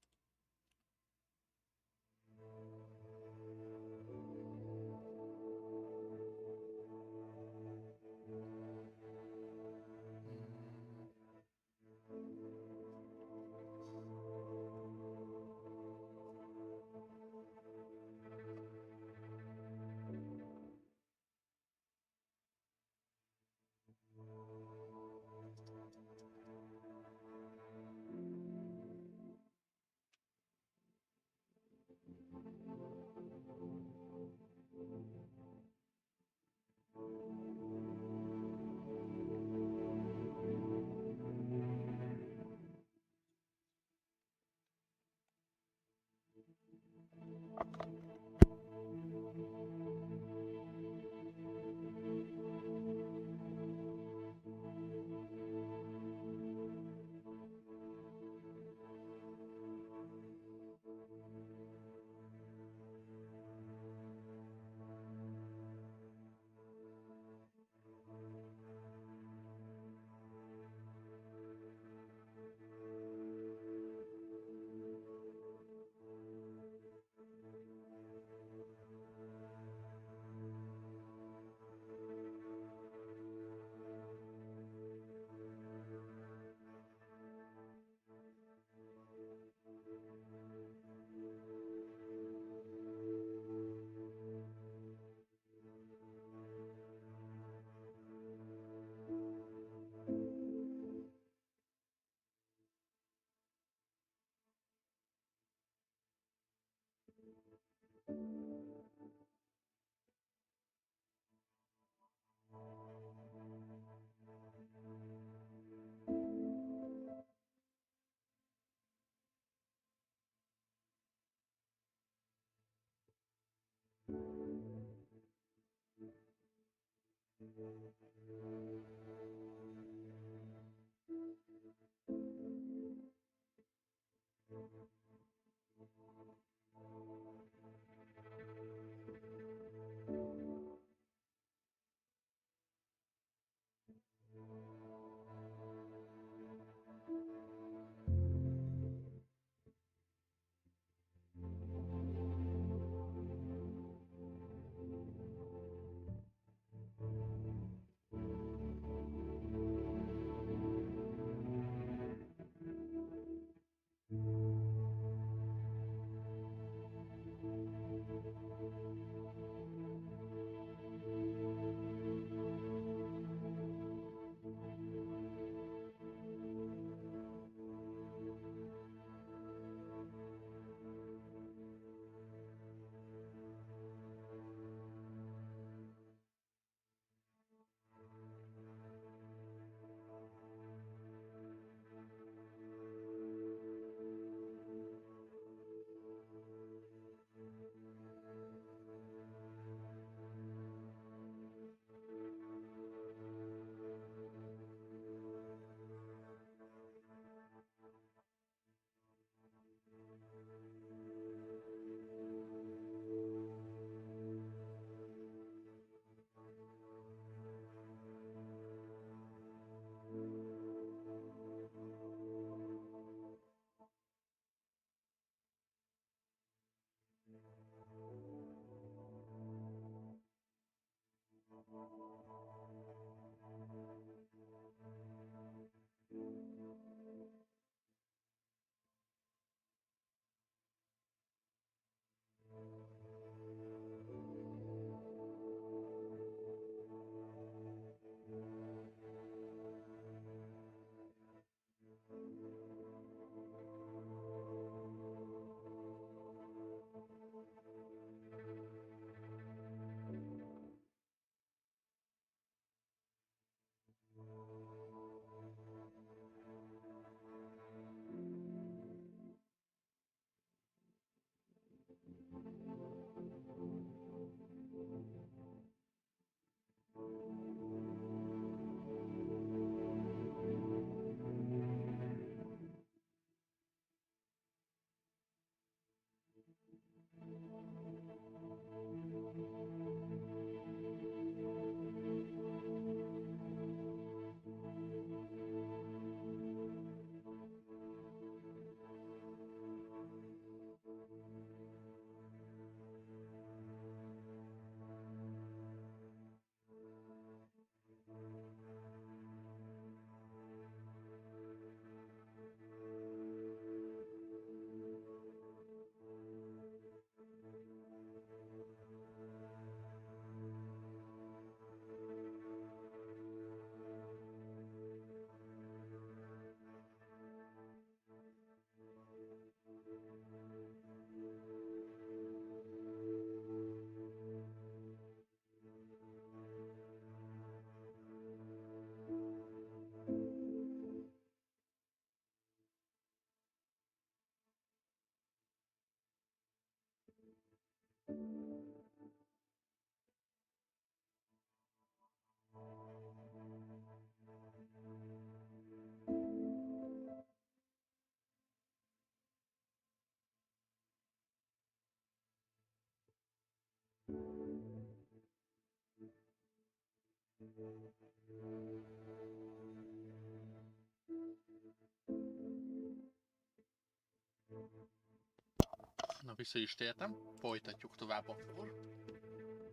Na, vissza is tértem, folytatjuk tovább akkor.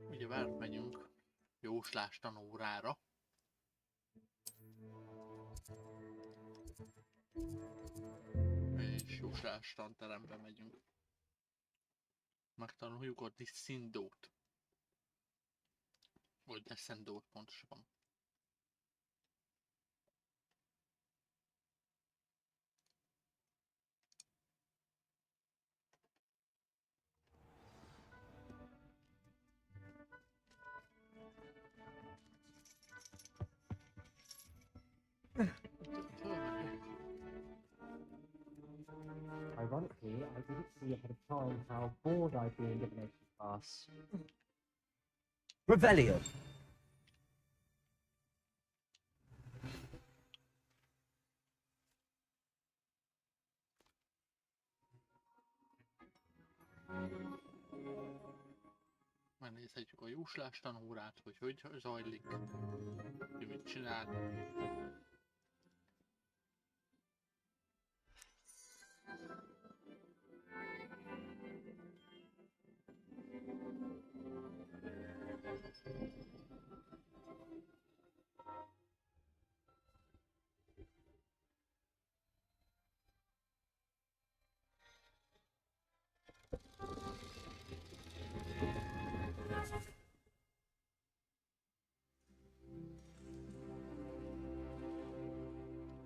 Ugye várt megyünk jóslás tanórára. És jóslás tanterembe megyünk. Megtanuljuk a diszindót. Vagy deszendót pontosabban. Ironically, I didn't see ahead of time how bored I'd be in divination class. Revelio! Megnézhetjük a jóslás tanórát, hogy zajlik, hogy mit csinál.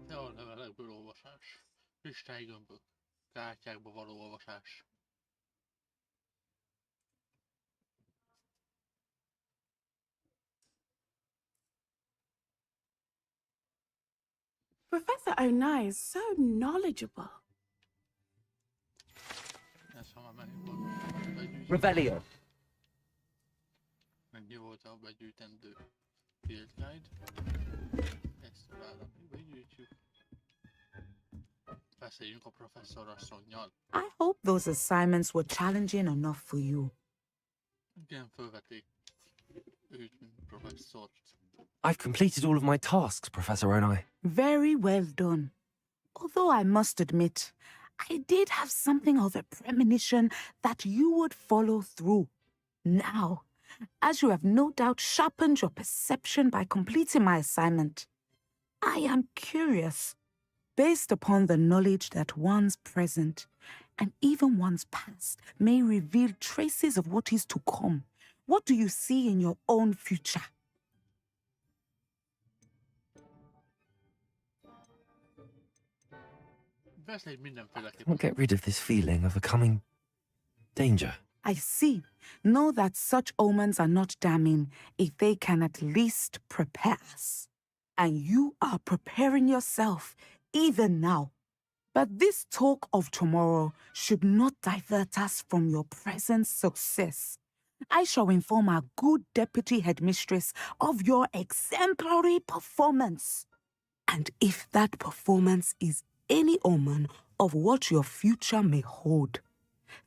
De a levelekből olvasás. Kristálygömbök. Kártyákba való olvasás. Professor Onai is so knowledgeable. Ez ha már megint Revelio. Mennyi volt a begyűjtendő Field Guide. Ezt tovább begyűjtjük. Beszéljünk a professzor asszonnyal. I hope those assignments were challenging enough for you. Igen, fölvették őt, mint professzort. I've completed all of my tasks, Professor Onai. Very well done. Although I must admit, I did have something of a premonition that you would follow through. Now, as you have no doubt sharpened your perception by completing my assignment, I am curious, based upon the knowledge that one's present and even one's past may reveal traces of what is to come. What do you see in your own future? Can't get rid of this feeling of a coming danger. I see. Know that such omens are not damning if they can at least prepare us. And you are preparing yourself, even now. But this talk of tomorrow should not divert us from your present success. I shall inform our good deputy headmistress of your exemplary performance. And if that performance is any omen of what your future may hold,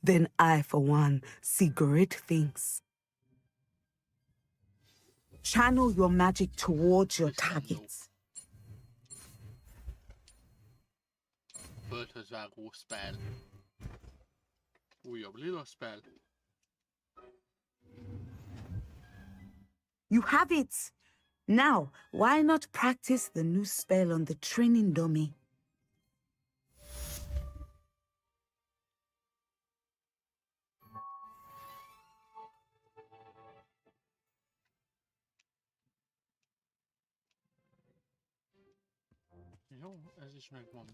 then I, for one, see great things. Channel your magic towards your targets. Földhöz vágó spell. Újabb lila spell. You have it! Now, why not practice the new spell on the training dummy? Jó, ez is megvan.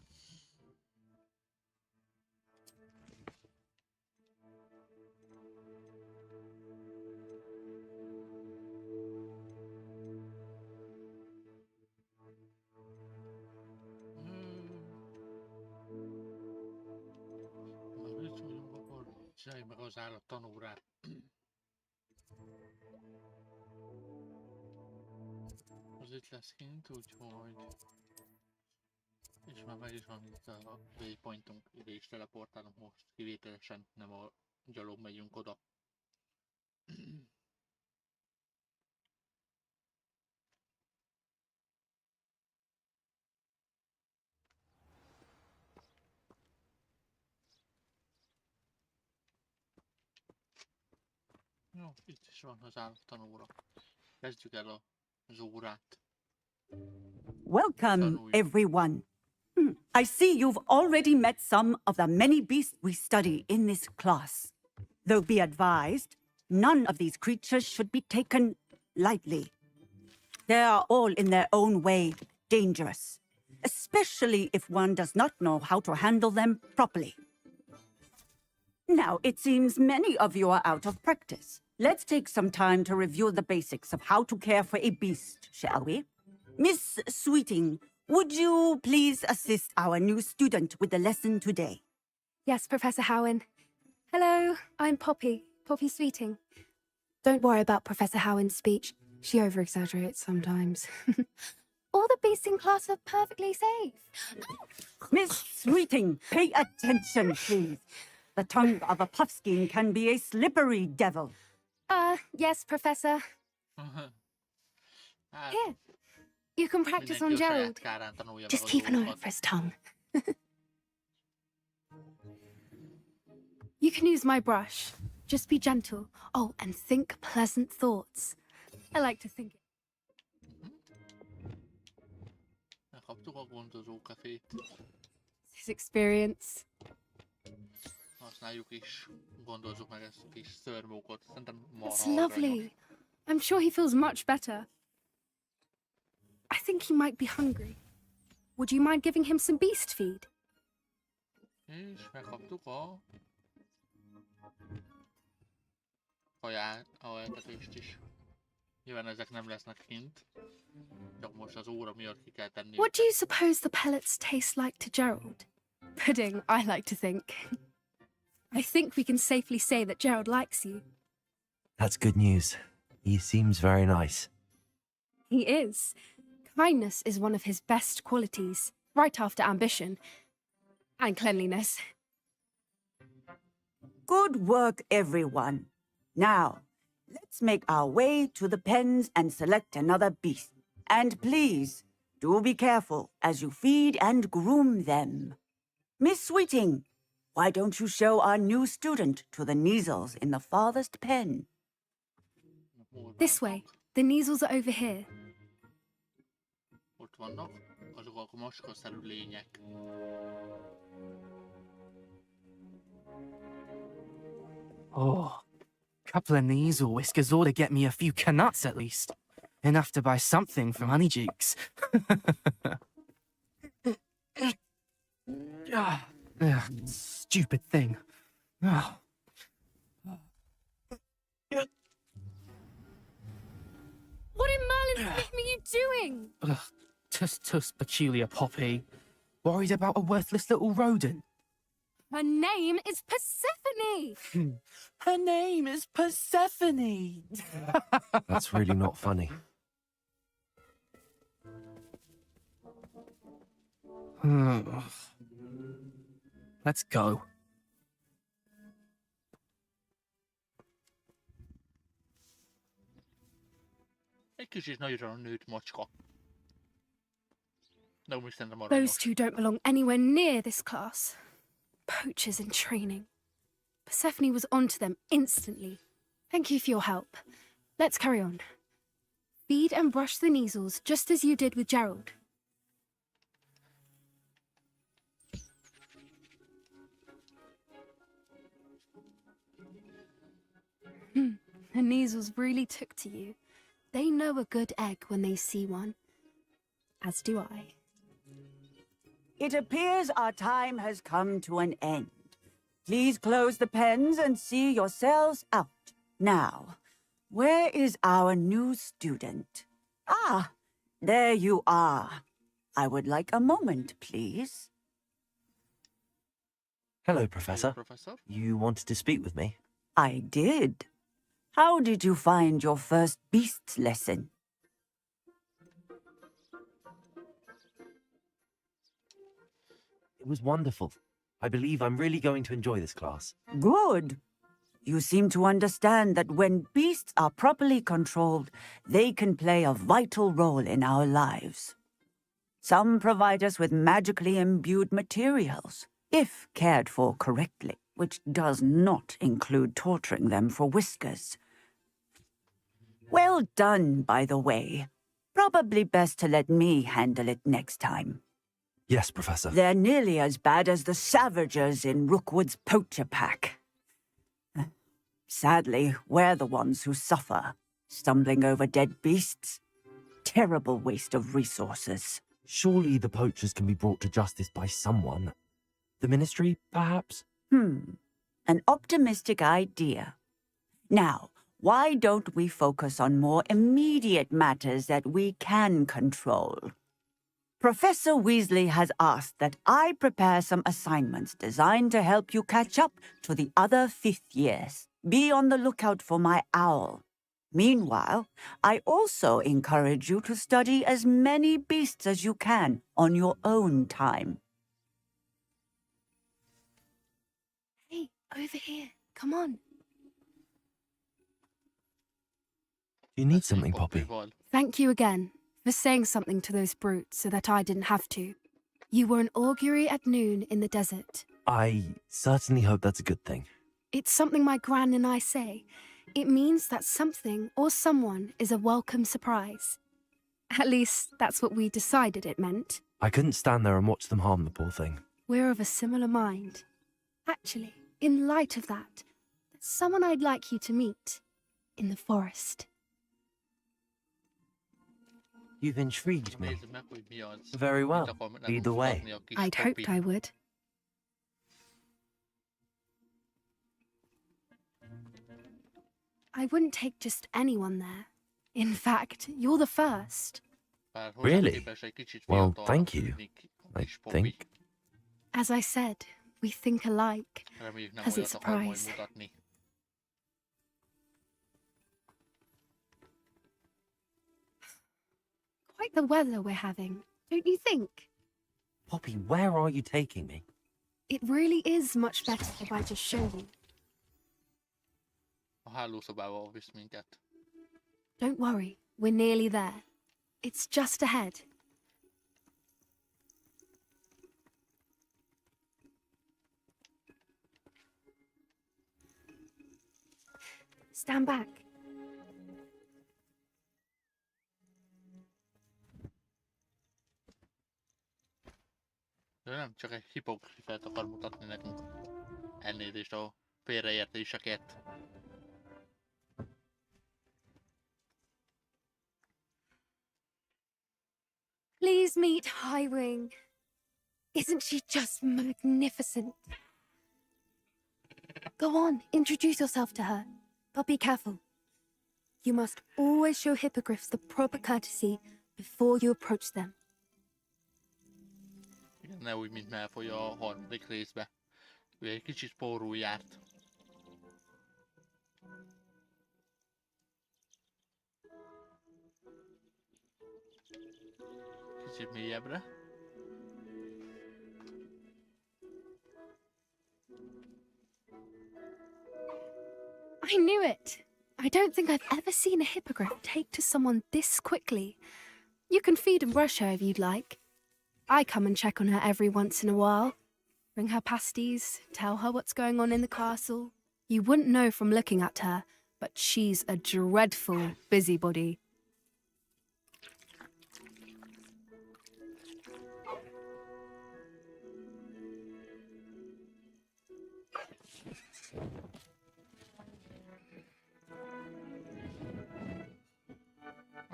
Már itt vagyunk, akkor csináljuk meg az állat tanórát. Az itt lesz kint, úgyhogy... És már meg is van itt a waypointunk, ide is teleportálunk most, kivételesen nem a gyalog megyünk oda. Jó, itt is van az állattanóra. Kezdjük el az órát. Welcome, everyone. I see you've already met some of the many beasts we study in this class. Though be advised, none of these creatures should be taken lightly. They are all in their own way dangerous, especially if one does not know how to handle them properly. Now, it seems many of you are out of practice. Let's take some time to review the basics of how to care for a beast, shall we? Miss Sweeting, would you please assist our new student with the lesson today? Yes, Professor Howen. Hello, I'm Poppy Sweeting. Don't worry about Professor Howen's speech. She over-exaggerates sometimes. All the beasts in class are perfectly safe. Miss Sweeting, pay attention, please. The tongue of a puffskein can be a slippery devil. Yes, Professor. Here, you can practice on Gerald. Just keep an eye out for his tongue. You can use my brush. Just be gentle. Oh, and think pleasant thoughts. I like to think. Megkaptuk a gondozókafét. His experience. Használjuk is, gondozzuk meg ezt a kis szörmókot. Szerintem marha It's lovely. I'm sure he feels much better. I think he might be hungry. Would you mind giving him some beast feed? És megkaptuk a etetést is. Nyilván ezek nem lesznek kint. Csak most az óra miatt ki kell tenni. What do you suppose the pellets taste like to Gerald? Pudding, I like to think. I think we can safely say that Gerald likes you. That's good news. He seems very nice. He is. Kindness is one of his best qualities, right after ambition and cleanliness. Good work, everyone. Now, let's make our way to the pens and select another beast. And please, do be careful as you feed and groom them. Miss Sweeting, why don't you show our new student to the Neasels in the farthest pen? This way. The Neasels are over here. Ott vannak, azok a macskaszerű lények. Oh, couple of knees or whiskers ought to get me a few canuts at least. Enough to buy something from Honeydukes. Stupid thing. Oh. What in Merlin's name are you doing? Tuss, peculiar Poppy. Worried about a worthless little rodent. Her name is Persephone! Her name is Persephone! That's really not funny. Let's go. Egy kicsit nagyra nőtt macska. De úgy szerintem Those aranyos. two don't belong anywhere near this class. Poachers in training. Persephone was onto them instantly. Thank you for your help. Let's carry on. Feed and brush the Neasels just as you did with Gerald. The Neasels really took to you. They know a good egg when they see one. As do I. It appears our time has come to an end. Please close the pens and see yourselves out. Now, where is our new student? Ah, there you are. I would like a moment, please. Hello, Professor. You wanted to speak with me? I did. How did you find your first beasts lesson? It was wonderful. I believe I'm really going to enjoy this class. Good. You seem to understand that when beasts are properly controlled, they can play a vital role in our lives. Some provide us with magically imbued materials, if cared for correctly, which does not include torturing them for whiskers. Well done, by the way. Probably best to let me handle it next time. Yes, Professor. They're nearly as bad as the Savagers in Rookwood's poacher pack. Sadly, we're the ones who suffer, stumbling over dead beasts. Terrible waste of resources. Surely the poachers can be brought to justice by someone. The Ministry, perhaps? An optimistic idea. Now, why don't we focus on more immediate matters that we can control? Professor Weasley has asked that I prepare some assignments designed to help you catch up to the other fifth years. Be on the lookout for my owl. Meanwhile, I also encourage you to study as many beasts as you can on your own time. Hey, over here. Come on. Do you need something, Poppy? Thank you again for saying something to those brutes so that I didn't have to. You were an augury at noon in the desert. I certainly hope that's a good thing. It's something my gran and I say. It means that something or someone is a welcome surprise. At least, that's what we decided it meant. I couldn't stand there and watch them harm the poor thing. We're of a similar mind. Actually, in light of that, there's someone I'd like you to meet in the forest. You've intrigued me. Very well. Lead the way. I'd hoped I would. I wouldn't take just anyone there. In fact, you're the first. Really? Well, thank you, I think. As I said, we think alike. Pleasant surprise. Quite the weather we're having, don't you think? Poppy, where are you taking me? It really is much better if I just show you. Don't worry, we're nearly there. It's just ahead. Stand back. De nem csak egy hipokrifát akar mutatni nekünk. Elnézést a félreértéseket. Please meet Highwing. Isn't she just magnificent? Go on, introduce yourself to her. But be careful. You must always show hippogriffs the proper courtesy before you approach them. Igen, ne úgy, mint Malfoy a harmadik részbe. Ő egy kicsit pórul járt. Kicsit mélyebbre. I knew it! I don't think I've ever seen a hippogriff take to someone this quickly. You can feed and brush her if you'd like. I come and check on her every once in a while. Bring her pasties, tell her what's going on in the castle. You wouldn't know from looking at her, but she's a dreadful busybody.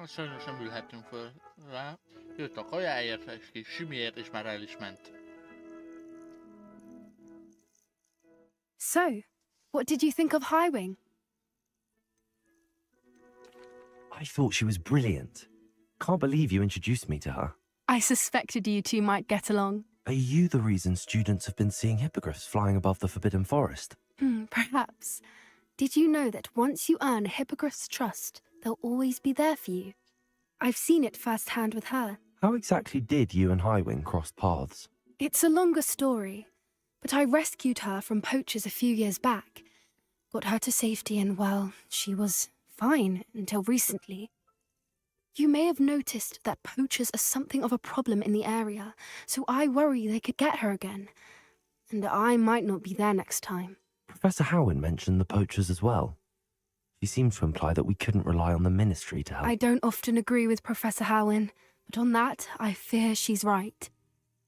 Sajnos nem ülhetünk föl rá. Jött a kajáért, egy kis simiért, és már el is ment. So, what did you think of Highwing? I thought she was brilliant. Can't believe you introduced me to her. I suspected you two might get along. Are you the reason students have been seeing hippogriffs flying above the Forbidden Forest? Perhaps. Did you know that once you earn a hippogriff's trust, they'll always be there for you? I've seen it firsthand with her. How exactly did you and Highwing cross paths? It's a longer story, but I rescued her from poachers a few years back. Got her to safety and, well, she was fine until recently. You may have noticed that poachers are something of a problem in the area, so I worry they could get her again. And I might not be there next time. Professor Howin mentioned the poachers as well. She seemed to imply that we couldn't rely on the Ministry to help. I don't often agree with Professor Howin, but on that, I fear she's right.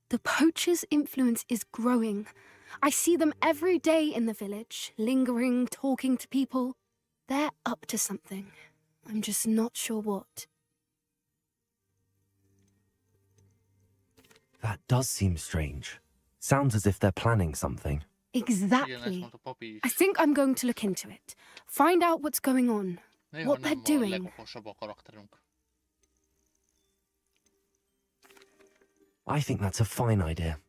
The poachers' influence is growing. I see them every day in the village, lingering, talking to people. They're up to something. I'm just not sure what. That does seem strange. Sounds as if they're planning something. Exactly. I think I'm going to look into it. Find out what's going on. What they're doing. I think that's a fine idea.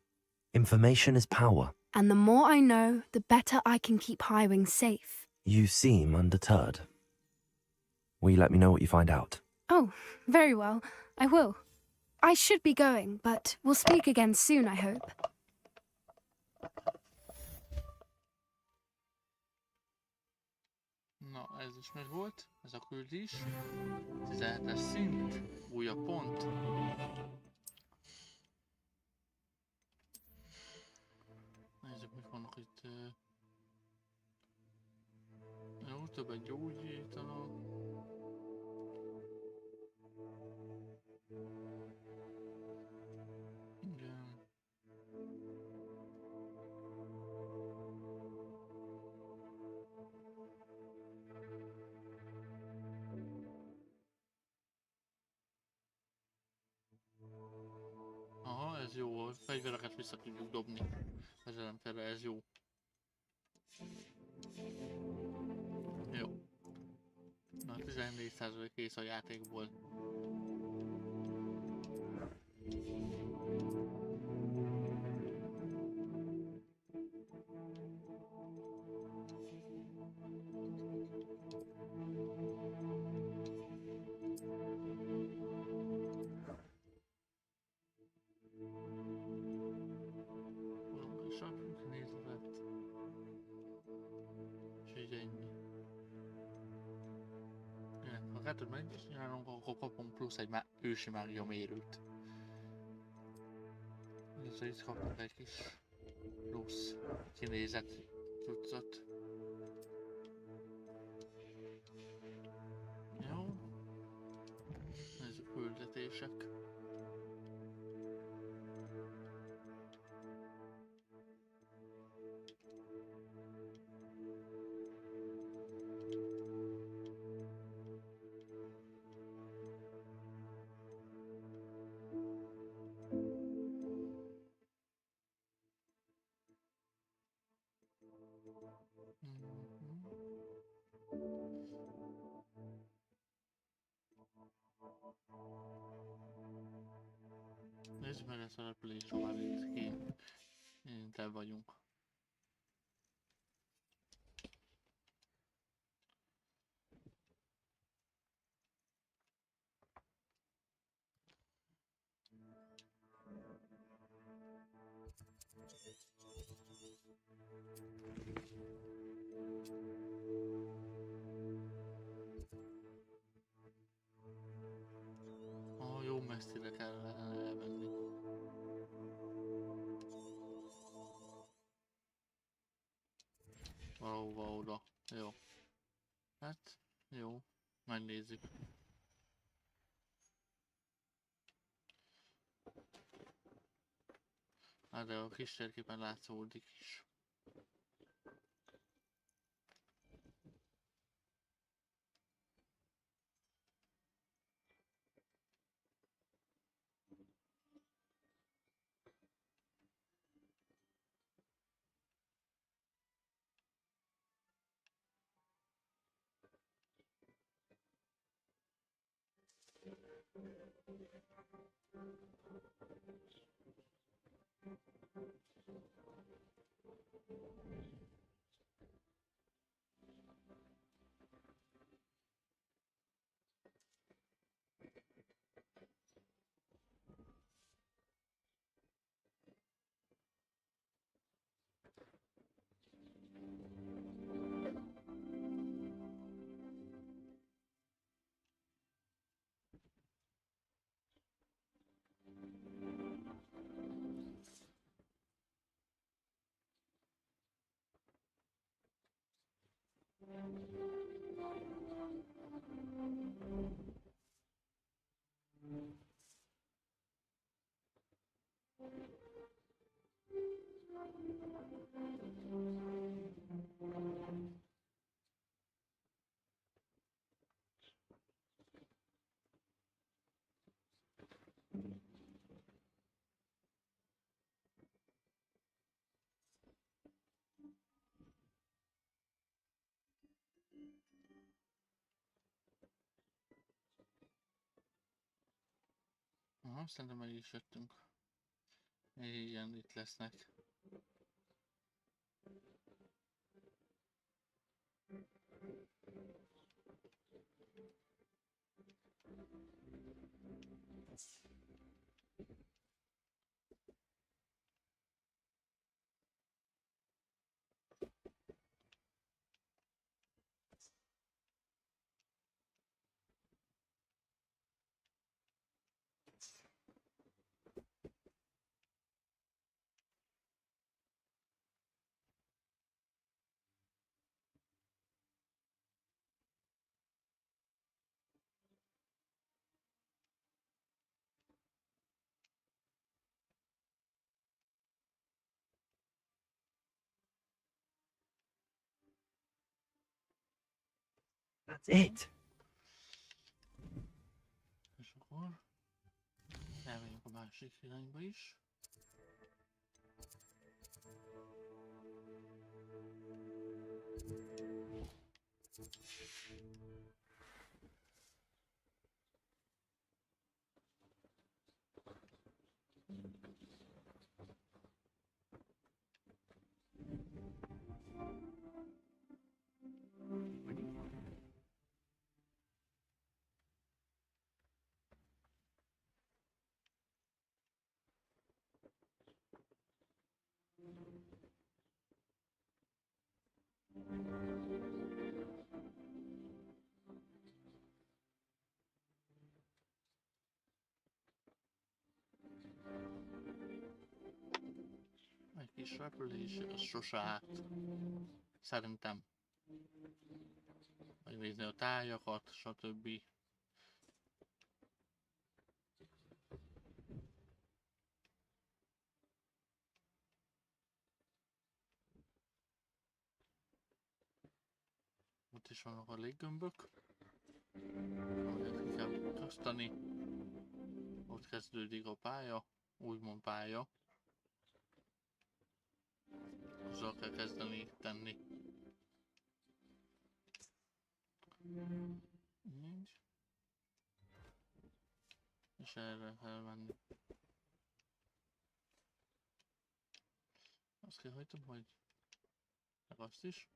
Information is power. And the more I know, the better I can keep Highwing safe. You seem undeterred. Will you let me know what you find out? Oh, very well. I will. I should be going, but we'll speak again soon, I hope. Na, ez is meg volt, ez a küldés. 17-es szint, újabb pont. Nézzük, mik vannak itt. Jó, többet gyógyítanak. Igen. Aha, ez jó, a fegyvereket vissza tudjuk dobni. Ezelemtere, ez jó. Jó. Na, 14% kész a játékból. Megcsinálunk, akkor kapunk plusz egy ősi mágia mérőt. Ezzel itt kapunk egy kis plusz kinézet cuccot. Jó. Nézzük küldetések. Nézzük meg ezt a repülést, már itt kint el vagyunk. Jó messzire kell elmenni. Valahova oda. Jó. Hát, jó. Megnézzük. Hát de a kis térképen látszódik is. Aha, szerintem meg is jöttünk. Igen, itt lesznek. That's it. És akkor elmegyünk a másik irányba is. Egy kis repülés, az sose árt. Szerintem. Megnézni a tájakat, stb. Ott is vannak a léggömbök, amiket ki kell kasztani. Ott kezdődik a pálya, úgymond pálya. Azzal kell kezdeni tenni. Nincs. És erre kell menni. Azt kell hagytam, hogy meg azt is.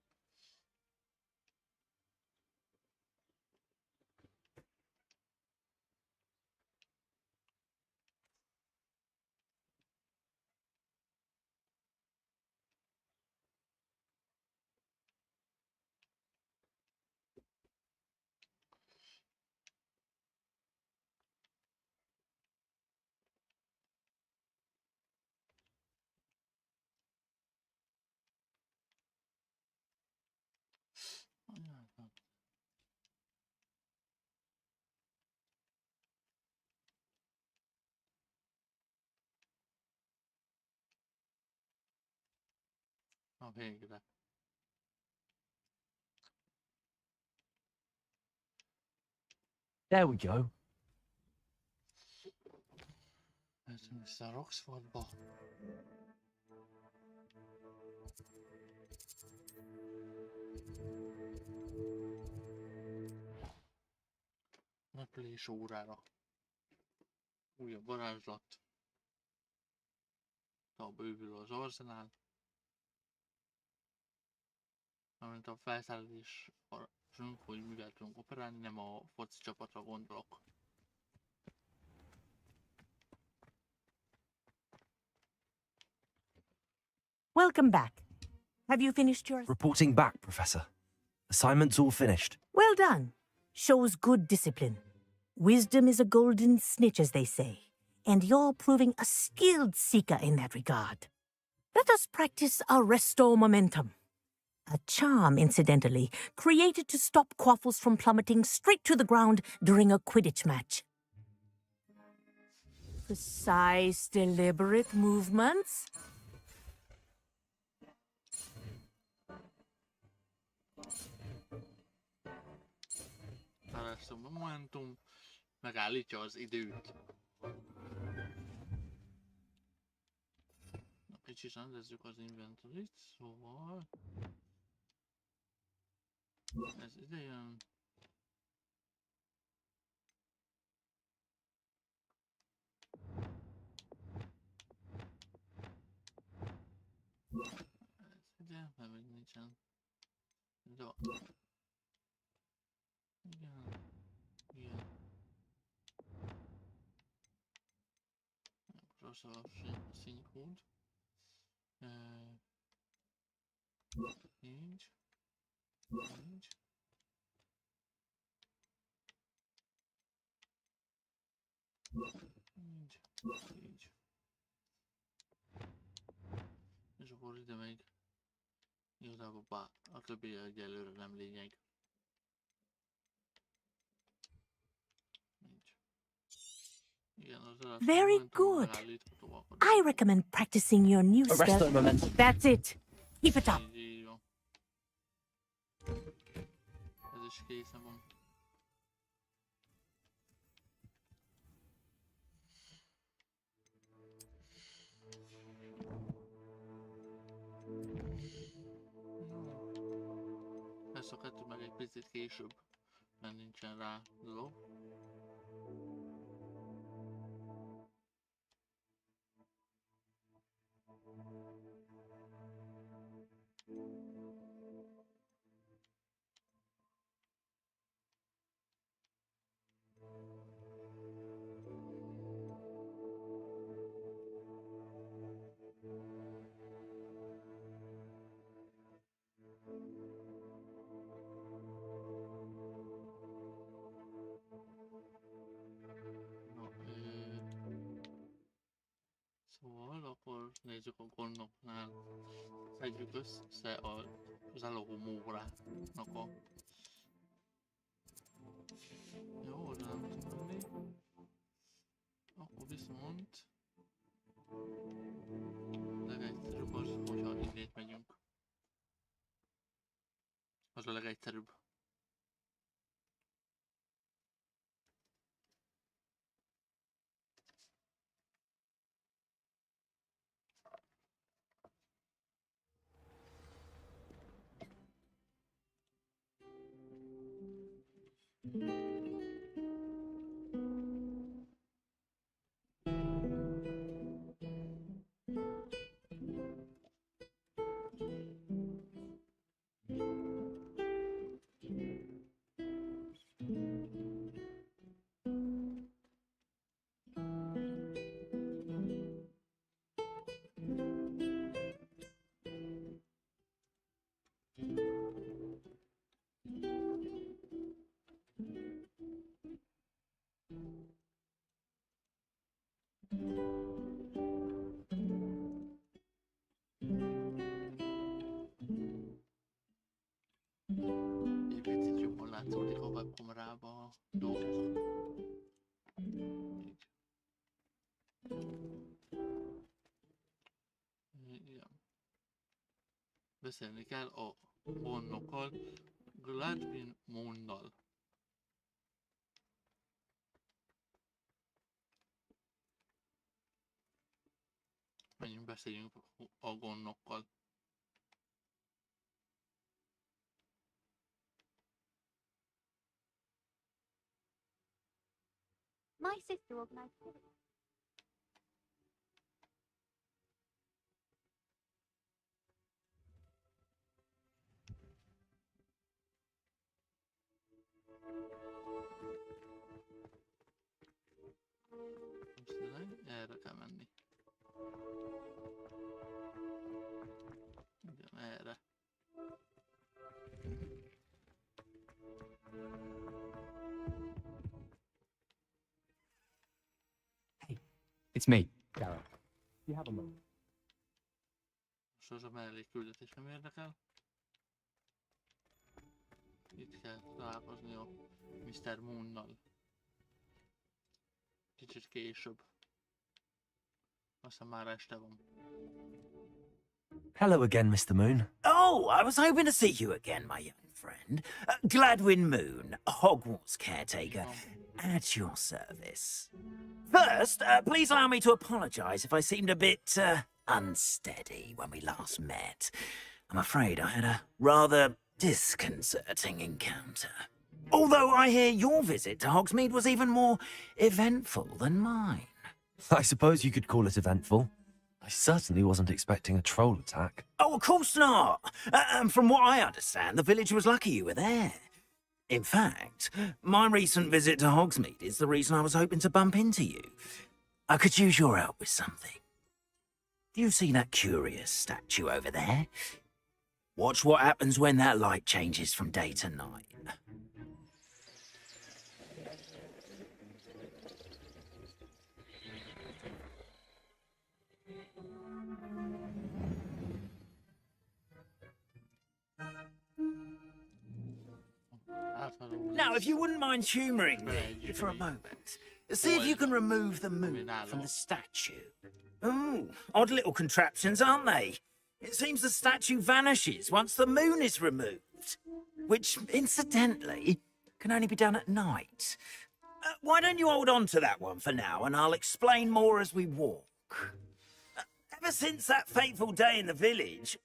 A végre. There we go. Mehetünk vissza a Roxfortba. Repülés órára. Újabb varázslat. A bővül az arzenál. Amint a felszállás hogy mivel tudunk operálni, nem a foci csapatra gondolok. Welcome back. Have you finished yours? Reporting back, Professor. Assignment's all finished. Well done. Shows good discipline. Wisdom is a golden snitch, as they say, and you're proving a skilled seeker in that regard. Let us practice Arresto Momentum. A charm, incidentally, created to stop quaffles from plummeting straight to the ground during a Quidditch match. Precise, deliberate movements. Arresto Momentum megállítja az időt. Na, kicsit rendezzük az inventoryt, szóval... Ez ide jön. Ez ide, mert még nincsen. De... Igen. Igen. Proszę o synchron. 5. 5. Így. És akkor ide még igazából a többi egyelőre nem lényeg. Very good. I recommend practicing your new Arresto spell. Momentum. That's it. Keep it up. Ez is készen van. Ezt a kettő meg egy picit később, mert nincsen rá dolog. Szóval akkor nézzük a gondoknál. Szedjük össze az elohó móráknak a... Jó, oda nem tudom menni. Akkor viszont... legegyszerűbb az, hogyha innét megyünk. Az a legegyszerűbb. Egy picit jobban látszódik a webkamerában a dolgok. Igen. Beszélni kell a honnokkal, Gladwin Moonnal. Menjünk, beszéljünk a gondokkal. My sister organized it. Erre kell menni. Igen, erre. It's me, Gareth. You have a moment. Most az a mellékküldetés nem érdekel. Itt kell találkozni a Mr. Moonnal. Kicsit később. Aztán már este van. Hello again, Mr. Moon. Oh, I was hoping to see you again, my young friend. Gladwin Moon, Hogwarts caretaker, at your service. First, please allow me to apologize if I seemed a bit unsteady when we last met. I'm afraid I had a rather disconcerting encounter. Although I hear your visit to Hogsmeade was even more eventful than mine. I suppose you could call it eventful. I certainly wasn't expecting a troll attack. Oh, of course not. From what I understand, the village was lucky you were there. In fact, my recent visit to Hogsmeade is the reason I was hoping to bump into you. I could use your help with something. Do you see that curious statue over there? Watch what happens when that light changes from day to night. Now, if you wouldn't mind humouring me for a moment, see if you can remove the moon from the statue. Ooh, odd little contraptions, aren't they? It seems the statue vanishes once the moon is removed. which, incidentally, can only be done at night. Why don't you hold on to that one for now, and I'll explain more as we walk. Ever since that fateful day in the village,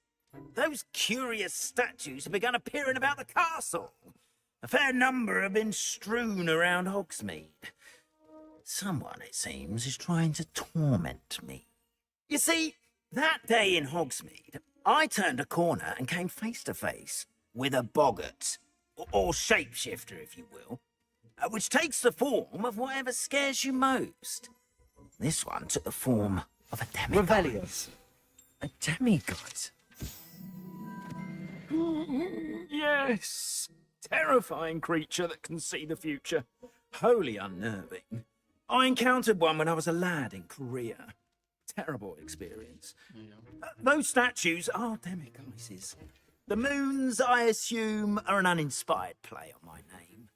those curious statues have begun appearing about the castle. A fair number have been strewn around Hogsmeade. Someone, it seems, is trying to torment me. You see, that day in Hogsmeade, I turned a corner and came face to face with a boggart, or shapeshifter, if you will, which takes the form of whatever scares you most. This one took the form of a demiguise. Revellious. A demiguise? Yes! Terrifying creature that can see the future. Wholly unnerving. I encountered one when I was a lad in Korea. Terrible experience. Those statues are demiguises. The moons, I assume, are an uninspired play on my name.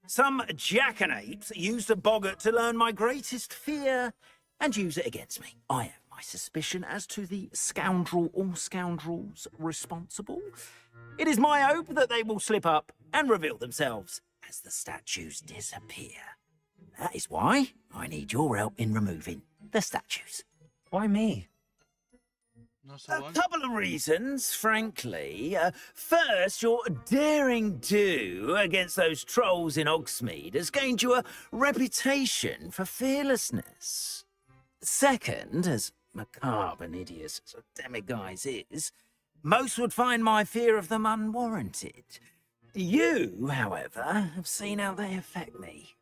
Some jackanapes used a boggart to learn my greatest fear and use it against me. I have my suspicion as to the scoundrel or scoundrels responsible. It is my hope that they will slip up and reveal themselves as the statues disappear. That is why I need your help in removing the statues. Why me? A couple of reasons, frankly. First, your daring do against those trolls in Hogsmeade has gained you a reputation for fearlessness. Second, as macabre and hideous as a demiguise is, most would find my fear of them unwarranted. You, however, have seen how they affect me.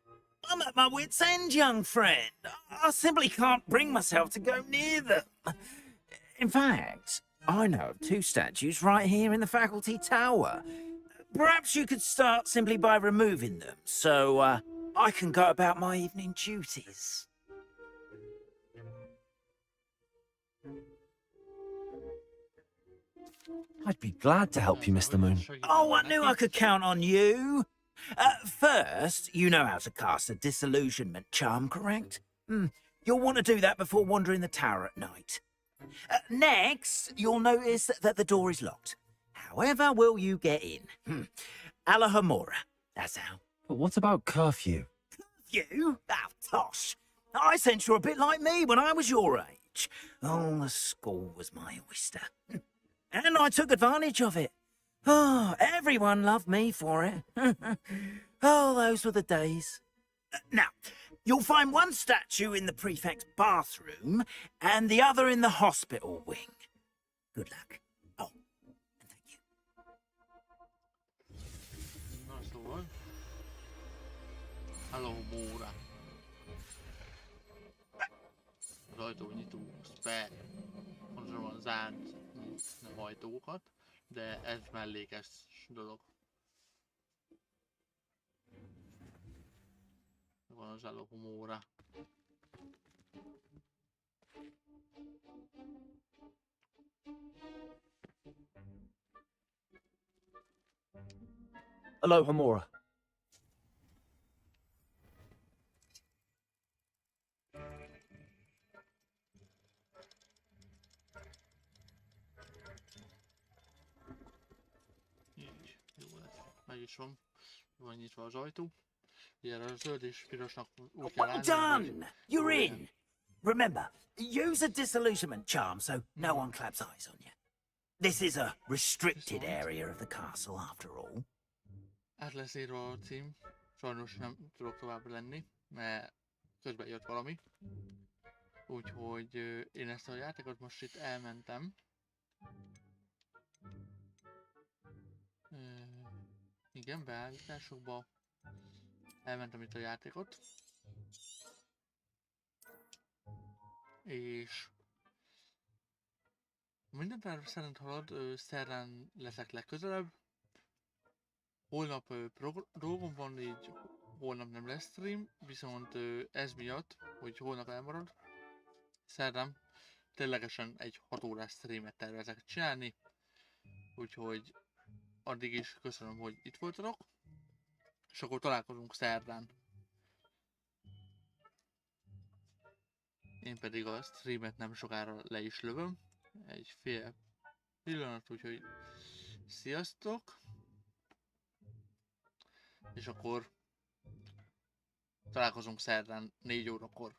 I'm at my wit's end, young friend. I simply can't bring myself to go near them. In fact, I know of 2 statues right here in the faculty tower. Perhaps you could start simply by removing them, so I can go about my evening duties. I'd be glad to help you, Mr. Moon. Oh, I knew I could count on you. First, you know how to cast a disillusionment charm, correct? You'll want to do that before wandering the tower at night. Next, you'll notice that the door is locked. However will you get in? Alahomora, that's how. But what about curfew? You? Oh, tosh. I sense you're a bit like me when I was your age. Oh, the school was my oyster. And I took advantage of it. Oh, everyone loved me for it. Oh, those were the days. Now, you'll find one statue in the prefect's bathroom and the other in the hospital wing. Good luck. Oh, and thank you. Na szóval. Alahomora. Az ajtónyitó spell. Mondom, van zárt nem ajtókat, de ez mellékes dolog. Van az Alahomora. Alahomora. Így, jó lesz. Meg is van. Van nyitva az ajtó. Ilyen a zöld és pirosnak úgy kell Well állni, done! You're in! Remember, use a disillusionment charm so no one claps eyes on you. This is a restricted area of the castle, after all. Át lesz írva a cím. Sajnos nem tudok tovább lenni, mert közben jött valami. Úgyhogy én ezt a játékot most itt elmentem. Igen, beállításokba. Elmentem itt a játékot. És minden terv szerint halad, szerdán leszek legközelebb. Holnap dolgom van, így holnap nem lesz stream, viszont ez miatt, hogy holnap elmarad, szerdán ténylegesen egy 6 órás streamet tervezek csinálni, úgyhogy addig is köszönöm, hogy itt voltatok, és akkor találkozunk szerdán. Én pedig a streamet nem sokára le is lövöm, egy fél pillanat, úgyhogy sziasztok! És akkor találkozunk szerdán 4 órakor.